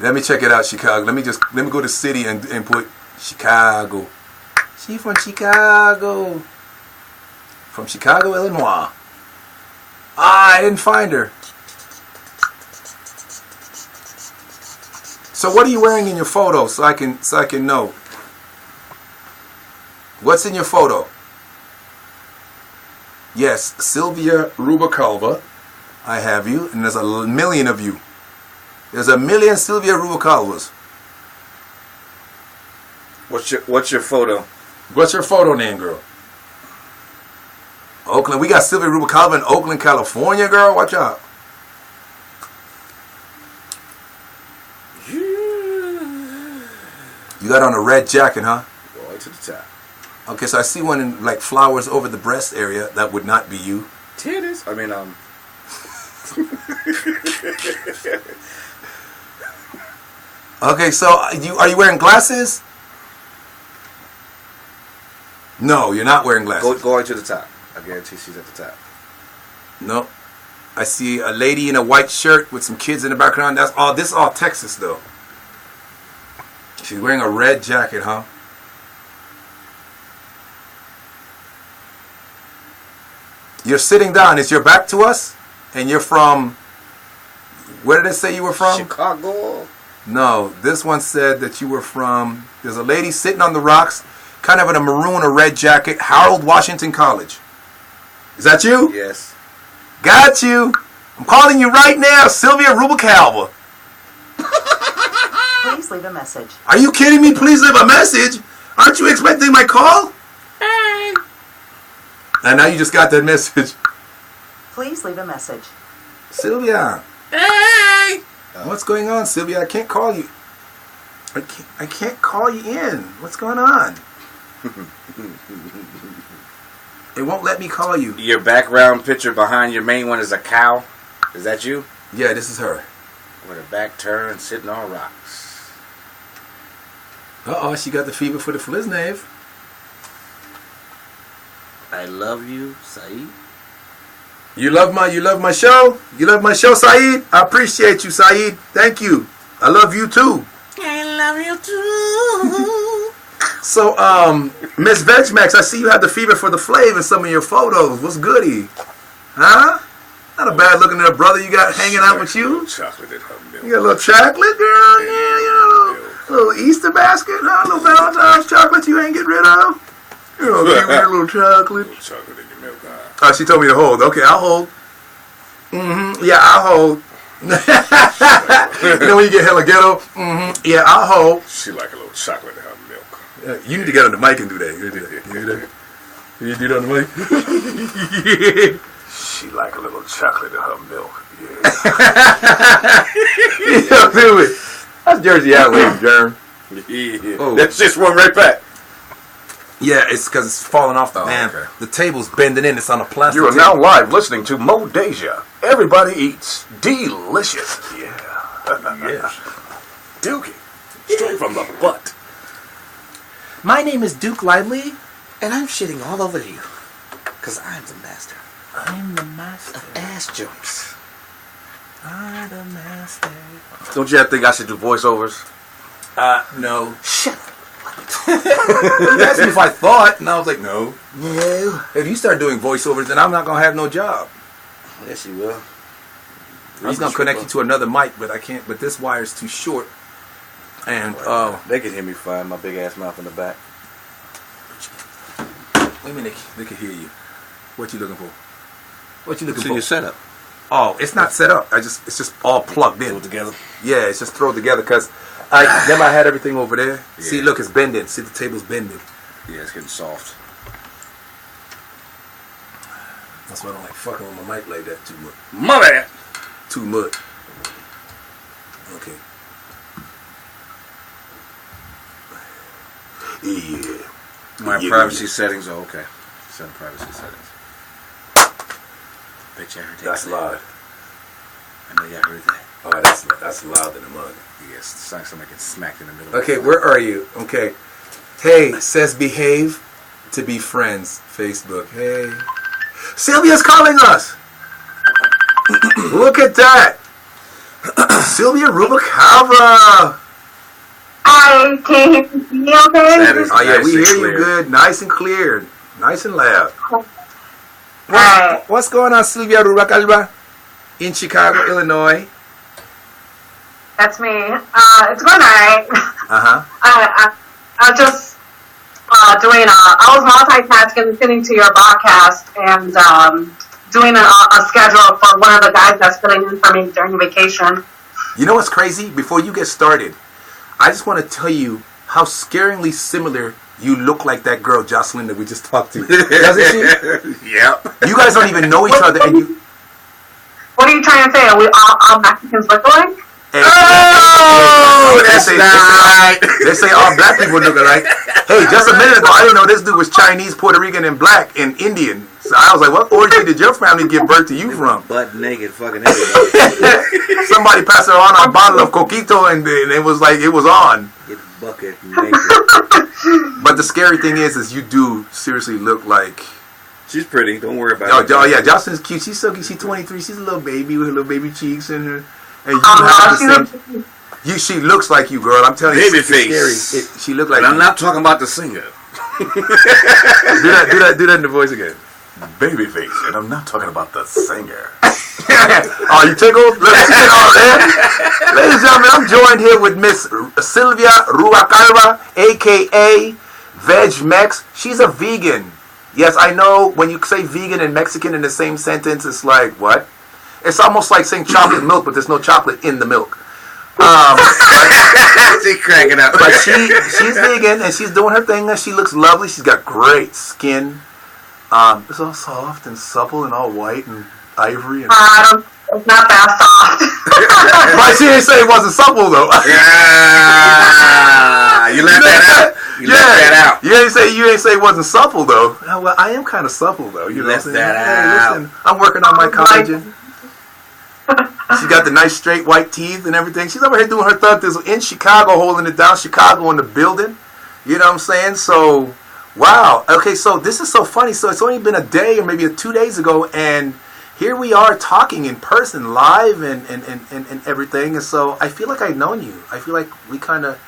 Let me check it out, Chicago. Let me go to city and put Chicago. She from Chicago. From Chicago, Illinois. I didn't find her. So what are you wearing in your photo so I can know? What's in your photo? Yes, Sylvia Rubalcaba. I have you, and there's a million of you. There's a million Sylvia Rubalcabas. What's your photo? What's your photo name, girl? Oakland. We got Sylvia Rubalcaba in Oakland, California, girl. Watch out. You got on a red jacket, huh? Going to the top. Okay, so I see one in like flowers over the breast area. That would not be you. Titties. I mean, Okay, so are you wearing glasses? No, you're not wearing glasses. Going to the top. I guarantee she's at the top. No. I see a lady in a white shirt with some kids in the background. This is all Texas, though. She's wearing a red jacket, huh? You're sitting down. Is your back to us? And you're from... Where did it say you were from? Chicago. No, this one said that you were from... There's a lady sitting on the rocks, kind of in a maroon or red jacket, Harold Washington College. Is that you? Yes. Got you. I'm calling you right now, Sylvia Rubalcaba. Please leave a message. Are you kidding me? Please leave a message. Aren't you expecting my call? Hey. And now you just got that message. Please leave a message. Sylvia. Hey. What's going on, Sylvia? I can't call you. I can't call you in. What's going on? It won't let me call you. Your background picture behind your main one is a cow. Is that you? Yeah, this is her. With her back turned, sitting on rocks. Uh-oh, she got the fever for the Fliznave. I love you, Saeed. You love my show? You love my show, Saeed? I appreciate you, Saeed. Thank you. I love you too. I love you too. So, Miss Vegmax, I see you had the fever for the Flav in some of your photos. What's goody? Huh? Not a bad looking little brother you got hanging out with you. Chocolate in her milk. You got a little chocolate, girl? Yeah, you know, a little Easter basket, huh? A little Valentine's chocolate you ain't get rid of? You know, give me a little chocolate. Chocolate in your milk, huh? Oh, she told me to hold. Okay, I'll hold. Mm-hmm. Yeah, I'll hold. You know when you get hella ghetto? Mm-hmm. Yeah, I'll hold. She like a little chocolate in her milk. You need to get on the mic and do that. You do that. You do that on the mic? Yeah. She like a little chocolate in her milk. Yeah. Yeah, do it. That's Jersey Alley, Germ. Yeah. Oh. That's just one right back. Yeah, it's because it's falling off the man. Okay. The table's bending in. It's on a plastic You are table. now live listening to Modasia. Everybody eats. Delicious. Yeah. Yes. Dookie. Straight from the butt. My name is Duke Lively, and I'm shitting all over you. Because I'm the master I'm the master. of ass jokes. I'm the master. Don't you ever think I should do voiceovers? No. Shut up. You asked me if I thought, and I was like, no. No. If you start doing voiceovers, then I'm not going to have no job. Yes, you will. I was going to connect you to another mic, but I can't. But this wire's too short. And, They can hear me fine. My big ass mouth in the back. wait a minute. They can hear you. What you looking for? What you looking See for? your setup. Oh, it's not set up. It's just all plugged in. Pull together. Yeah, it's just thrown together because remember I had everything over there. Yeah. See, look, it's bending. See, the table's bending. Yeah, it's getting soft. That's why I don't like fucking with my mic like that too much. My bad. Too much. Okay. Yeah. My Yeah, privacy yeah. settings are okay. Set privacy settings. Bet you heard that. That's loud. I know y'all heard that. Oh, that's loud in the mug. Yes, it's like somebody gets smacked in the middle. Okay, where are you? Okay. Hey, says behave to be friends. Facebook. Hey. Sylvia's calling us. Look at that. Sylvia Rubalcaba. Hi, can you hear me okay? That is Oh yeah, nice we and hear clear. you good. Nice and clear. Nice and loud. Right. What's going on, Sylvia Rubakalba in Chicago, Illinois? That's me. It's going alright. I was just doing. I was multitasking, listening to your podcast, and doing a schedule for one of the guys that's filling in for me during vacation. You know what's crazy? Before you get started, I just want to tell you how scaringly similar you look like that girl Jocelyn that we just talked to. Doesn't she? Yep. You guys don't even know each other, and you. What are you trying to say? Are we all Mexicans look alike? Oh, that's right. They say all black people look alike. Hey, just a minute ago, I didn't know this dude was Chinese, Puerto Rican, and black, and Indian. So I was like, what origin did your family give birth to you from? Butt naked, fucking everybody. Somebody passed around a bottle of coquito, and it was like, it was on. Get bucket naked. But the scary thing is you do seriously look like... She's pretty. Don't worry about it. Oh, yeah, Jocelyn's cute. She's so cute. She's 23. She's a little baby with her little baby cheeks in her. And you have the same... She looks like you, girl. I'm telling you. Baby face. Scary. She looked like But I'm you. not talking about the singer. Do that in the voice again. Babyface, and I'm not talking about the singer. Oh, you tickled? Let's get on there. Ladies and gentlemen, I'm joined here with Miss Sylvia Ruacalva, a.k.a. Veg Mex. She's a vegan. Yes, I know when you say vegan and Mexican in the same sentence, it's like, what? It's almost like saying chocolate milk, but there's no chocolate in the milk. She's cracking up. But she's vegan, and she's doing her thing, and she looks lovely. She's got great skin. It's all soft and supple and all white and ivory. And It's not that soft. but she didn't say it wasn't supple, though. Yeah. You left that out. You left that out. You ain't say it wasn't supple, though. Oh, well, I am kind of supple, though. You left know that Hey, out. listen, I'm working on my collagen. She got the nice straight white teeth and everything. She's over here doing her thug this in Chicago, holding it down. Chicago in the building. You know what I'm saying? So, wow. Okay, so this is so funny. So it's only been a day or maybe 2 days ago, and here we are talking in person, live, and everything. And so I feel like I've known you. I feel like you kind of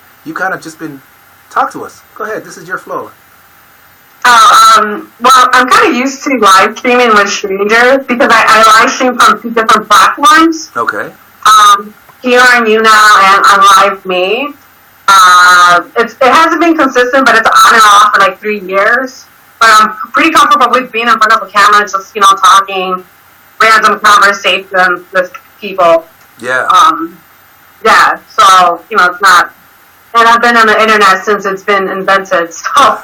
just been talk to us. Go ahead. This is your flow. Well, I'm kind of used to live streaming with strangers because I live stream from 2 different platforms. Okay. Here on YouNow and on Live Me. It hasn't been consistent, but it's on and off for like 3 years. But I'm pretty comfortable with being in front of a camera, just talking random conversations with people. Yeah. Yeah. So it's not. And I've been on the internet since it's been invented, so...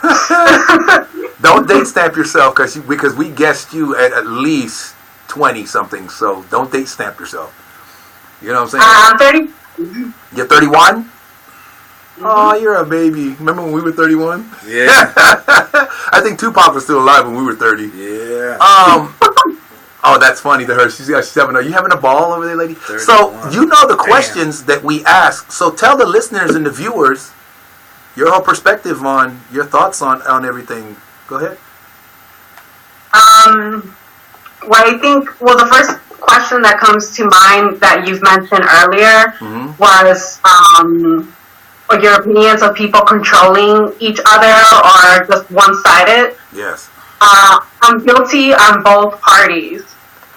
Don't date stamp yourself, because we guessed you at least 20-something, so don't date stamp yourself. You know what I'm saying? I'm 30. You're 31? Oh, you're a baby. Remember when we were 31? Yeah. I think Tupac was still alive when we were 30. Yeah. Oh, that's funny to her. She's having you having a ball over there, lady? 31. So, you know the questions that we ask. So tell the listeners and the viewers your whole perspective on your thoughts on everything. Go ahead. Well, I think, the first question that comes to mind that you've mentioned earlier was your opinions of people controlling each other or just one-sided. Yes. I'm guilty on both parties.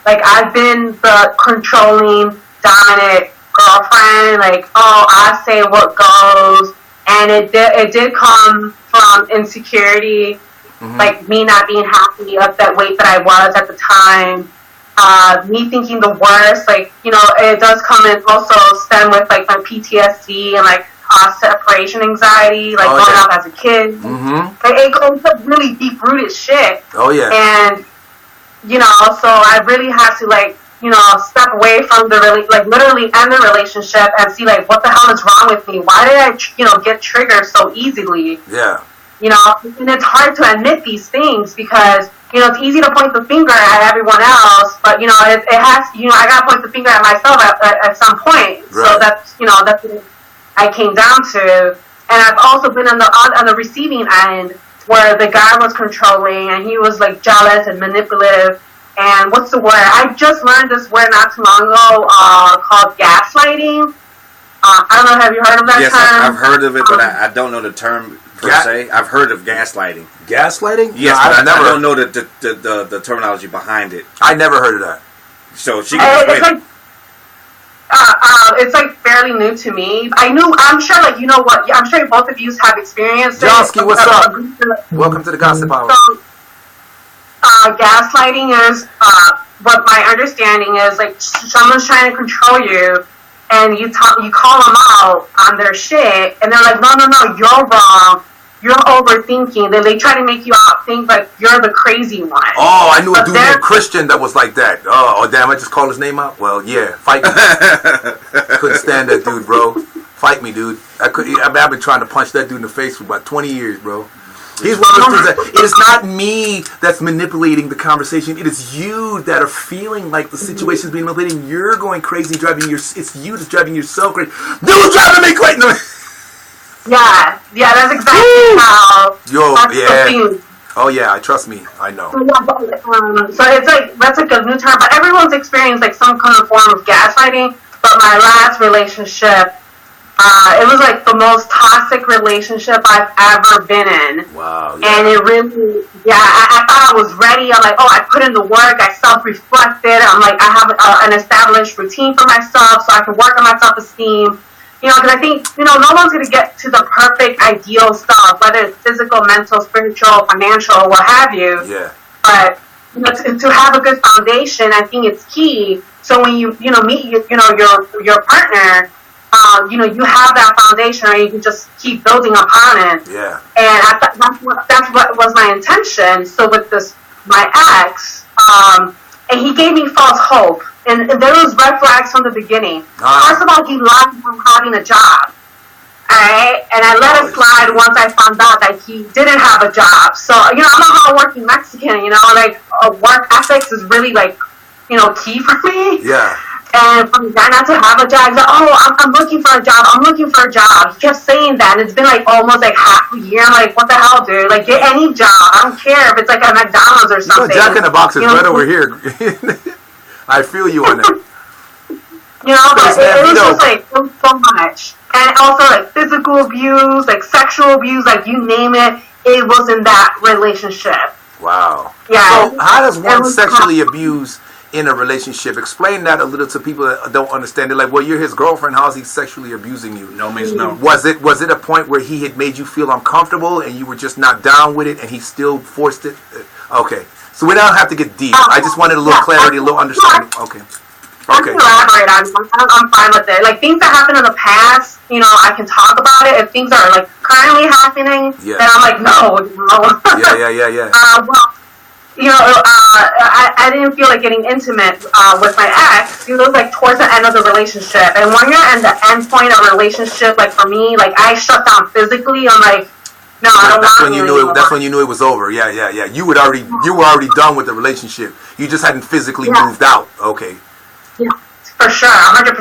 Like, I've been the controlling, dominant girlfriend. Like, I say what goes. And it did come from insecurity, like me not being happy at that weight that I was at the time. Me thinking the worst. Like, it does come and also stem with, like, my PTSD and, like, separation anxiety, like growing up as a kid. It goes to really deep-rooted shit. Oh, yeah. And, so I really had to, like, step away from literally end the relationship and see, like, what the hell is wrong with me? Why did I, get triggered so easily? Yeah. And it's hard to admit these things because, it's easy to point the finger at everyone else, but, it has, I got to point the finger at myself at some point. Right. So that's what I came down to. And I've also been on the receiving end where the guy was controlling and he was, like, jealous and manipulative. And what's the word? I just learned this word not too long ago called gaslighting. I don't know, have you heard of that yes, term? I've heard of it, but I don't know the term per se. I've heard of gaslighting. Gaslighting? Yes, no, but I don't know the terminology behind it. I never heard of that. So she can explain. It's like fairly new to me. I'm sure, like, you know what? I'm sure both of you have experienced it. Johnsky, what's up? Welcome to the Gossip Hour. So, gaslighting is, what my understanding is, like, someone's trying to control you, and you call them out on their shit, and they're like, no, you're wrong. You're overthinking. Then they try to make you out think like you're the crazy one. Oh, I knew a dude named Christian that was like that. Oh, damn, I just called his name out? Well, yeah, fight me. Couldn't stand that dude, bro. Fight me, dude. I've been trying to punch that dude in the face for about 20 years, bro. He's one of those dudes that, it is not me that's manipulating the conversation. It is you that are feeling like the situation's being manipulated. You're going crazy, it's you that's driving yourself crazy. Dude's driving me crazy. No. Yeah, that's exactly how. Oh yeah, trust me, I know. So it's like that's like a new term, but everyone's experienced like some kind of form of gaslighting. But my last relationship, it was like the most toxic relationship I've ever been in. Wow. Yeah. And it really, I thought I was ready. I'm like, oh, I put in the work. I self-reflected. I'm like, I have an established routine for myself, so I can work on my self-esteem. You know, because I think, no one's going to get to the perfect, ideal stuff, whether it's physical, mental, spiritual, financial, what have you. Yeah. But, to have a good foundation, I think it's key. So when you meet, your partner, you have that foundation, and you can just keep building upon it. Yeah. And that's what was my intention. So with my ex, and he gave me false hope. And there was red flags from the beginning. First of all, he lied about having a job. Alright? And I let it slide once I found out that he didn't have a job. So, I'm a hardworking Mexican, like, work ethics is really, like, key for me. Yeah. And for that not to have a job, he's like, oh, I'm looking for a job. I'm looking for a job. He kept saying that, and it's been, like, almost, like, half a year. I'm like, what the hell, dude? Like, get any job. I don't care if it's, like, a McDonald's or something. Jack in the Box is right over here. I feel you on that. But it was just like so much. And also like physical abuse, like sexual abuse, like you name it, it was in that relationship. Wow. Yeah. So how does one sexually abuse in a relationship? Explain that a little to people that don't understand it. Like, well, you're his girlfriend, how's he sexually abusing you? No means no. Was it a point where he had made you feel uncomfortable and you were just not down with it and he still forced it? Okay. So we don't have to get deep. I just wanted a little clarity, a little understanding. Okay. I can elaborate on it. I'm fine with it. Like, things that happened in the past, I can talk about it. If things are, like, currently happening, then I'm like, no. Yeah. I didn't feel like getting intimate with my ex. It was, like, towards the end of the relationship. And when you're at the end point of a relationship, like, for me, like, I shut down physically. I'm like, no, I don't want to. That's when you knew it was over. Yeah. You were already done with the relationship. You just hadn't physically moved out. Okay. Yeah, for sure, 100%.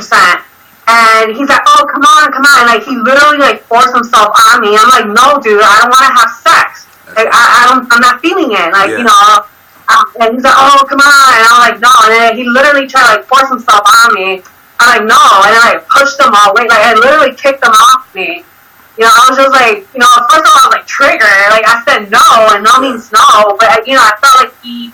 And he's like, oh, come on. Like, he literally, like, forced himself on me. I'm like, no, dude, I don't want to have sex. Like, I'm not feeling it. Like, and he's like, oh, come on. And I'm like, no. And then he literally tried to, like, force himself on me. I'm like, no. And then I pushed him away. Like, I literally kicked him off me. I was just like, first of all, I was like triggered. Like, I said no, and no means no. But, I felt like he,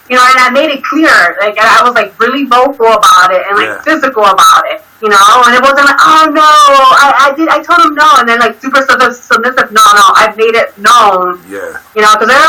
and I made it clear. Like, and I was like really vocal about it and like physical about it. And it wasn't like, oh no, I told him no, and then like super submissive. No, I made it known. Yeah. Because they're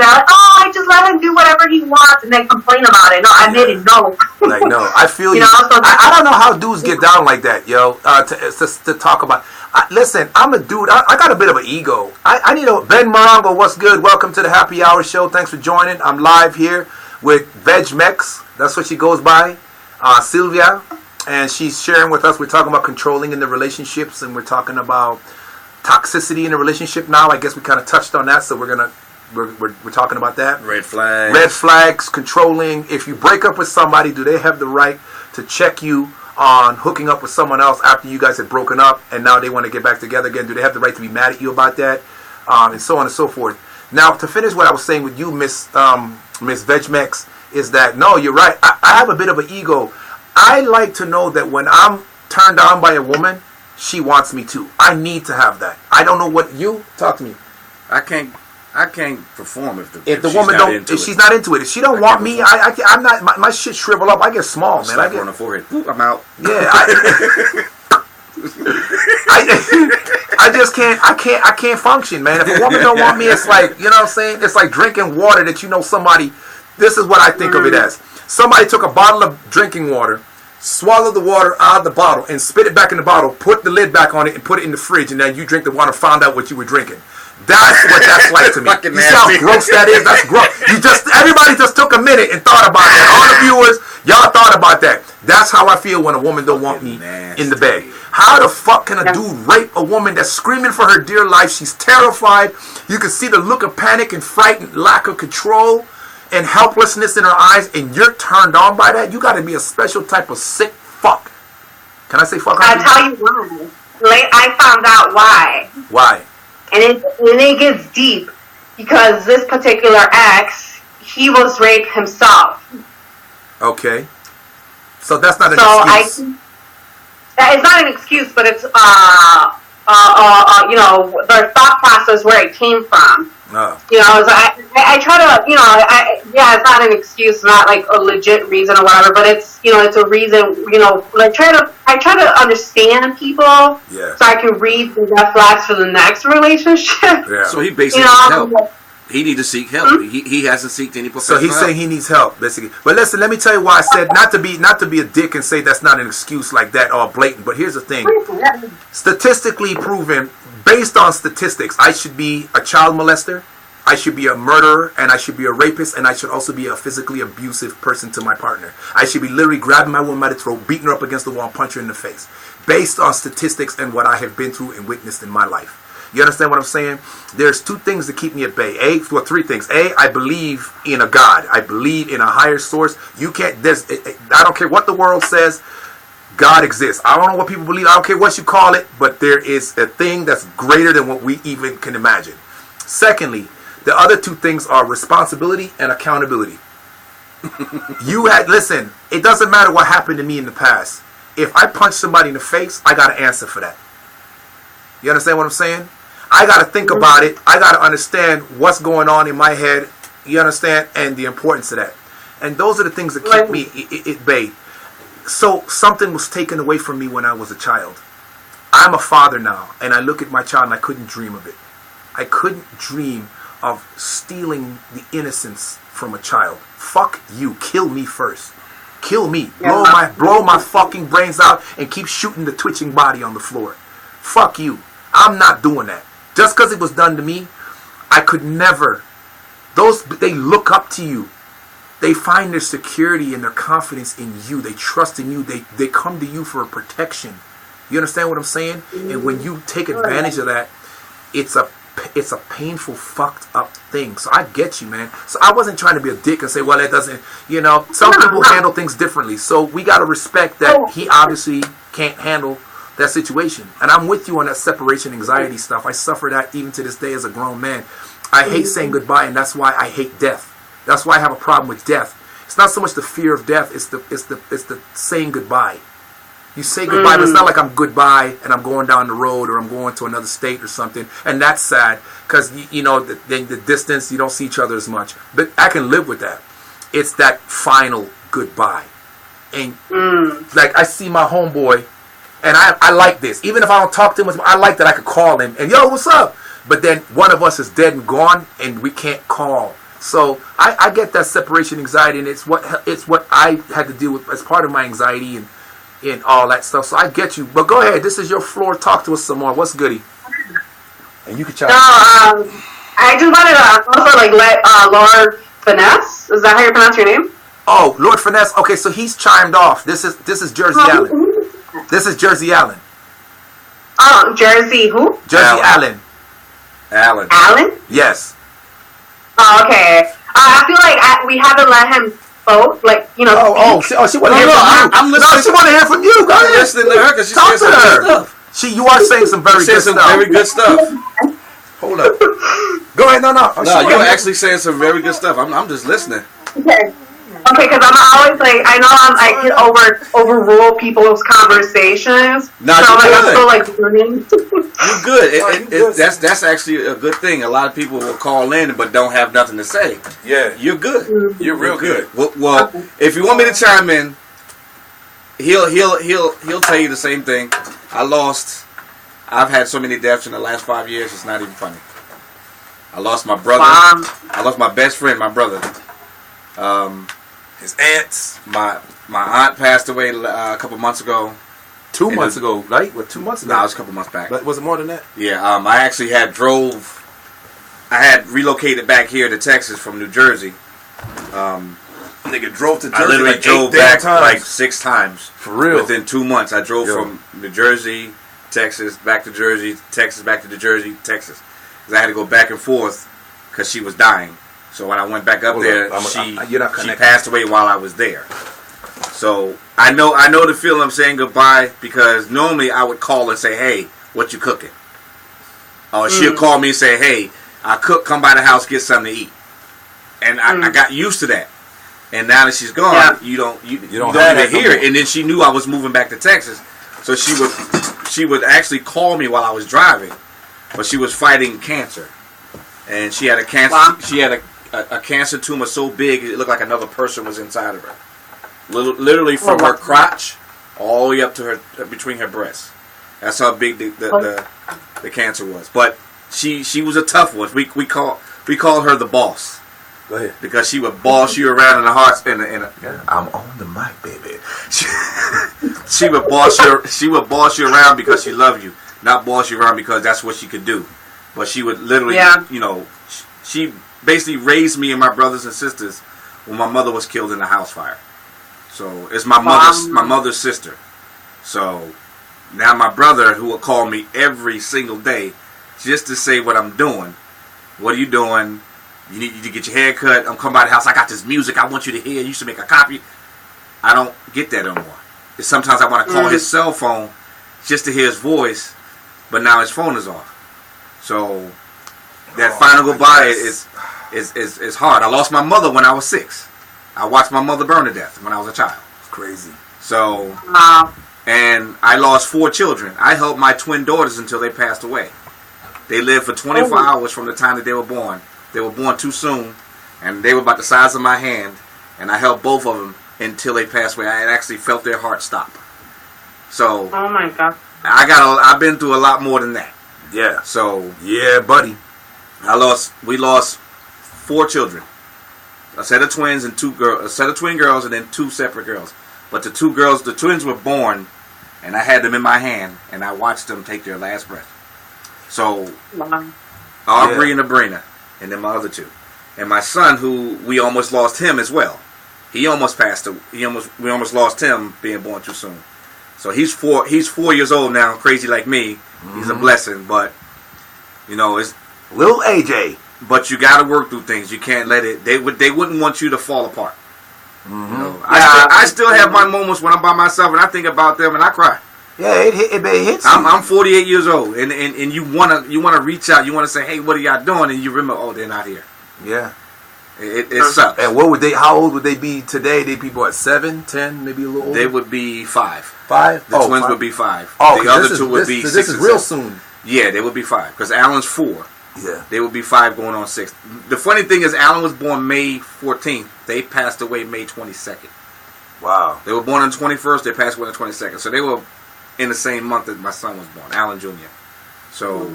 like, oh, I just let him do whatever he wants and then complain about it. No, I made it known. Like, no, I feel you. So I don't know how dudes get down like that, yo. To talk about. Listen, I'm a dude. I got a bit of an ego. I need a Ben Morongo. What's good? Welcome to the Happy Hour Show. Thanks for joining. I'm live here with VegMex. That's what she goes by. Sylvia, and she's sharing with us. We're talking about controlling in the relationships, and we're talking about toxicity in a relationship. Now, I guess we kind of touched on that, so we're talking about that. Red flags. Red flags, controlling. If you break up with somebody, do they have the right to check you on hooking up with someone else after you guys had broken up and now they want to get back together again? Do they have the right to be mad at you about that? And so on and so forth. Now, to finish what I was saying with you, Miss VegMex, is that, no, you're right. I have a bit of an ego. I like to know that when I'm turned on by a woman, she wants me to. I need to have that. I don't know what you talk to me. I can't perform if the woman if she's not into it. If she don't want me, I'm not. My shit shrivel up. I get small, man. I get on the forehead. Boop, I'm out. Yeah. I just can't. I can't function, man. If a woman don't want me, it's like, you know what I'm saying. It's like drinking water that you know somebody. This is what I think of it as. Somebody took a bottle of drinking water, swallowed the water out of the bottle, and spit it back in the bottle, put the lid back on it, and put it in the fridge, and then you drink the water, found out what you were drinking. That's what that's like to me. You see how gross that is? That's gross. Everybody just took a minute and thought about that. All the viewers, y'all thought about that. That's how I feel when a woman don't want me in the bed. How the fuck can a dude rape a woman that's screaming for her dear life? She's terrified. You can see the look of panic and fright and lack of control and helplessness in her eyes, and you're turned on by that? You got to be a special type of sick fuck. Can I say fuck? I'll tell you why. I found out why. Why? And it gets deep, because this particular ex, he was raped himself. Okay. So that's not an excuse. It's not an excuse, but it's you know, the thought process where it came from. Oh. You know, I try to, you know, yeah, it's not an excuse, not like a legit reason or whatever, but it's, you know, it's a reason, you know, like I try to understand people, yeah, so I can read the red flags for the next relationship. Yeah. So he basically needs help. He needs to seek help. Mm-hmm. He hasn't sought any professional help. So he's saying he needs help, basically. But listen, let me tell you why I said not to be a dick and say that's not an excuse like that or blatant. But here's the thing: statistically proven, based on statistics, I should be a child molester, I should be a murderer, and I should be a rapist, and I should also be a physically abusive person to my partner. I should be literally grabbing my woman by the throat, beating her up against the wall, punching her in the face, based on statistics and what I have been through and witnessed in my life. You understand what I'm saying? There's two things that keep me at bay. Three things. I believe in a God. I believe in a higher source. You can't. I don't care what the world says. God exists. I don't know what people believe. I don't care what you call it, but there is a thing that's greater than what we even can imagine. Secondly, the other two things are responsibility and accountability. Listen, it doesn't matter what happened to me in the past. If I punch somebody in the face, I got to answer for that. You understand what I'm saying? I got to think about it. I got to understand what's going on in my head. You understand? And the importance of that. And those are the things that keep me at bay. So something was taken away from me when I was a child. I'm a father now, and I look at my child and I couldn't dream of it. I couldn't dream of stealing the innocence from a child. Fuck you. Kill me first. Kill me. Yeah. Blow my fucking brains out and keep shooting the twitching body on the floor. Fuck you. I'm not doing that. Just because it was done to me, I could never. They look up to you. They find their security and their confidence in you. They trust in you. They come to you for protection. You understand what I'm saying? And when you take advantage of that, it's a painful, fucked up thing. So I get you, man. So I wasn't trying to be a dick and say, well, that doesn't, you know, some people handle things differently. So we got to respect that he obviously can't handle that situation. And I'm with you on that separation anxiety stuff. I suffer that even to this day as a grown man. I hate saying goodbye, and that's why I hate death. That's why I have a problem with death. It's not so much the fear of death, it's the saying goodbye. You say goodbye, but it's not like I'm goodbye and I'm going down the road or I'm going to another state or something. And that's sad because, you know, the distance, you don't see each other as much. But I can live with that. It's that final goodbye. And like I see my homeboy, and I like this. Even if I don't talk to him, I like that I could call him and, yo, what's up? But then one of us is dead and gone and we can't call. So I get that separation anxiety, and it's what I had to deal with as part of my anxiety and all that stuff. So I get you. But go ahead. This is your floor. Talk to us some more. What's goody? And you can chat. I just wanted to also let Lord Finesse. Is that how you pronounce your name? Oh, Lord Finesse. Okay, so he's chimed off. This is Jersey Allen. This is Jersey Allen. Oh, Jersey who? Jersey Allen. Allen? Yes. Oh, okay. I feel like we haven't let him vote, she want to hear from you. I'm listening. No, she want to hear from you. Go ahead. I'm listening to her because she's saying some good stuff. You are saying some very good stuff. Very good stuff. Hold up. Go ahead. No. No, you're actually saying some very good stuff. I'm just listening. Okay. Okay, because I'm always like, I know I can overrule people's conversations. No, so you're I'm good. still like learning. You're good. That's actually a good thing. A lot of people will call in but don't have nothing to say. Yeah. You're good. You're real good. Well, if you want me to chime in, he'll tell you the same thing. I've had so many deaths in the last 5 years. It's not even funny. I lost my brother. Wow. I lost my best friend, my brother. His aunts. My aunt passed away a couple months ago. 2 months ago, right? What, 2 months ago? No, it was a couple months back. But was it more than that? Yeah, I actually had relocated back here to Texas from New Jersey. Nigga drove to Jersey. I literally like drove 8 damn back times. like 6 times. For real. Within 2 months. I drove Yo. from New Jersey, Texas, back to Jersey, Texas, back to New Jersey, Texas. Because I had to go back and forth because she was dying. So when I went back up there, you're not she connected. passed away while I was there. So I know the feeling of saying goodbye, because normally I would call and say, "Hey, what you cooking?" Or she'll call me and say, "Hey, I cook. Come by the house, get something to eat." And I got used to that. And now that she's gone, you don't even hear it. And then she knew I was moving back to Texas, so she would actually call me while I was driving, but she was fighting cancer, and she had a cancer. Wow. She had a cancer tumor so big it looked like another person was inside of her. Literally from her crotch all the way up to her between her breasts. That's how big the cancer was. But she was a tough one. We called her the boss. Go ahead. Because she would boss you around in the heart I'm on the mic, baby. she would boss you around because she loved you, not boss you around because that's what she could do. But she would literally, she basically raised me and my brothers and sisters when my mother was killed in a house fire. So it's my mother's sister. So now my brother, who will call me every single day just to say what I'm doing. What are you doing? You need to get your hair cut. I'm coming by the house. I got this music I want you to hear. You should make a copy. I don't get that no more. Sometimes I want to call his cell phone just to hear his voice, but now his phone is off. So that final goodbye is hard. I lost my mother when I was 6. I watched my mother burn to death when I was a child. It's crazy. So, and I lost 4 children. I helped my twin daughters until they passed away. They lived for 24 hours from the time that they were born. They were born too soon, and they were about the size of my hand, and I helped both of them until they passed away. I had actually felt their heart stop. So, oh my God, I've been through a lot more than that. Yeah. So, yeah, buddy. We lost 4 children. A set of twins and 2 girls, a set of twin girls, and then 2 separate girls. But the twins were born, and I had them in my hand, and I watched them take their last breath. So, Aubrey and Abrina, and then my other 2, and my son, who we almost lost him as well. He almost passed. We almost lost him being born too soon. So he's 4 years old now, crazy like me. Mm-hmm. He's a blessing, but it's little AJ. But you got to work through things. You can't let it. They wouldn't want you to fall apart. Mm-hmm. I still have my moments when I'm by myself and I think about them and I cry. Yeah, it hits you. I'm 48 years old, and you wanna reach out. You wanna say, hey, what are y'all doing? And you remember, oh, they're not here. Yeah. It sucks. And how old would they be today? They'd be what, 7, 10, maybe a little older? They would be 5. 5? The twins would be 5. Oh, the other 2 would be 6. This is real soon. Yeah, they would be 5. Because Alan's 4. Yeah. They would be 5 going on 6. The funny thing is, Alan was born May 14th. They passed away May 22nd. Wow. They were born on the 21st. They passed away on the 22nd. So they were in the same month that my son was born, Alan Jr. So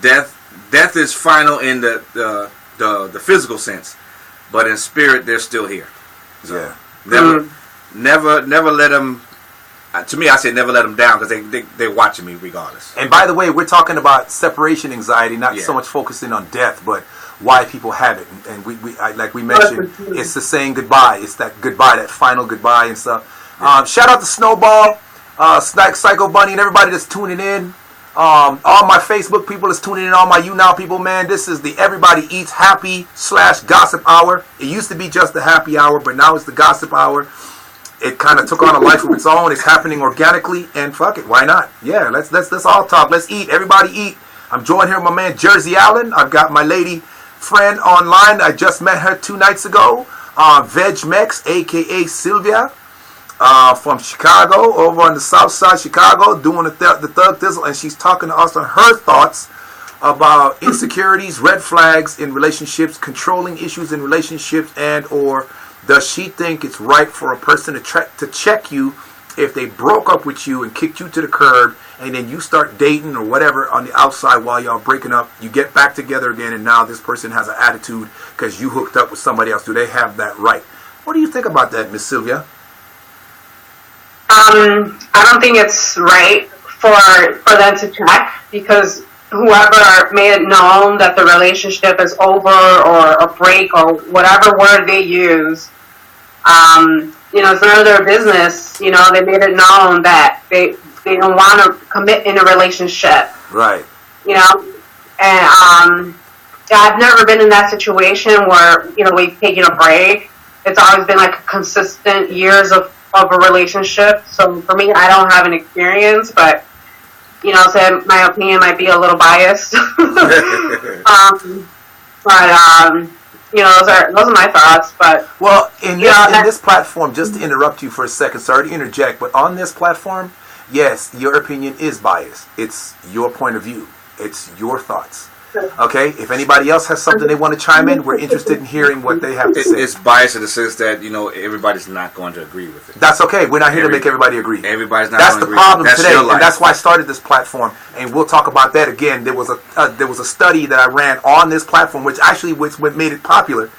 death is final in the physical sense, but in spirit they're still here. So never let them. To me, I say never let them down because they're watching me regardless. And by the way, we're talking about separation anxiety, not so much focusing on death, but why people have it. And we like we mentioned, it's the saying goodbye. It's that goodbye, that final goodbye and stuff. Shout out to Snowball, Psycho Bunny, and everybody that's tuning in. All my Facebook people that's tuning in, all my YouNow people, man. This is the Everybody Eats Happy / Gossip Hour. It used to be just the Happy Hour, but now it's the Gossip Hour. It kind of took on a life of its own. It's happening organically, and fuck it, why not? Yeah, let's all talk. Let's eat. Everybody eat. I'm joined here with my man Jersey Allen. I've got my lady friend online. I just met her 2 nights ago. VegMex, aka Sylvia, from Chicago, over on the south side Chicago, doing the Thug Thizzle, and she's talking to us on her thoughts about insecurities, red flags in relationships, controlling issues in relationships, and or does she think it's right for a person to check you if they broke up with you and kicked you to the curb, and then you start dating or whatever on the outside while y'all breaking up, you get back together again, and now this person has an attitude because you hooked up with somebody else. Do they have that right? What do you think about that, Miss Sylvia? I don't think it's right for them to check, because whoever made it known that the relationship is over or a break or whatever word they use, it's none of their business. They made it known that they don't want to commit in a relationship. Right. And I've never been in that situation where, we've taken a break. It's always been like a consistent years of a relationship. So for me, I don't have an experience, but, so my opinion might be a little biased. Those are my thoughts. But well, in this platform, just to interrupt you for a second, sorry to interject, but on this platform, yes, your opinion is biased. It's your point of view. It's your thoughts. Okay? If anybody else has something they want to chime in, we're interested in hearing what they have to say. It's biased in the sense that, everybody's not going to agree with it. That's okay. We're not here to make everybody agree. Everybody's not That's going to agree. That's the problem That's today, your life. and that's why I started this platform, and we'll talk about that again. There was a study that I ran on this platform, which actually was what made it popular.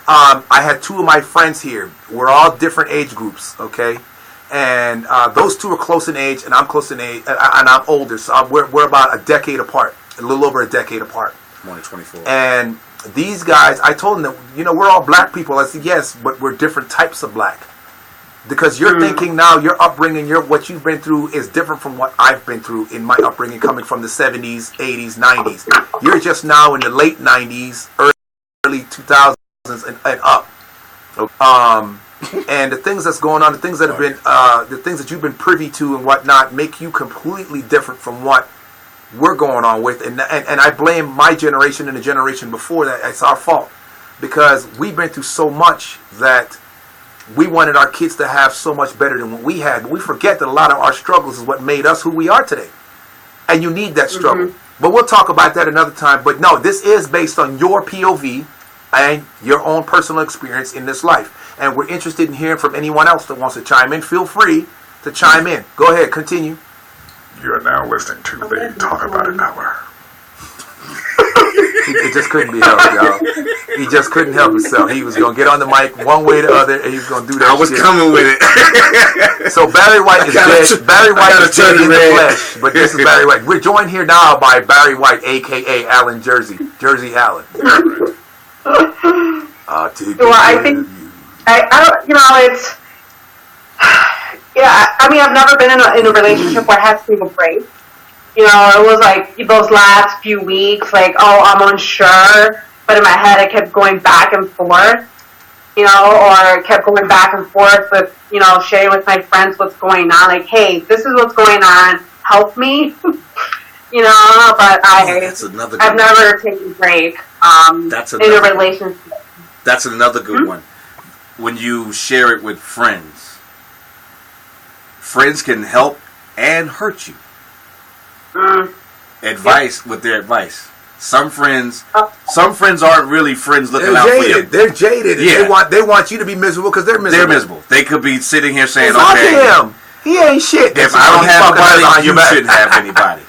I had two of my friends here. We're all different age groups, okay? And those two are close in age, and I'm close in age, and I'm older, so we're about a decade apart, a little over a decade apart. I'm only 24. And these guys, I told them that, we're all black people. I said, yes, but we're different types of black. Because you're thinking now, your upbringing, what you've been through is different from what I've been through in my upbringing, coming from the 70s, 80s, 90s. You're just now in the late 90s, early 2000s and up. And the things that's going on, the things that have been, the things that you've been privy to and whatnot, make you completely different from what we're going on with. And I blame my generation and the generation before that. It's our fault, because we've been through so much that we wanted our kids to have so much better than what we had. But we forget that a lot of our struggles is what made us who we are today. And you need that struggle. But we'll talk about that another time. But no, this is based on your POV and your own personal experience in this life. And we're interested in hearing from anyone else that wants to chime in. Feel free to chime in. Go ahead, continue. You are now listening to the Talk About It Hour. It just couldn't be helped, y'all. He just couldn't help himself. He was going to get on the mic one way or the other, and he was going to do that I was shit. coming with it. So Barry White is dead. Barry White is dead in the flesh. But this is Barry White. We're joined here now by Barry White, a.k.a. Alan Jersey. Jersey Allen. I'll take I think, it's... Yeah, I mean, I've never been in a relationship where I had to take a break. It was like those last few weeks, like, oh, I'm unsure. But in my head, I kept going back and forth, or kept going back and forth with, sharing with my friends what's going on. Like, hey, this is what's going on. Help me. But I've never taken a break in a relationship. That's another good one. When you share it with friends. Friends can help and hurt you. Advice with their advice. Some friends aren't really friends looking out for you. They're jaded. Yeah. They want you to be miserable because they're miserable. They're miserable. They could be sitting here saying, "Fuck okay, him. He ain't shit. If I don't have nobody, you shouldn't have anybody."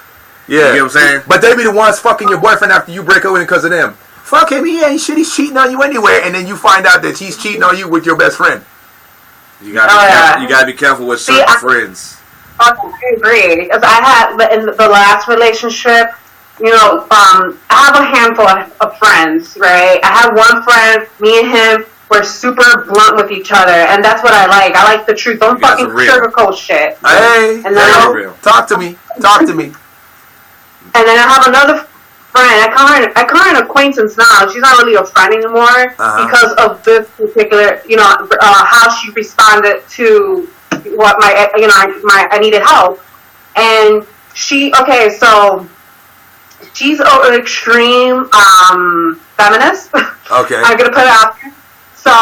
Yeah. You know what I'm saying? But they be the ones fucking your boyfriend after you break up with him because of them. Fuck him. He ain't shit. He's cheating on you anywhere, and then you find out that he's cheating on you with your best friend. You gotta be careful with certain friends. I agree. Because I had in the last relationship, I have a handful of friends, right? I have one friend, me and him, we're super blunt with each other, and that's what I like. I like the truth. Don't fucking sugarcoat shit. Hey, and then talk to me. And then I have another friend. I call her an acquaintance now. She's not really a friend anymore because of this particular, how she responded to what I needed help. And she's an extreme feminist. Okay. I'm gonna put it out there. So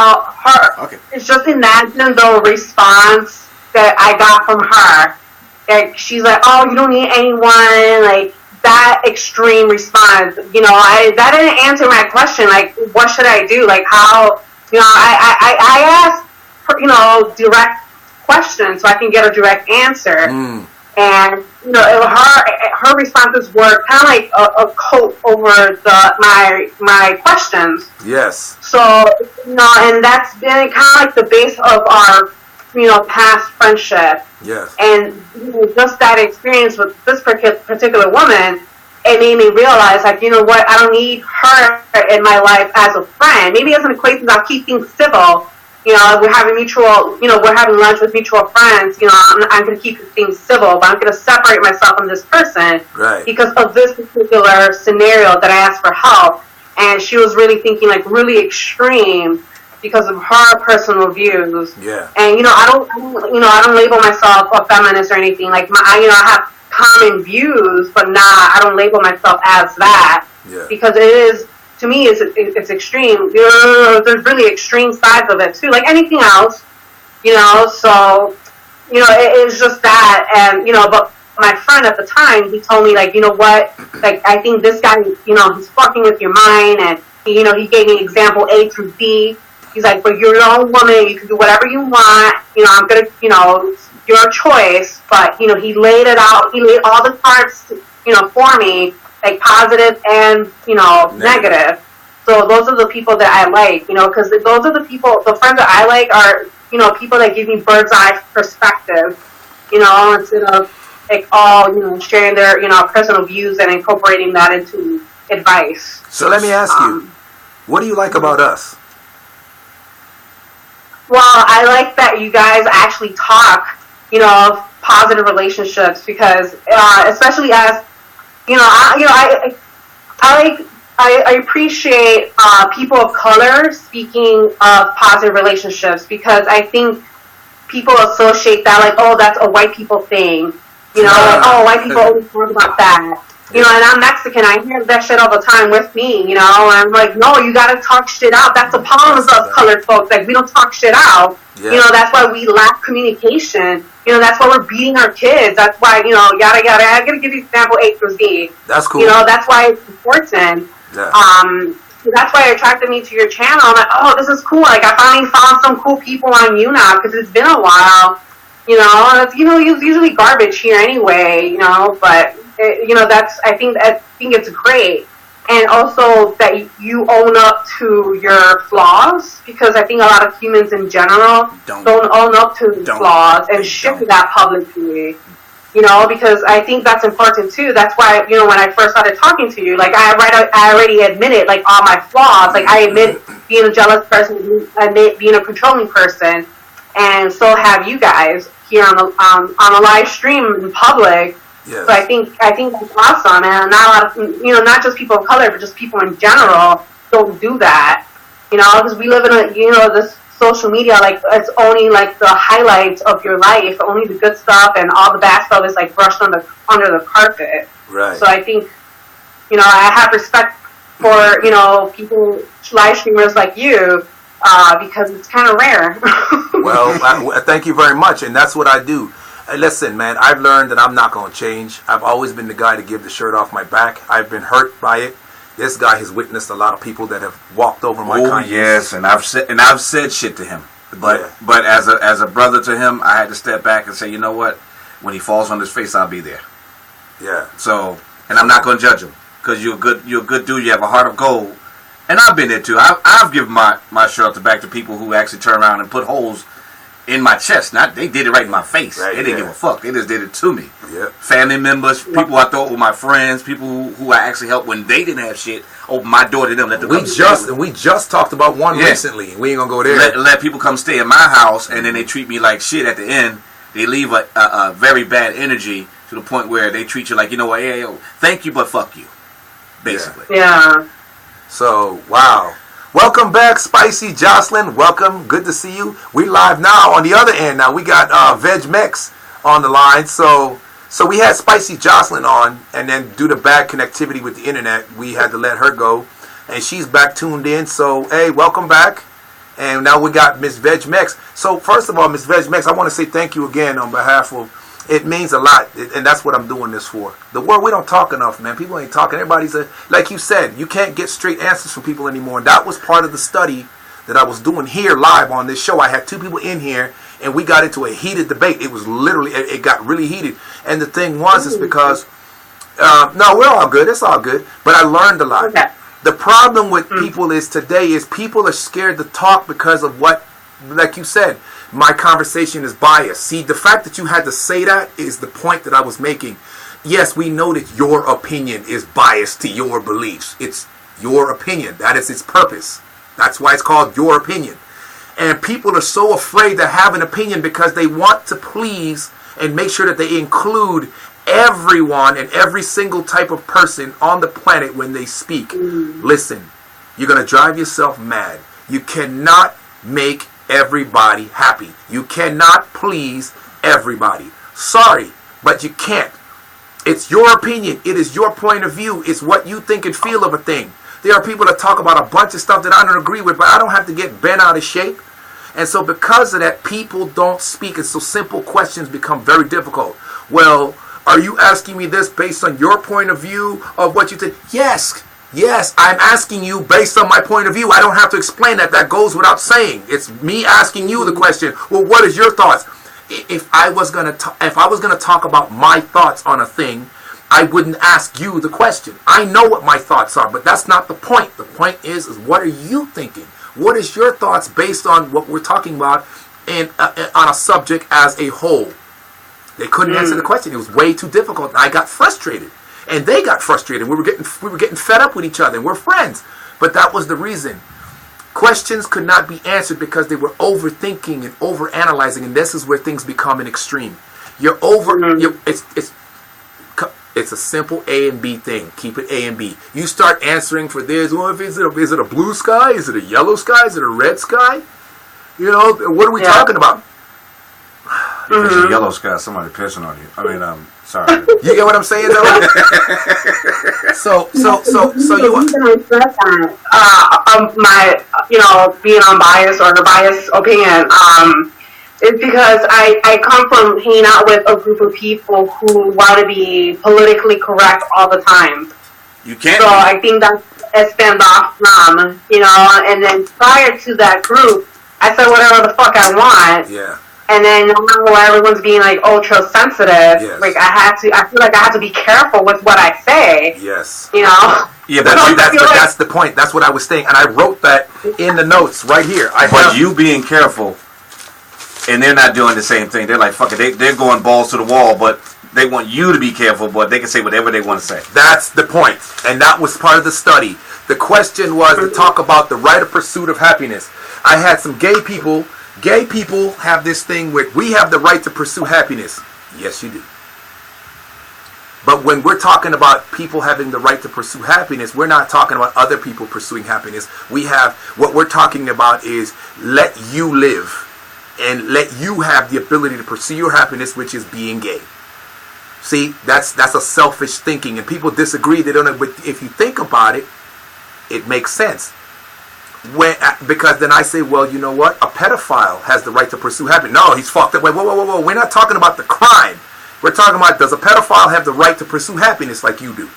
it's just imagine the response that I got from her. Like, she's like, oh, you don't need anyone, like, that extreme response. That didn't answer my question. Like, what should I do? Like, how, I asked, direct questions so I can get a direct answer. And, her responses were kind of like a coat over my questions. Yes. So, and that's been kind of like the base of our, past friendship. Yes. And just that experience with this particular woman, it made me realize, like, you know what, I don't need her in my life as a friend. Maybe as an acquaintance, I'll keep things civil. We're having we're having lunch with mutual friends. I'm going to keep things civil, but I'm going to separate myself from this person because of this particular scenario that I asked for help. And she was really thinking, like, really extreme because of her personal views. Yeah. And I don't label myself a feminist or anything. Like, I have common views, but I don't label myself as that. Yeah. Because it is. To me, it's extreme. There's really extreme sides of it too, like anything else. So it's just that, and but my friend at the time, he told me, like, you know what, like, I think this guy, he's fucking with your mind, and he gave me example A through B. He's like, but you're your own woman, you can do whatever you want. I'm gonna, your choice. But he laid it out. He laid all the cards, for me. Like positive and negative. So those are the people that I like, because those are the friends that I like are people that give me bird's eye perspective, instead of like all sharing their personal views and incorporating that into advice. So let me ask you, what do you like about us? Well, I like that you guys actually talk, positive relationships, because especially as I appreciate people of color speaking of positive relationships, because I think people associate that, like, oh, that's a white people thing. Like, oh, white people always talk about that. And I'm Mexican. I hear that shit all the time with me, and I'm like, no, you gotta talk shit out. That's the problem with colored folks. Like, we don't talk shit out. Yeah. That's why we lack communication. That's why we're beating our kids. That's why, yada, yada. I'm going to give you example A through Z. That's cool. That's why it's important. Yeah. That's why it attracted me to your channel. I'm like, oh, this is cool. Like, I finally found some cool people on YouNow, because it's been a while. It's, usually garbage here anyway, but, I think it's great. And also that you own up to your flaws, because I think a lot of humans in general don't own up to flaws and share that publicly. Because I think that's important too. That's why, when I first started talking to you, like, I already admitted, like, all my flaws. Like, I admit being a jealous person, admit being a controlling person, and so have you guys here on a live stream in public. Yes. So I think that's awesome, and not a lot of, not just people of color, but just people in general don't do that, because we live in this social media, like, it's only like the highlights of your life, only the good stuff, and all the bad stuff is like brushed under the carpet. Right. So I think, I have respect for, people, live streamers like you, because it's kind of rare. Well, thank you very much, and that's what I do. Listen, man, I've learned that I'm not going to change. I've always been the guy to give the shirt off my back. I've been hurt by it. This guy has witnessed a lot of people that have walked over my kindness. Yes, and I've said shit to him. But as a brother to him, I had to step back and say, you know what? When he falls on his face, I'll be there. Yeah. So, and I'm not going to judge him, because you're a good dude. You have a heart of gold, and I've been there too. I've given my shirt back to people who actually turn around and put holes in my chest. They did it right in my face. Right, they didn't give a fuck. They just did it to me. Yep. Family members, people I thought were my friends, people who I actually helped when they didn't have shit, opened my door to them. Let them we just talked about one recently. We ain't gonna go there. Let people come stay in my house, and then they treat me like shit at the end. They leave a very bad energy to the point where they treat you like, you know what, hey, yo, thank you, but fuck you. Basically. Yeah. So, wow. Welcome back, Spicy Jocelyn. Welcome. Good to see you. We live now on the other end. Now we got Veg Mex on the line. So we had Spicy Jocelyn on, and then due to bad connectivity with the internet, we had to let her go. And she's back tuned in. So, hey, welcome back. And now we got Miss Veg Mex. So first of all, Miss Veg Mex, I want to say thank you again on behalf of. It means a lot, and that's what I'm doing this for. The world, we don't talk enough, man. People ain't talking. Everybody's like you said, you can't get straight answers from people anymore. And that was part of the study that I was doing here live on this show. I had two people in here, and we got into a heated debate. It was literally, it got really heated. And the thing was, is because, no, we're all good. It's all good. But I learned a lot. Okay. The problem with people is today is people are scared to talk because of what, like you said, my conversation is biased. See, the fact that you had to say that is the point that I was making. Yes, we know that your opinion is biased to your beliefs. It's your opinion. That is its purpose. That's why it's called your opinion. And people are so afraid to have an opinion because they want to please and make sure that they include everyone and every single type of person on the planet when they speak. Listen, you're going to drive yourself mad. You cannot make everybody happy. You cannot please everybody. Sorry, but you can't. It's your opinion. It is your point of view. It's what you think and feel of a thing. There are people that talk about a bunch of stuff that I don't agree with, but I don't have to get bent out of shape. And so because of that, people don't speak. And so simple questions become very difficult. Well, are you asking me this based on your point of view of what you think? Yes. Yes, I'm asking you based on my point of view. I don't have to explain that. That goes without saying. It's me asking you the question. Well, what is your thoughts? If I was gonna talk about my thoughts on a thing, I wouldn't ask you the question. I know what my thoughts are, but that's not the point. The point is what are you thinking? What is your thoughts based on what we're talking about and on a subject as a whole? They couldn't answer the question. It was way too difficult. I got frustrated. And they got frustrated. We were getting fed up with each other. And we're friends. But that was the reason. Questions could not be answered because they were overthinking and overanalyzing. And this is where things become an extreme. It's a simple A and B thing. Keep it A and B. You start answering for this. Well, is it a blue sky? Is it a yellow sky? Is it a red sky? You know, what are we talking about? If it's a yellow sky, somebody pissing on you. I mean, sorry. You get what I'm saying, though? so you want my, being unbiased or the biased opinion, is because I come from hanging out with a group of people who want to be politically correct all the time. You can't. So I think that's a standoff from, and then prior to that group, I said whatever the fuck I want. Yeah. And then now everyone's being like ultra sensitive. Yes. Like I feel like I have to be careful with what I say. Yes. Yeah, that's the point. That's what I was saying, and I wrote that in the notes right here. But you being careful, and they're not doing the same thing. They're like, fuck it. They're going balls to the wall, but they want you to be careful. But they can say whatever they want to say. That's the point, and that was part of the study. The question was to talk about the right of pursuit of happiness. I had some gay people. Gay people have this thing where we have the right to pursue happiness. Yes, you do. But when we're talking about people having the right to pursue happiness, we're not talking about other people pursuing happiness. What we're talking about is let you live and let you have the ability to pursue your happiness, which is being gay. See, that's a selfish thinking, and people disagree. They don't know, but if you think about it, it makes sense. Because then I say, well, you know what? A pedophile has the right to pursue happiness. No, he's fucked up. Wait, whoa. We're not talking about the crime. We're talking about, does a pedophile have the right to pursue happiness like you do?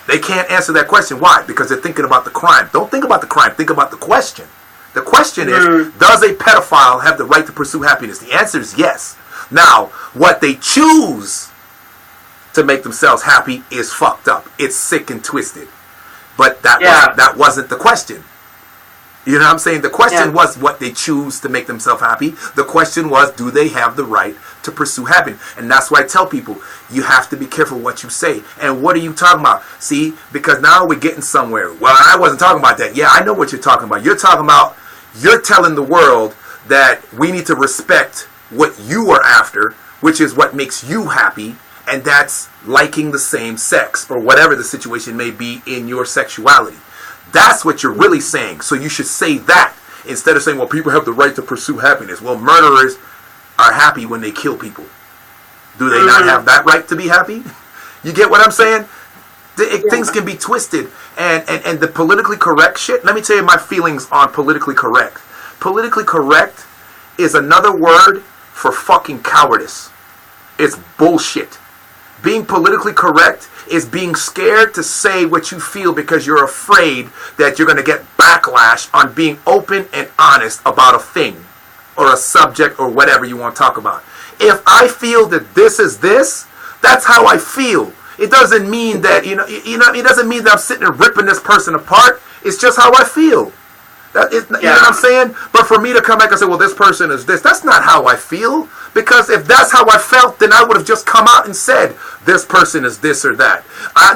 They can't answer that question. Why? Because they're thinking about the crime. Don't think about the crime. Think about the question. The question is, does a pedophile have the right to pursue happiness? The answer is yes. Now, what they choose to make themselves happy is fucked up. It's sick and twisted. But that wasn't the question. You know what I'm saying? The question was what they choose to make themselves happy. The question was, do they have the right to pursue happiness? And that's why I tell people, you have to be careful what you say. And what are you talking about? See, because now we're getting somewhere. Well, I wasn't talking about that. Yeah, I know what you're talking about. You're telling the world that we need to respect what you are after, which is what makes you happy. And that's liking the same sex or whatever the situation may be in your sexuality. That's what you're really saying. So you should say that instead of saying, well, people have the right to pursue happiness. Well, murderers are happy when they kill people. Do they not have that right to be happy? You get what I'm saying? Things can be twisted. And the politically correct shit, let me tell you my feelings on politically correct. politically correct is another word for fucking cowardice. It's bullshit. Being politically correct is being scared to say what you feel because you're afraid that you're going to get backlash on being open and honest about a thing or a subject or whatever you want to talk about. If I feel that this is this, that's how I feel. It doesn't mean that, it doesn't mean that I'm sitting and ripping this person apart. It's just how I feel. You know what I'm saying? But for me to come back and say, well, this person is this, that's not how I feel. Because if that's how I felt, then I would have just come out and said, this person is this or that.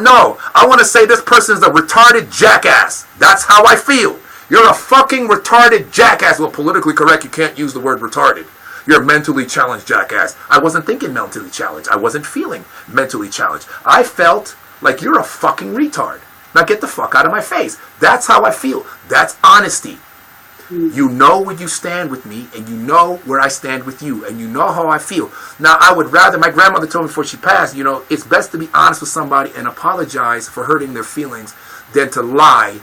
No, I want to say this person is a retarded jackass. That's how I feel. You're a fucking retarded jackass. Well, politically correct, you can't use the word retarded. You're a mentally challenged jackass. I wasn't thinking mentally challenged. I wasn't feeling mentally challenged. I felt like you're a fucking retard. Now get the fuck out of my face. That's how I feel. That's honesty. You know where you stand with me, and you know where I stand with you, and you know how I feel. Now, I would rather, my grandmother told me before she passed, it's best to be honest with somebody and apologize for hurting their feelings than to lie,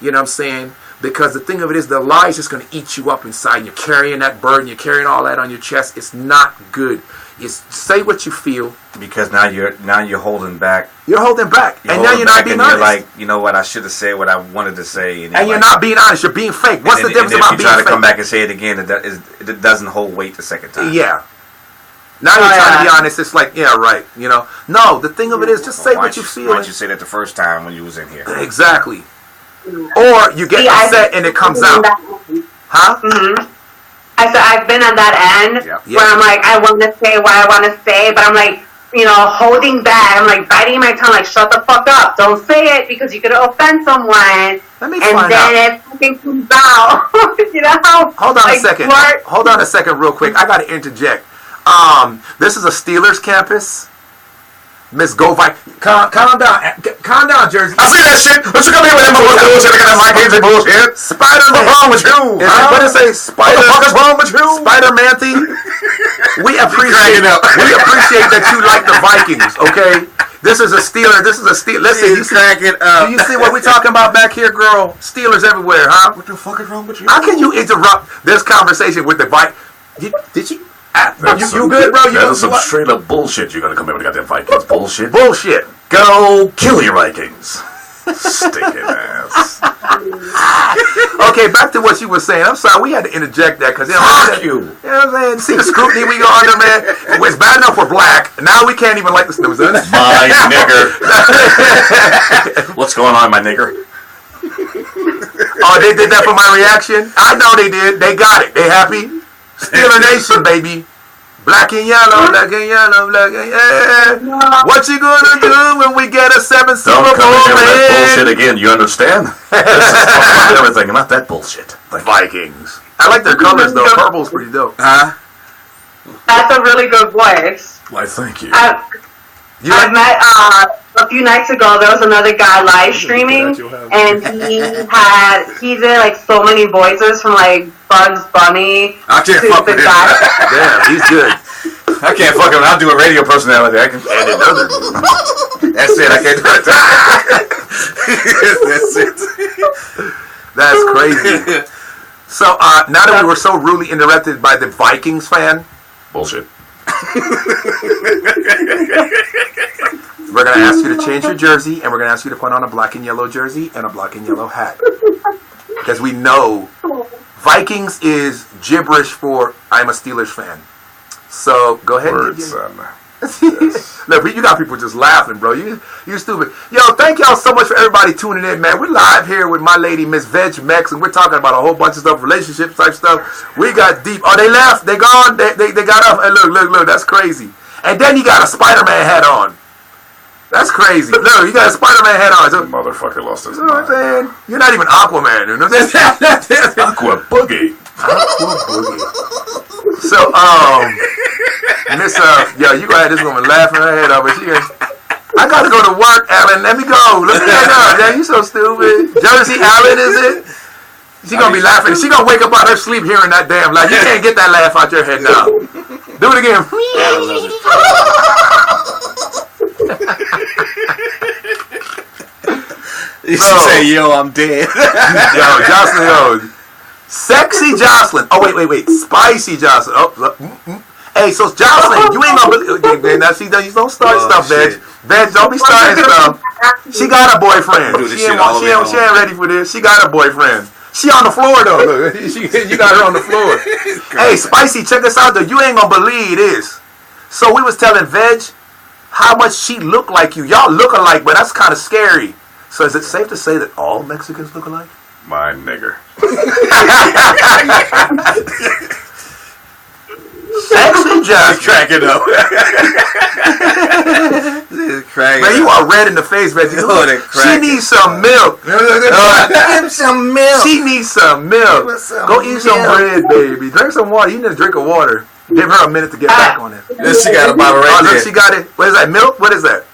you know what I'm saying? Because the thing of it is, the lie is just going to eat you up inside. And you're carrying that burden, you're carrying all that on your chest. It's not good. Say what you feel. Because now you're holding back. You're holding back. And now you're not being honest. You're like, you know what, I should have said what I wanted to say. And you're not being honest. You're being fake. What's the difference about being fake? If you try to come back and say it again, it doesn't hold weight the second time. Yeah. Now you're trying to be honest. It's like, yeah, right. No, the thing of it is, just say what you feel. Why don't you say that the first time when you was in here? Exactly. Or you get upset and it comes out. Huh? Mm-hmm. I said I've been on that end where I'm like, I want to say what I want to say, but I'm like, holding back. I'm like biting my tongue, like, shut the fuck up. Don't say it because you could offend someone. Let me and find then out. it fucking comes out. Hold on a second. Hold on a second real quick. I got to interject. This is a Steelers campus. Miss Go Vikings. Calm down. Calm down, Jersey. I see that shit. What you come here with that bullshit? Look at that Vikings and bullshit. Spider-Man. What's wrong with you? What did it say? What the fuck is wrong with you? Spider-Man-ty. We appreciate that you like the Vikings, okay? This is a Steeler. Listen, do you see what we're talking about back here, girl? Steelers everywhere, huh? What the fuck is wrong with you? How can you interrupt this conversation with the Vikings? Did you? You good, bro? That's some straight up bullshit. You're gonna come in with goddamn Vikings bullshit. Bullshit. Go kill your Vikings. Stinking ass. Okay, back to what you were saying. I'm sorry, we had to interject that because fuck you. You know what I'm saying? See the scrutiny we go under, man. It's bad enough we're black. Now we can't even like the snoozers. My nigger. What's going on, my nigger? Oh, they did that for my reaction? I know they did. They got it. They happy? Steeler Nation, baby. Black and yellow, black and yellow, black and yellow. What you gonna do when we get a 7 Super Bowl? Don't come in here with that bullshit again. You understand? This is everything, not that bullshit. Vikings. I like their colors though. Purple's pretty dope. Huh? That's a really good voice. Why, thank you. I met a few nights ago. There was another guy live streaming, and he did like so many voices from like Bugs Bunny. I can't fuck with him. Damn, he's good. I can't fuck him. I'll do a radio personality. I can add another. That's it. I can't do it. That's it. That's crazy. So now that we were so rudely interrupted by the Vikings fan, bullshit. We're going to ask you to change your jersey, and we're going to ask you to put on a black and yellow jersey and a black and yellow hat. Because we know Vikings is gibberish for I'm a Steelers fan. So go ahead. Words, son. Yes. Look, you got people just laughing, bro. You stupid. Yo, thank y'all so much for everybody tuning in, man. We're live here with my lady, Miss Veg Mex, and we're talking about a whole bunch of stuff, relationship type stuff. We got deep. Oh, they left. They gone. They got up. And look. That's crazy. And then you got a Spider-Man hat on. That's crazy. Look, you got a Spider-Man hat on. So, motherfucker lost his you know what I'm mind. saying? You're not even Aquaman. You know what I'm saying? Aqua Boogie. Aqua Boogie. So, Miss, you gonna have this woman laughing her head off, but I gotta go to work, Alan. Let me go. Look at that. Yeah, you so stupid. Jersey Allen, is it? She gonna be laughing. She gonna wake up out her sleep hearing that damn laugh. You can't get that laugh out your head now. Do it again. You should say, yo, I'm dead. Yo, Jocelyn, Sexy Jocelyn. Oh, wait. Spicy Jocelyn. Hey, so Jocelyn, you ain't gonna believe. Now she don't start stuff, Veg. Veg, don't be starting stuff. She got a boyfriend. She ain't ready for this. She got a boyfriend. She on the floor though. Look, you got her on the floor. Hey, Spicy, check this out though. You ain't gonna believe this. So we was telling Veg how much she look like you. Y'all look alike, but that's kind of scary. So is it safe to say that all Mexicans look alike? My nigger. Sexy Jocelyn. Crack it up. Man, you are red in the face, Veg. She needs some milk. Give some milk. She needs some milk. Go eat some bread, baby. Drink some water. You need a drink of water. Give her a minute to get back on it. Then she got a bottle right there. She got it. What is that? Milk? What is that?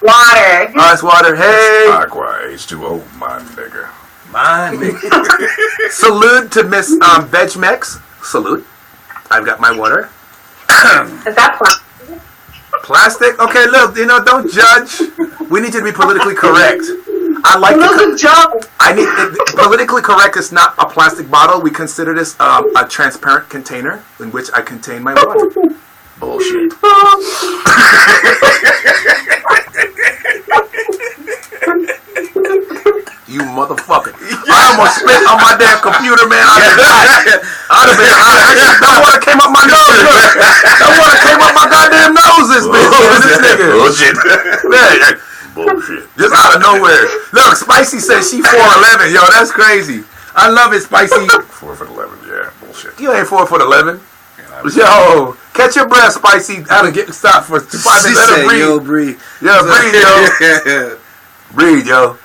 Water. Oh, it's water. Hey. Aqua H2O, my nigger. My nigga. Salute to Miss Veg Mex. Salute. I've got my water. Is that plastic? Plastic? Okay, look, don't judge. We need you to be politically correct. I like politically correct is not a plastic bottle. We consider this a transparent container in which I contain my water. Bullshit. You motherfucker. I almost spit on my damn computer, man. That water came up my nose. Look. That water came up my goddamn nose, this bitch. This nigga. Bullshit. Man, Bullshit. just out of nowhere. Look, Spicy says she 4'11". Yo, that's crazy. I love it, Spicy. 4'11", yeah, bullshit. You ain't 4'11". Yo, catch your breath, Spicy. I had to get stopped for 5 minutes. Let her breathe. Yo, breathe. Yeah, breathe, yo. Breathe, yo.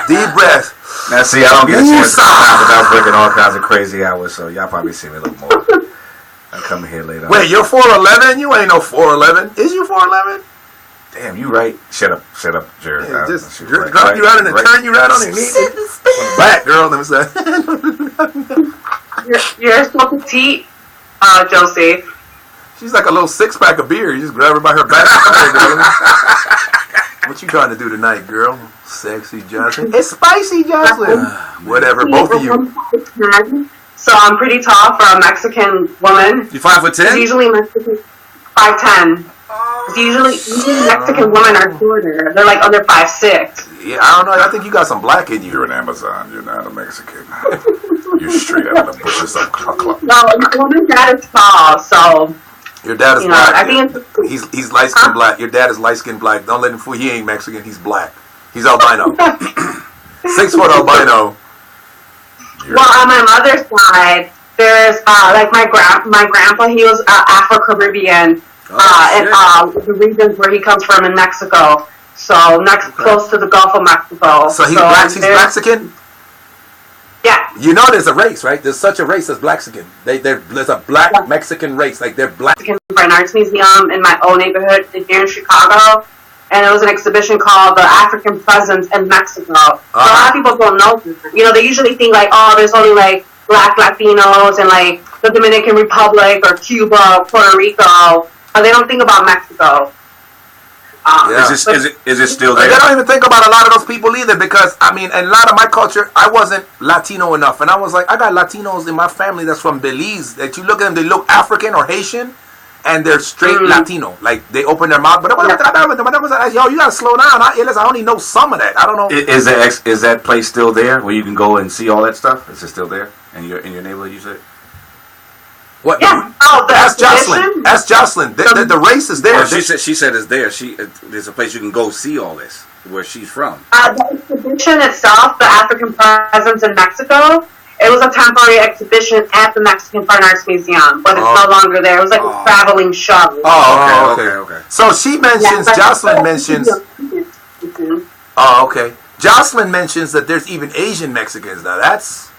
Deep breath. Now, see, I don't get a chance to come out without breaking all kinds of crazy hours, so y'all probably see me a little more. I'll come here later. Wait, you're 4'11"? You ain't no 4'11". Is you 4'11"? Damn, you right. Shut up, Jared. Yeah, just drop you out and turn you right on your knee. Back, girl. Let me say. You're so petite, Josie. She's like a little 6-pack of beer. You just grab her by her back. What you trying to do tonight, girl? Sexy Jocelyn. It's Spicy Jocelyn. Whatever, both of you. So I'm pretty tall for a Mexican woman. You 5'10"? Usually Mexican 5'10". Usually Mexican women are shorter. They're like under 5'6". Yeah, I don't know. I think you got some black in you. You're an Amazon. You're not a Mexican. You're straight out of the bushes of Cluck. No, my dad is tall, so. Your dad is black. I think he's light skinned black. Your dad is light skinned black. Don't let him fool. He ain't Mexican. He's black. He's albino. 6-foot albino. Well, on my mother's side, there's like my grandpa. He was Afro-Caribbean, the regions where he comes from in Mexico. So close to the Gulf of Mexico. So he's black. He's Mexican. Yeah. You know there's a race, right? There's such a race as Blaxican. There's a black Mexican race. Like they're black. Mexican Fine Arts Museum in my own neighborhood here in Chicago. And it was an exhibition called The African Presence in Mexico. So a lot of people don't know this. They usually think like, oh, there's only like black Latinos and like the Dominican Republic or Cuba or Puerto Rico. But they don't think about Mexico. Is it still there? They don't even think about a lot of those people either because, in a lot of my culture, I wasn't Latino enough. And I was like, I got Latinos in my family that's from Belize. That you look at them, they look African or Haitian, and they're straight Latino. Like, they open their mouth. But yo, you got to slow down. I only know some of that. I don't know. Is that place still there where you can go and see all that stuff? Is it still there in your neighborhood, you said? What? Yeah. That's Jocelyn. That's Jocelyn. The race is there. Well, she said it's there. There's a place you can go see all this where she's from. The exhibition itself, the African Presence in Mexico, it was a temporary exhibition at the Mexican Fine Arts Museum, but it's no longer there. It was like a traveling show. Okay. So she mentions, Jocelyn mentions. Oh, okay. Jocelyn mentions that there's even Asian Mexicans. Now that's.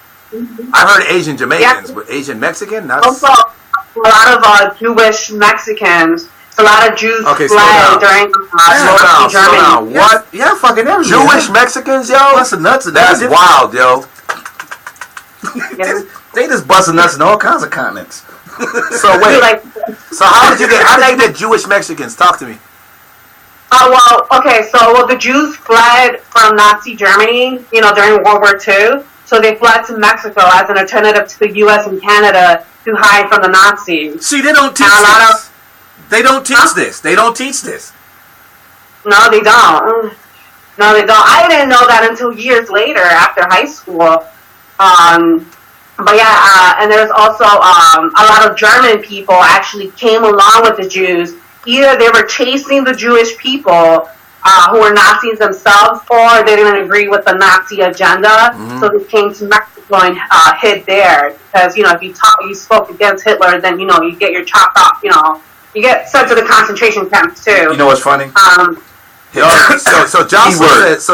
I've heard Asian Jamaicans, but Asian Mexican? Also, a lot of Jewish Mexicans. A lot of Jews fled during slow down. What? Yeah, fucking everything. Jewish Mexicans, yo? Busting nuts. That's wild, yo. They just busting nuts in all kinds of continents. So wait. So how did you get Jewish Mexicans? Talk to me. The Jews fled from Nazi Germany, during World War II. So they fled to Mexico as an alternative to the U.S. and Canada to hide from the Nazis. See, they don't teach this. They don't teach this. They don't teach this. No, they don't. No, they don't. I didn't know that until years later after high school. But yeah, and there's also a lot of German people actually came along with the Jews. Either they were chasing the Jewish people who were Nazis themselves, or they didn't agree with the Nazi agenda, so they came to Mexico and hid there. Because if you spoke against Hitler, then you get your chopped off. You get sent to the concentration camps too. You know what's funny? So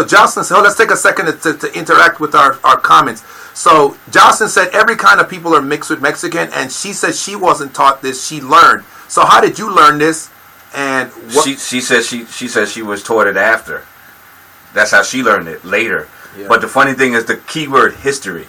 Jocelyn said, let's take a second to interact with our comments. So Jocelyn said every kind of people are mixed with Mexican, and she said she wasn't taught this, she learned. So how did you learn this? And what? She said she was taught it after. That's how she learned it later. Yeah. But the funny thing is the key word history.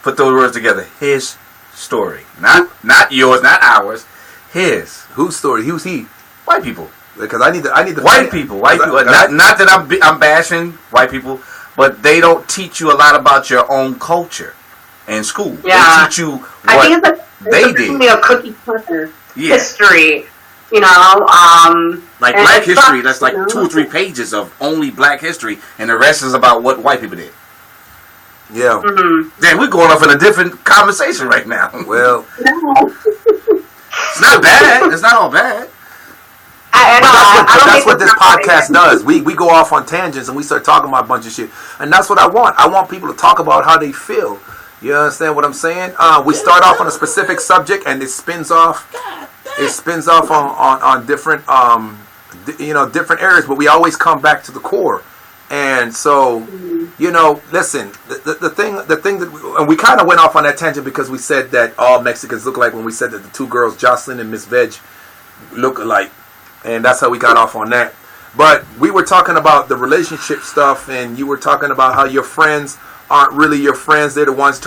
Put those words together. His story, not yours, not ours. His. Whose story? Who's he? White people. Because I need the white people. Not that I'm bashing white people, but they don't teach you a lot about your own culture in school. Yeah. They teach you what I think it's did. A cookie cutter history. Like black history, that's like 2 or 3 pages of only black history, and the rest is about what white people did. Yeah. Damn, we're going off in a different conversation right now. Well, it's not bad. It's not all bad. That's what this podcast does. We go off on tangents and we start talking about a bunch of shit, and that's what I want. I want people to talk about how they feel. You understand what I'm saying? We start off on a specific subject, and it spins off. It spins off on different different areas, but we always come back to the core. And so, listen, the thing that and we kind of went off on that tangent because we said that all Mexicans look alike when we said that the 2 girls, Jocelyn and Miss Veg, look alike. And that's how we got off on that. But we were talking about the relationship stuff, and you were talking about how your friends aren't really your friends. They're the ones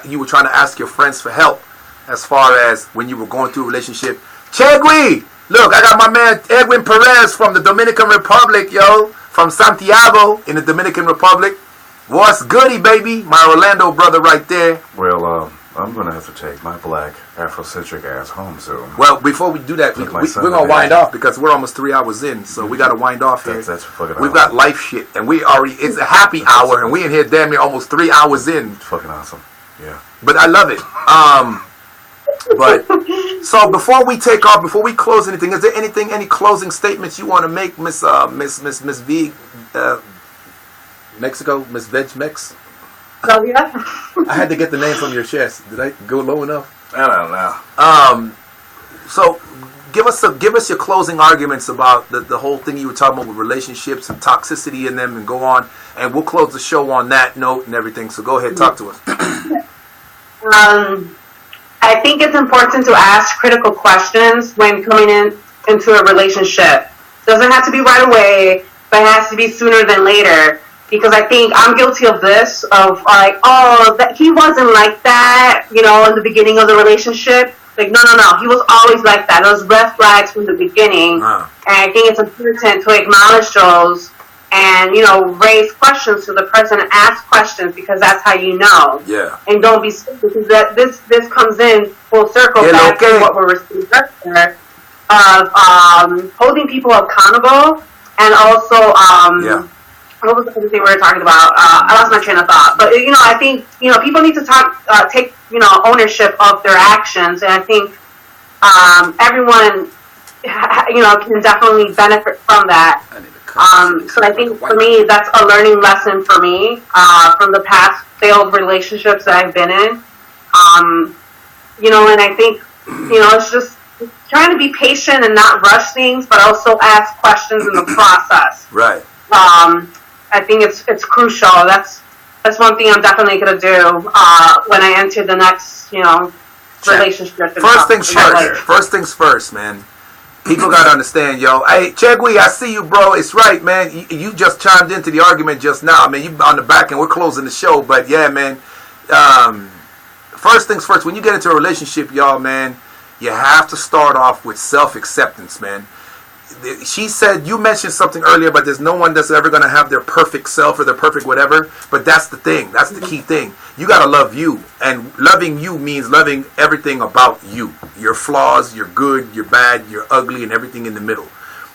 you were trying to ask your friends for help as far as when you were going through a relationship. Chegui! Look, I got my man Edwin Perez from the Dominican Republic, yo. From Santiago in the Dominican Republic. What's goody, baby? My Orlando brother right there. Well, I'm going to have to take my black Afrocentric ass home soon. Well, before we do that, we're going to wind off because we're almost 3 hours in, so we got to wind off here. That's fucking We've got life shit, and it's a happy hour, and we in here damn near almost 3 hours in. It's fucking awesome. Yeah. But I love it. But, so before we take off, before we close anything, is there any closing statements you want to make, Miss V, Mexico, Miss Veg Mex? Oh, yeah. I had to get the name from your chest. Did I go low enough? I don't know. So give us your closing arguments about the whole thing you were talking about with relationships and toxicity in them, and go on, and we'll close the show on that note and everything. So go ahead, talk to us. I think it's important to ask critical questions when coming into a relationship. Doesn't have to be right away, but it has to be sooner than later. Because I think I'm guilty of this, of like, that he wasn't like that, in the beginning of the relationship. Like, no, he was always like that. Those red flags from the beginning. And I think it's important to acknowledge those and, raise questions to the person and ask questions, because that's how you know. Yeah. And don't be stupid, because this comes in full circle back to what we're receiving earlier of holding people accountable, and also what was the other thing we were talking about? I lost my train of thought. But I think people need to take ownership of their actions, and I think everyone can definitely benefit from that. So I think for me, that's a learning lesson for me from the past failed relationships that I've been in. And I think it's just trying to be patient and not rush things, but also ask questions in the process. Right. I think it's crucial. That's one thing I'm definitely gonna do when I enter the next relationship. First things first, man. People gotta understand, yo. Hey, Chegui, I see you, bro. It's right, man. You just chimed into the argument just now. I mean, you on the back and we're closing the show, but yeah, man. First things first. When you get into a relationship, y'all, man, you have to start off with self-acceptance, man. she said, you mentioned something earlier, but there's no one that's ever going to have their perfect self or their perfect whatever. But that's the thing. That's the key thing. You got to love you. And loving you means loving everything about you. Your flaws, your good, your bad, your ugly, and everything in the middle.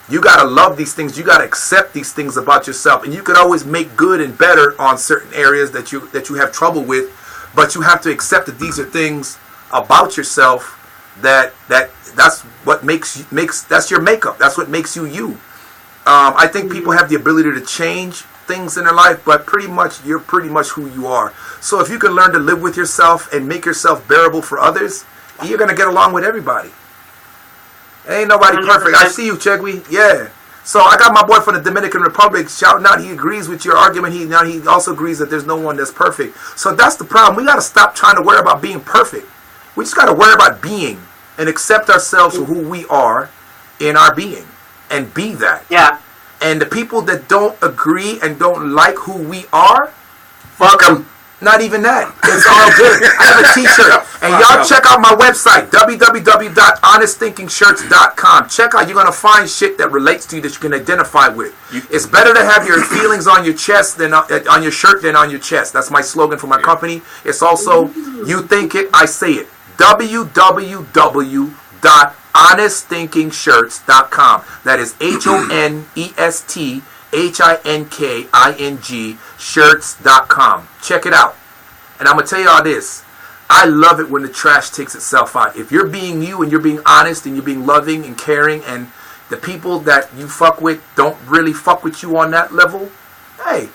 You got to love these things. You got to accept these things about yourself. And you can always make good and better on certain areas that you have trouble with. But you have to accept that these are things about yourself that's what makes that's your makeup. That's what makes you you. I think people have the ability to change things in their life, but you're pretty much who you are. So if you can learn to live with yourself and make yourself bearable for others, you're gonna get along with everybody. Ain't nobody perfect. I see you, Chegwi. Yeah. So I got my boy from the Dominican Republic shouting out. He agrees with your argument. He also agrees that there's no one that's perfect. So that's the problem. We got to stop trying to worry about being perfect. We just got to worry about being and accept ourselves for who we are in our being and be that. Yeah. And the people that don't agree and don't like who we are, Fuck them. not even that. It's all good. I have a t-shirt. And y'all check out my website, www.honestthinkingshirts.com. Check out, you're going to find shit that relates to you that you can identify with. It's better to have your feelings on your chest than on your shirt than on your chest. That's my slogan for my company. It's also, you think it, I say it. www.honestthinkingshirts.com. That is HONESTHINKING shirts.com. Check it out. And I'm going to tell y'all this. I love it when the trash takes itself out. If you're being you and you're being honest and you're being loving and caring and the people that you fuck with don't really fuck with you on that level, hey,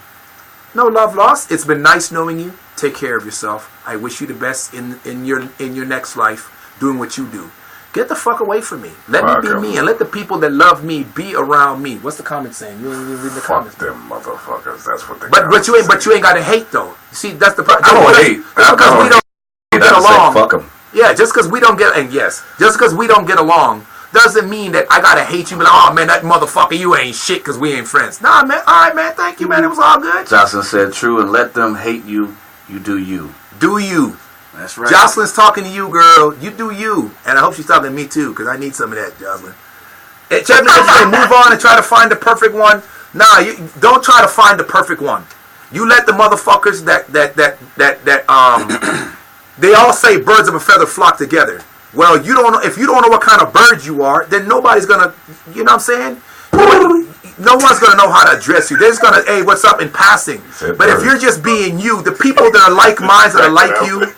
no love lost. It's been nice knowing you. Take care of yourself. I wish you the best in your next life doing what you do. Get the fuck away from me. Let me be me and let the people that love me be around me. What's the comment saying? You ain't even reading the comments. Fuck them motherfuckers. That's what they But you ain't got to hate though. You see, that's the problem. I don't hate. Just because we don't get along. Fuck them. Yeah, just because we don't get along doesn't mean that I gotta hate you. But oh man, that motherfucker, you ain't shit because we ain't friends. Nah, man. All right, man. Thank you, man. It was all good. Jocelyn said, "True, and let them hate you. You do you. Do you." That's right. Jocelyn's talking to you, girl. You do you. And I hope she's talking to me too, because I need some of that, Jocelyn. Hey, check me if you move on and try to find the perfect one. Nah, you don't try to find the perfect one. You let the motherfuckers that they all say birds of a feather flock together. Well, you don't know if you don't know what kind of bird you are, then nobody's gonna, you know what I'm saying? No one's gonna know how to address you. They're just gonna, hey, what's up in passing. But if you're just being you, the people that are like minds that are like you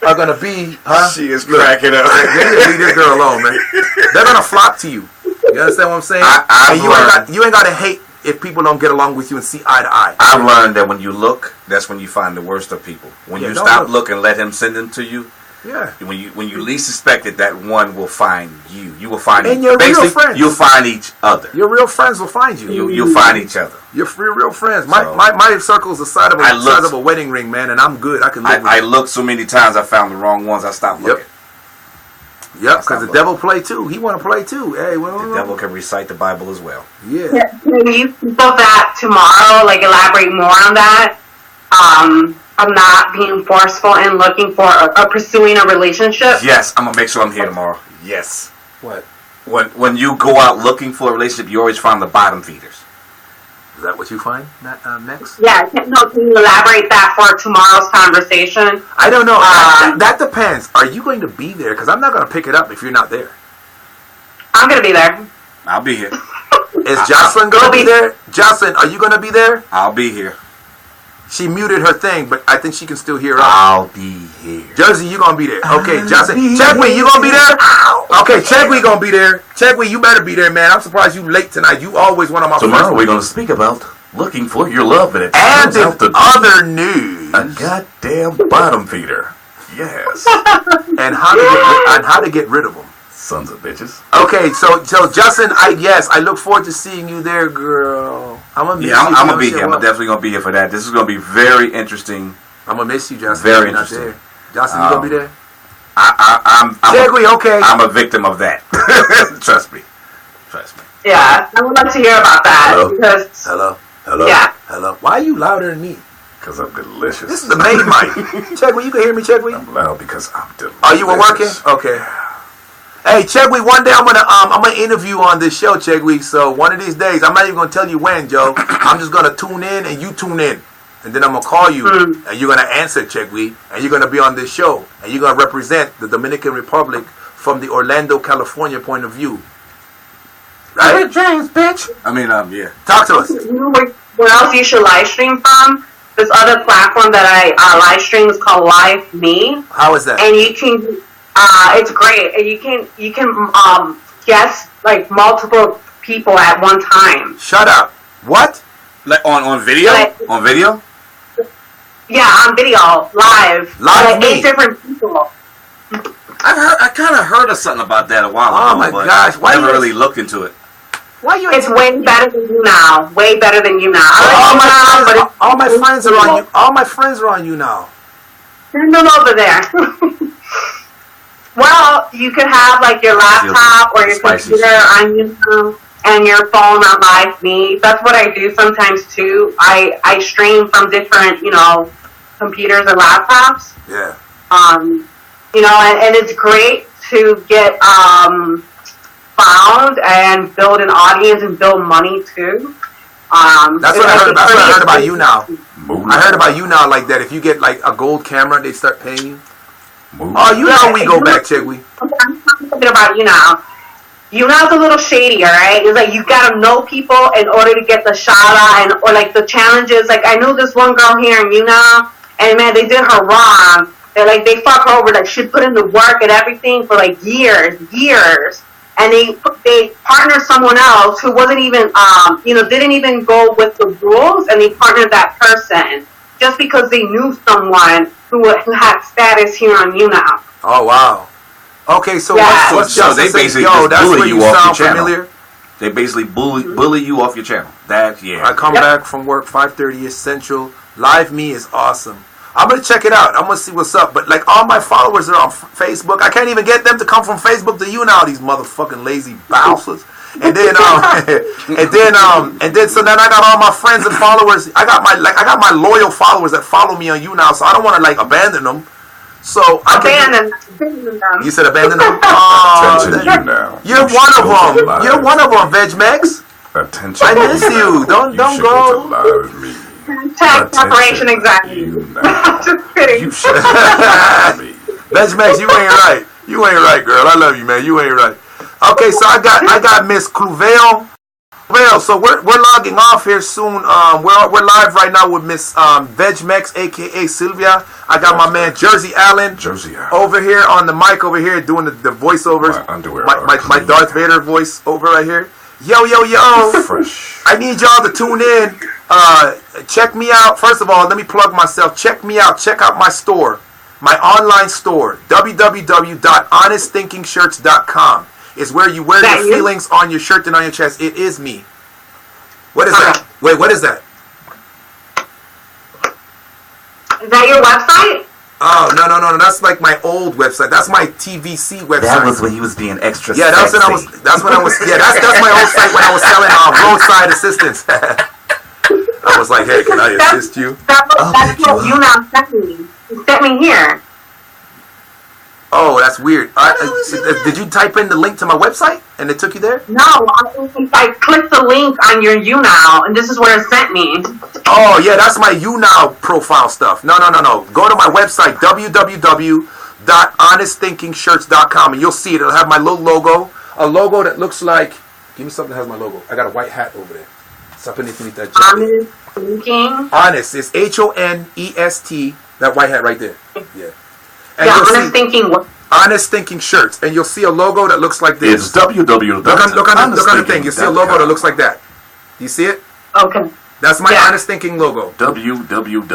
are gonna be, huh? She is cracking up. Leave this girl alone, man. They're gonna flock to you. You understand what I'm saying? You ain't gotta hate if people don't get along with you and see eye to eye. I've learned that when you look, that's when you find the worst of people. When you stop looking, let him send them to you. Yeah. When you least suspect it, that one will find you. You will find. And your real friends. You'll find each other. Your real friends will find you. You'll find each other. Your real friends. My circle is the size of a wedding ring, man, and I'm good. I can live with I looked so many times, I found the wrong ones. I stopped looking. Yep, because the devil play too. He want to play too. Hey, the devil can recite the Bible as well. Yeah. Maybe people that tomorrow, like elaborate more on that. Of not being forceful and looking for or pursuing a relationship. Yes, I'm gonna make sure I'm here tomorrow. Yes. What? When you go out looking for a relationship, you always find the bottom feeders. Is that what you find next? Yeah, no, can you elaborate that for tomorrow's conversation? I don't know. That depends. Are you going to be there? Because I'm not going to pick it up if you're not there. I'm going to be there. I'll be here. Is Jocelyn going to be there? Jocelyn, are you going to be there? I'll be here. She muted her thing, but I think she can still hear us. I'll be here. Jersey, you gonna be there. Okay, Jocelyn. Chegwee, you gonna be there? Okay, Chegwee gonna be there. Chegwee, you better be there, man. I'm surprised you late tonight. You always one of my Tomorrow we're gonna speak about looking for your love, and it and turns out to other news. a goddamn bottom feeder. Yes. and how to get rid of them. Sons of bitches. Okay, so Justin, I look forward to seeing you there, girl. I'm gonna be here. I'm definitely gonna be here for that. This is gonna be very interesting. I'm gonna miss you, Justin. Very interesting. There. Justin, you gonna be there? I'm okay. I'm a victim of that. Trust me. Yeah, I would like to hear about that. Hello? Because Hello. Yeah. Hello. Why are you louder than me? Because I'm delicious. This is the main mic. Chegwee, you can hear me, Chegwee? I'm loud because I'm delicious. Oh, you were working? Okay. Hey, Chegwe, one day I'm gonna interview on this show, Chegwe. So one of these days, I'm not even gonna tell you when, Joe. I'm just gonna tune in and you tune in, and then I'm gonna call you and you're gonna answer, Chegwe, and you're gonna be on this show and you're gonna represent the Dominican Republic from the Orlando, California point of view. Right, James, bitch. I mean, yeah. Talk to us. You know where else you should live stream from? This other platform that I live stream is called Live Me, How is that? and you can. It's great, and you can guest like multiple people at one time. Shut up. What? Like on video? Like- On video? Yeah, on video, live. Live like Me. 8 different people. I kind of heard of something about that a while ago. Oh my but gosh, why never you- really looked into it. Why you? It's way better than you now. Way better than you now. All my friends are on you. All my friends are on you now. Send them over there. Well, you could have like your laptop or your Spicy computer shit. on you and your phone on Live Me. That's what I do sometimes too. I stream from different, computers and laptops. Yeah. And it's great to get found and build an audience and build money too. That's what I heard. That's what I heard about you now. Move I heard about you now like that. If you get like a gold camera, they start paying you. Move Oh, you know we go back, Chegwe. I'm talking about you now. You now's a little shady, alright? It's like you gotta know people in order to get the shout out or like the challenges. Like I knew this one girl here in YouNow, and man, they did her wrong. They fuck her over. Like she put in the work and everything for like years, and they partnered someone else who wasn't even didn't even go with the rules, and they partnered that person just because they knew someone who had status here on YouNow. Oh wow. Okay, so Yeah. what's So they basically yo? just That's bully where you you off your sound channel. familiar. They basically bully you off your channel. That, yeah. I come back from work 5:30 Central. Live Me is awesome. I'm gonna check it out. I'm gonna see what's up. But like all my followers are on Facebook. I can't even get them to come from Facebook to you now. These motherfucking lazy bouncers. And then so then I got all my friends and followers. I got my loyal followers that follow me on you now. So I don't want to like abandon them. So I can. Abandon them. You said abandon them. Oh, Attention, YouNow. you're You one should of go to them. Live. You're one of them, VegMex. Attention. I miss you. Don't should go. to Live Me. Tag preparation exactly. YouNow. Just kidding. You should go to Live Me. VegMex, you ain't right. You ain't right, girl. I love you, man. You ain't right. Okay, so I got Miss Cluvale. Well, so we're logging off here soon. We're live right now with Miss VegMex, aka Sylvia. I got my man Jersey Allen over here on the mic over here doing the voiceovers. My underwear my clean. Darth Vader voice over right here. Yo. Fresh. I need y'all to tune in. Check me out. First of all, let me plug myself. Check me out. Check out my store, my online store, www.honestthinkingshirts.com. Is where you wear your feelings on your shirt and on your chest. It is me. What is that? Wait, what is that? Is that your website? Oh, no. That's like my old website. That's my TVC website. That was when he was being extra Yeah, that's sexy. when I was. That's when I was. Yeah, that's my old site when I was selling roadside assistance. I was like, hey, can I assist you? That's what you now sent me. You sent me here. Oh, that's weird. Did you type in the link to my website and it took you there? No, I clicked the link on your YouNow, and this is where it sent me. Oh, yeah, that's my YouNow profile stuff. No. Go to my website, www.honestthinkingshirts.com, and you'll see it. It'll have my little logo, a logo that looks like... Give me something that has my logo. I got a white hat over there. Honest Thinking. Honest. It's HONEST. That white hat right there. Yeah. And Yeah, you'll Honest see Thinking. Honest Thinking Shirts. And you'll see a logo that looks like this. It's www. Look on the thing. You'll see a logo that looks like that. You see it? Okay. That's my Honest Thinking logo. www.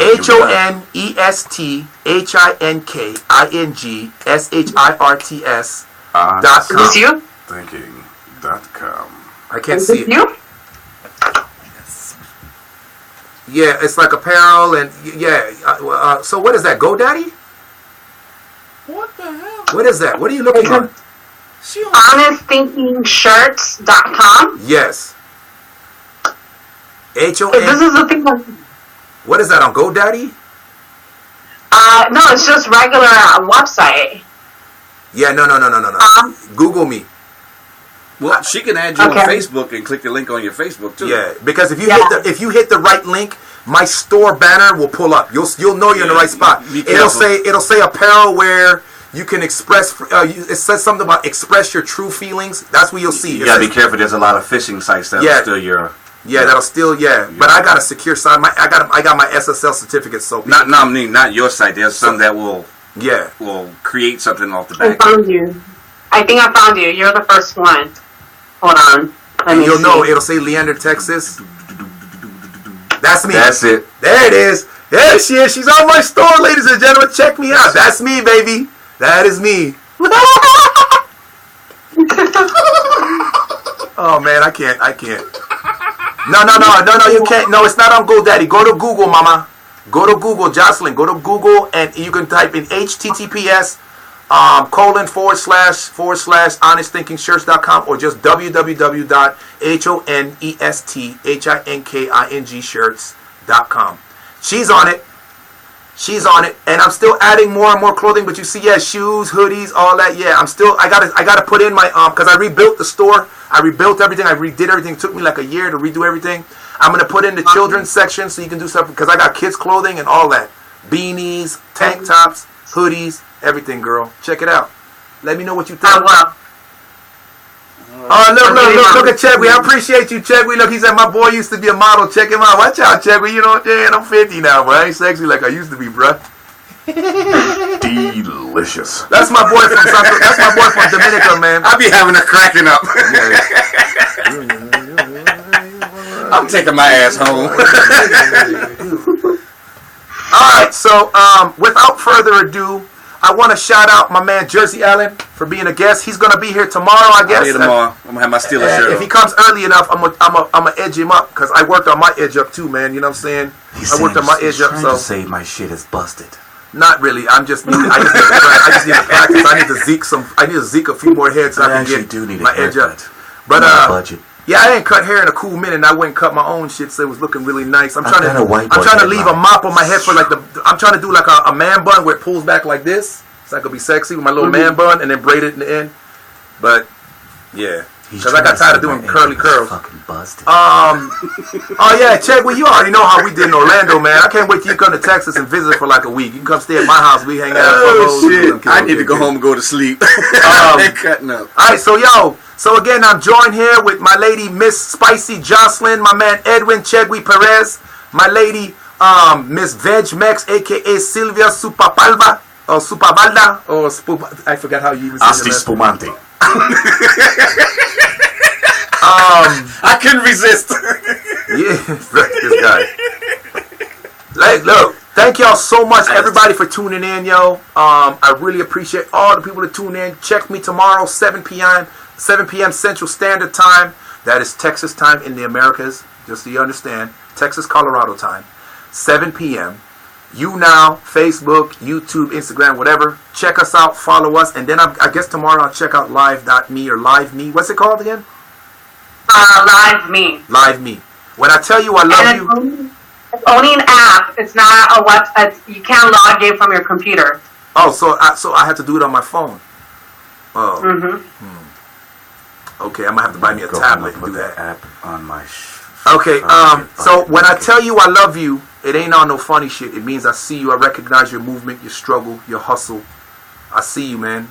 HONESTHINKINGSHIRTS.com. Is this you? Thinking.com. I can't Is see this it. you? Yeah, it's like apparel and so what is that? GoDaddy? What the hell? What is that? What are you looking on? HonestThinkingShirts.com. Yes. This HON. is the thing. What is that on GoDaddy? No, it's just regular website. Yeah, no. Google me. Well, she can add you on Okay. Facebook and click the link on your Facebook too. Yeah, because if you hit the right link, my store banner will pull up. You'll know you're in the right spot. Be It'll careful. say apparel where you can express. It says something about express your true feelings. That's what you'll see. You gotta be careful. There's a lot of phishing sites that Yeah. will steal your. Yeah, that'll still But I got a secure site. I got my SSL certificate. So Not your site. There's some that will yeah. create something off the I back. found you. I think I found you. You're the first one. Hold on. Let me You'll see. know. It'll say Leander, Texas. That's me. That's it. There it is. There she is. She's on my store, ladies and gentlemen. Check me out. That's me, baby. That is me. Oh man, I can't. No, you can't. No, it's not on GoDaddy. Go to Google, mama. Go to Google, Jocelyn. Go to Google and you can type in HTTPS ://honestthinkingshirts.com or just www.honestthinkingshirts.com. She's on it, and I'm still adding more and more clothing. But you see, shoes, hoodies, all that. Yeah, I gotta put in my because I rebuilt the store. I rebuilt everything. I redid everything. It took me like a year to redo everything. I'm gonna put in the children's section so you can do stuff because I got kids clothing and all that, beanies, tank tops, hoodies, everything. Girl, check it out. Let me know what you think. I will. Oh, look at Chegwee. I appreciate you, Chegwee. Look, he said my boy used to be a model. Check him out. Watch out, Chegwee. You know what I'm saying? I'm 50 now, but I ain't sexy like I used to be, bruh. Delicious. That's my boy from Dominica, man. I be having a cracking up. I'm taking my ass home. Alright, so without further ado, I want to shout out my man Jersey Allen for being a guest. He's gonna be here tomorrow, I guess. I'll be here tomorrow. I'm gonna have my Steelers shirt If on. he comes early enough, I'm gonna edge him up because I worked on my edge up too, man. You know what I'm saying? I worked on my edge up, so say my shit is busted. not really. I just need to practice. I need to zeke a few more heads so I can get my edge up. But budget. yeah, I ain't cut hair in a cool minute. And I went and cut my own shit, so it was looking really nice. I'm trying got a white to budget leave a line. mop on my head for I'm trying to do like a man bun where it pulls back like this, so I could be sexy with my little man bun and then braid it in the end. But yeah, because I got tired of doing curly curls. Fucking busted. Oh yeah, check. Well, you already know how we did in Orlando, man. I can't wait till you come to Texas and visit for like a week. You can come stay at my house. We hang out. Oh shit! I need to go home and go to sleep. I'm cutting up. All right, so again, I'm joined here with my lady Miss Spicy Jocelyn, my man Edwin Chegwee Perez, my lady Miss Veg Mex, aka Silvia Supapalva or Supavalda or I forgot how you even say Asti it. Spumante. I couldn't resist. Yeah, this guy. Like, look, thank y'all so much, everybody, for tuning in, yo. I really appreciate all the people that tune in. Check me tomorrow, 7 p.m. Central Standard Time. That is Texas time in the Americas, just so you understand. Texas, Colorado time, 7 p.m. YouNow, Facebook, YouTube, Instagram, whatever. Check us out, follow us, and then I guess tomorrow I'll check out live.me or live me. What's it called again? Live me. Live me. When I tell you I love And you. it's only an app. It's not a website. You can't log in from your computer. Oh, so I have to do it on my phone. Oh. Okay, I'm gonna have to buy me a tablet and do that. app on my. Okay, so when I tell you I love you, it ain't on no funny shit. It means I see you. I recognize your movement, your struggle, your hustle. I see you, man.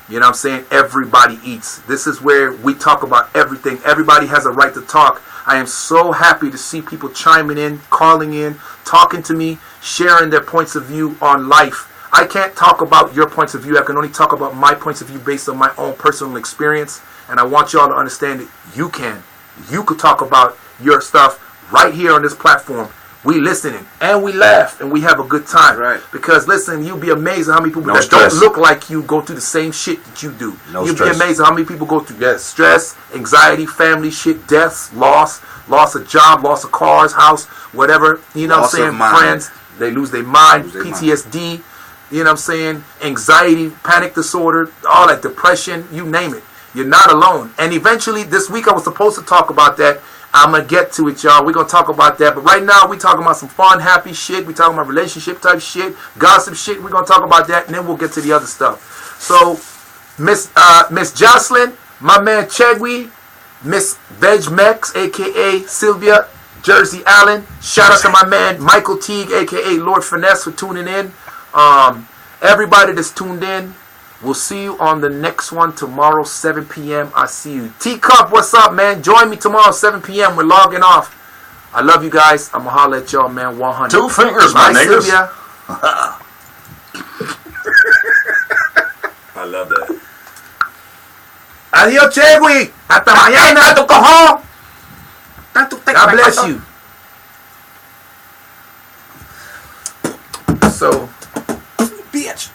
You know what I'm saying? Everybody eats. This is where we talk about everything. Everybody has a right to talk. I am so happy to see people chiming in, calling in, talking to me, sharing their points of view on life. I can't talk about your points of view. I can only talk about my points of view based on my own personal experience. And I want y'all to understand that you can. You could talk about your stuff right here on this platform. We listening and we laugh and we have a good time. Right. Because listen, you'll be amazed at how many people No that stress. don't look like you go through the same shit that you do. No You'll stress. be amazed at how many people go through stress, anxiety, family shit, deaths, loss of job, loss of cars, house, whatever. You know Loss what I'm of saying? mind. Friends, they lose their mind, Lose their mind. PTSD, you know what I'm saying? Anxiety, panic disorder, all that, depression, you name it. You're not alone. And eventually, this week I was supposed to talk about that. I'm going to get to it, y'all. We're going to talk about that. But right now, we're talking about some fun, happy shit. We're talking about relationship type shit, gossip shit. We're going to talk about that, and then we'll get to the other stuff. So, Miss Jocelyn, my man Chegwi, Miss Vegmex, aka Sylvia Jersey Allen. Shout out to my man Michael Teague, aka Lord Finesse, for tuning in. Everybody that's tuned in, we'll see you on the next one tomorrow, 7 p.m. I see you. Teacup, what's up, man? Join me tomorrow, 7 p.m. We're logging off. I love you guys. I'm going to holler at y'all, man. 100. 2 fingers, my niggas. Sylvia. I love that. Adiós, Chegui. Hasta mañana, tu cojón. God bless you. So, Bitch.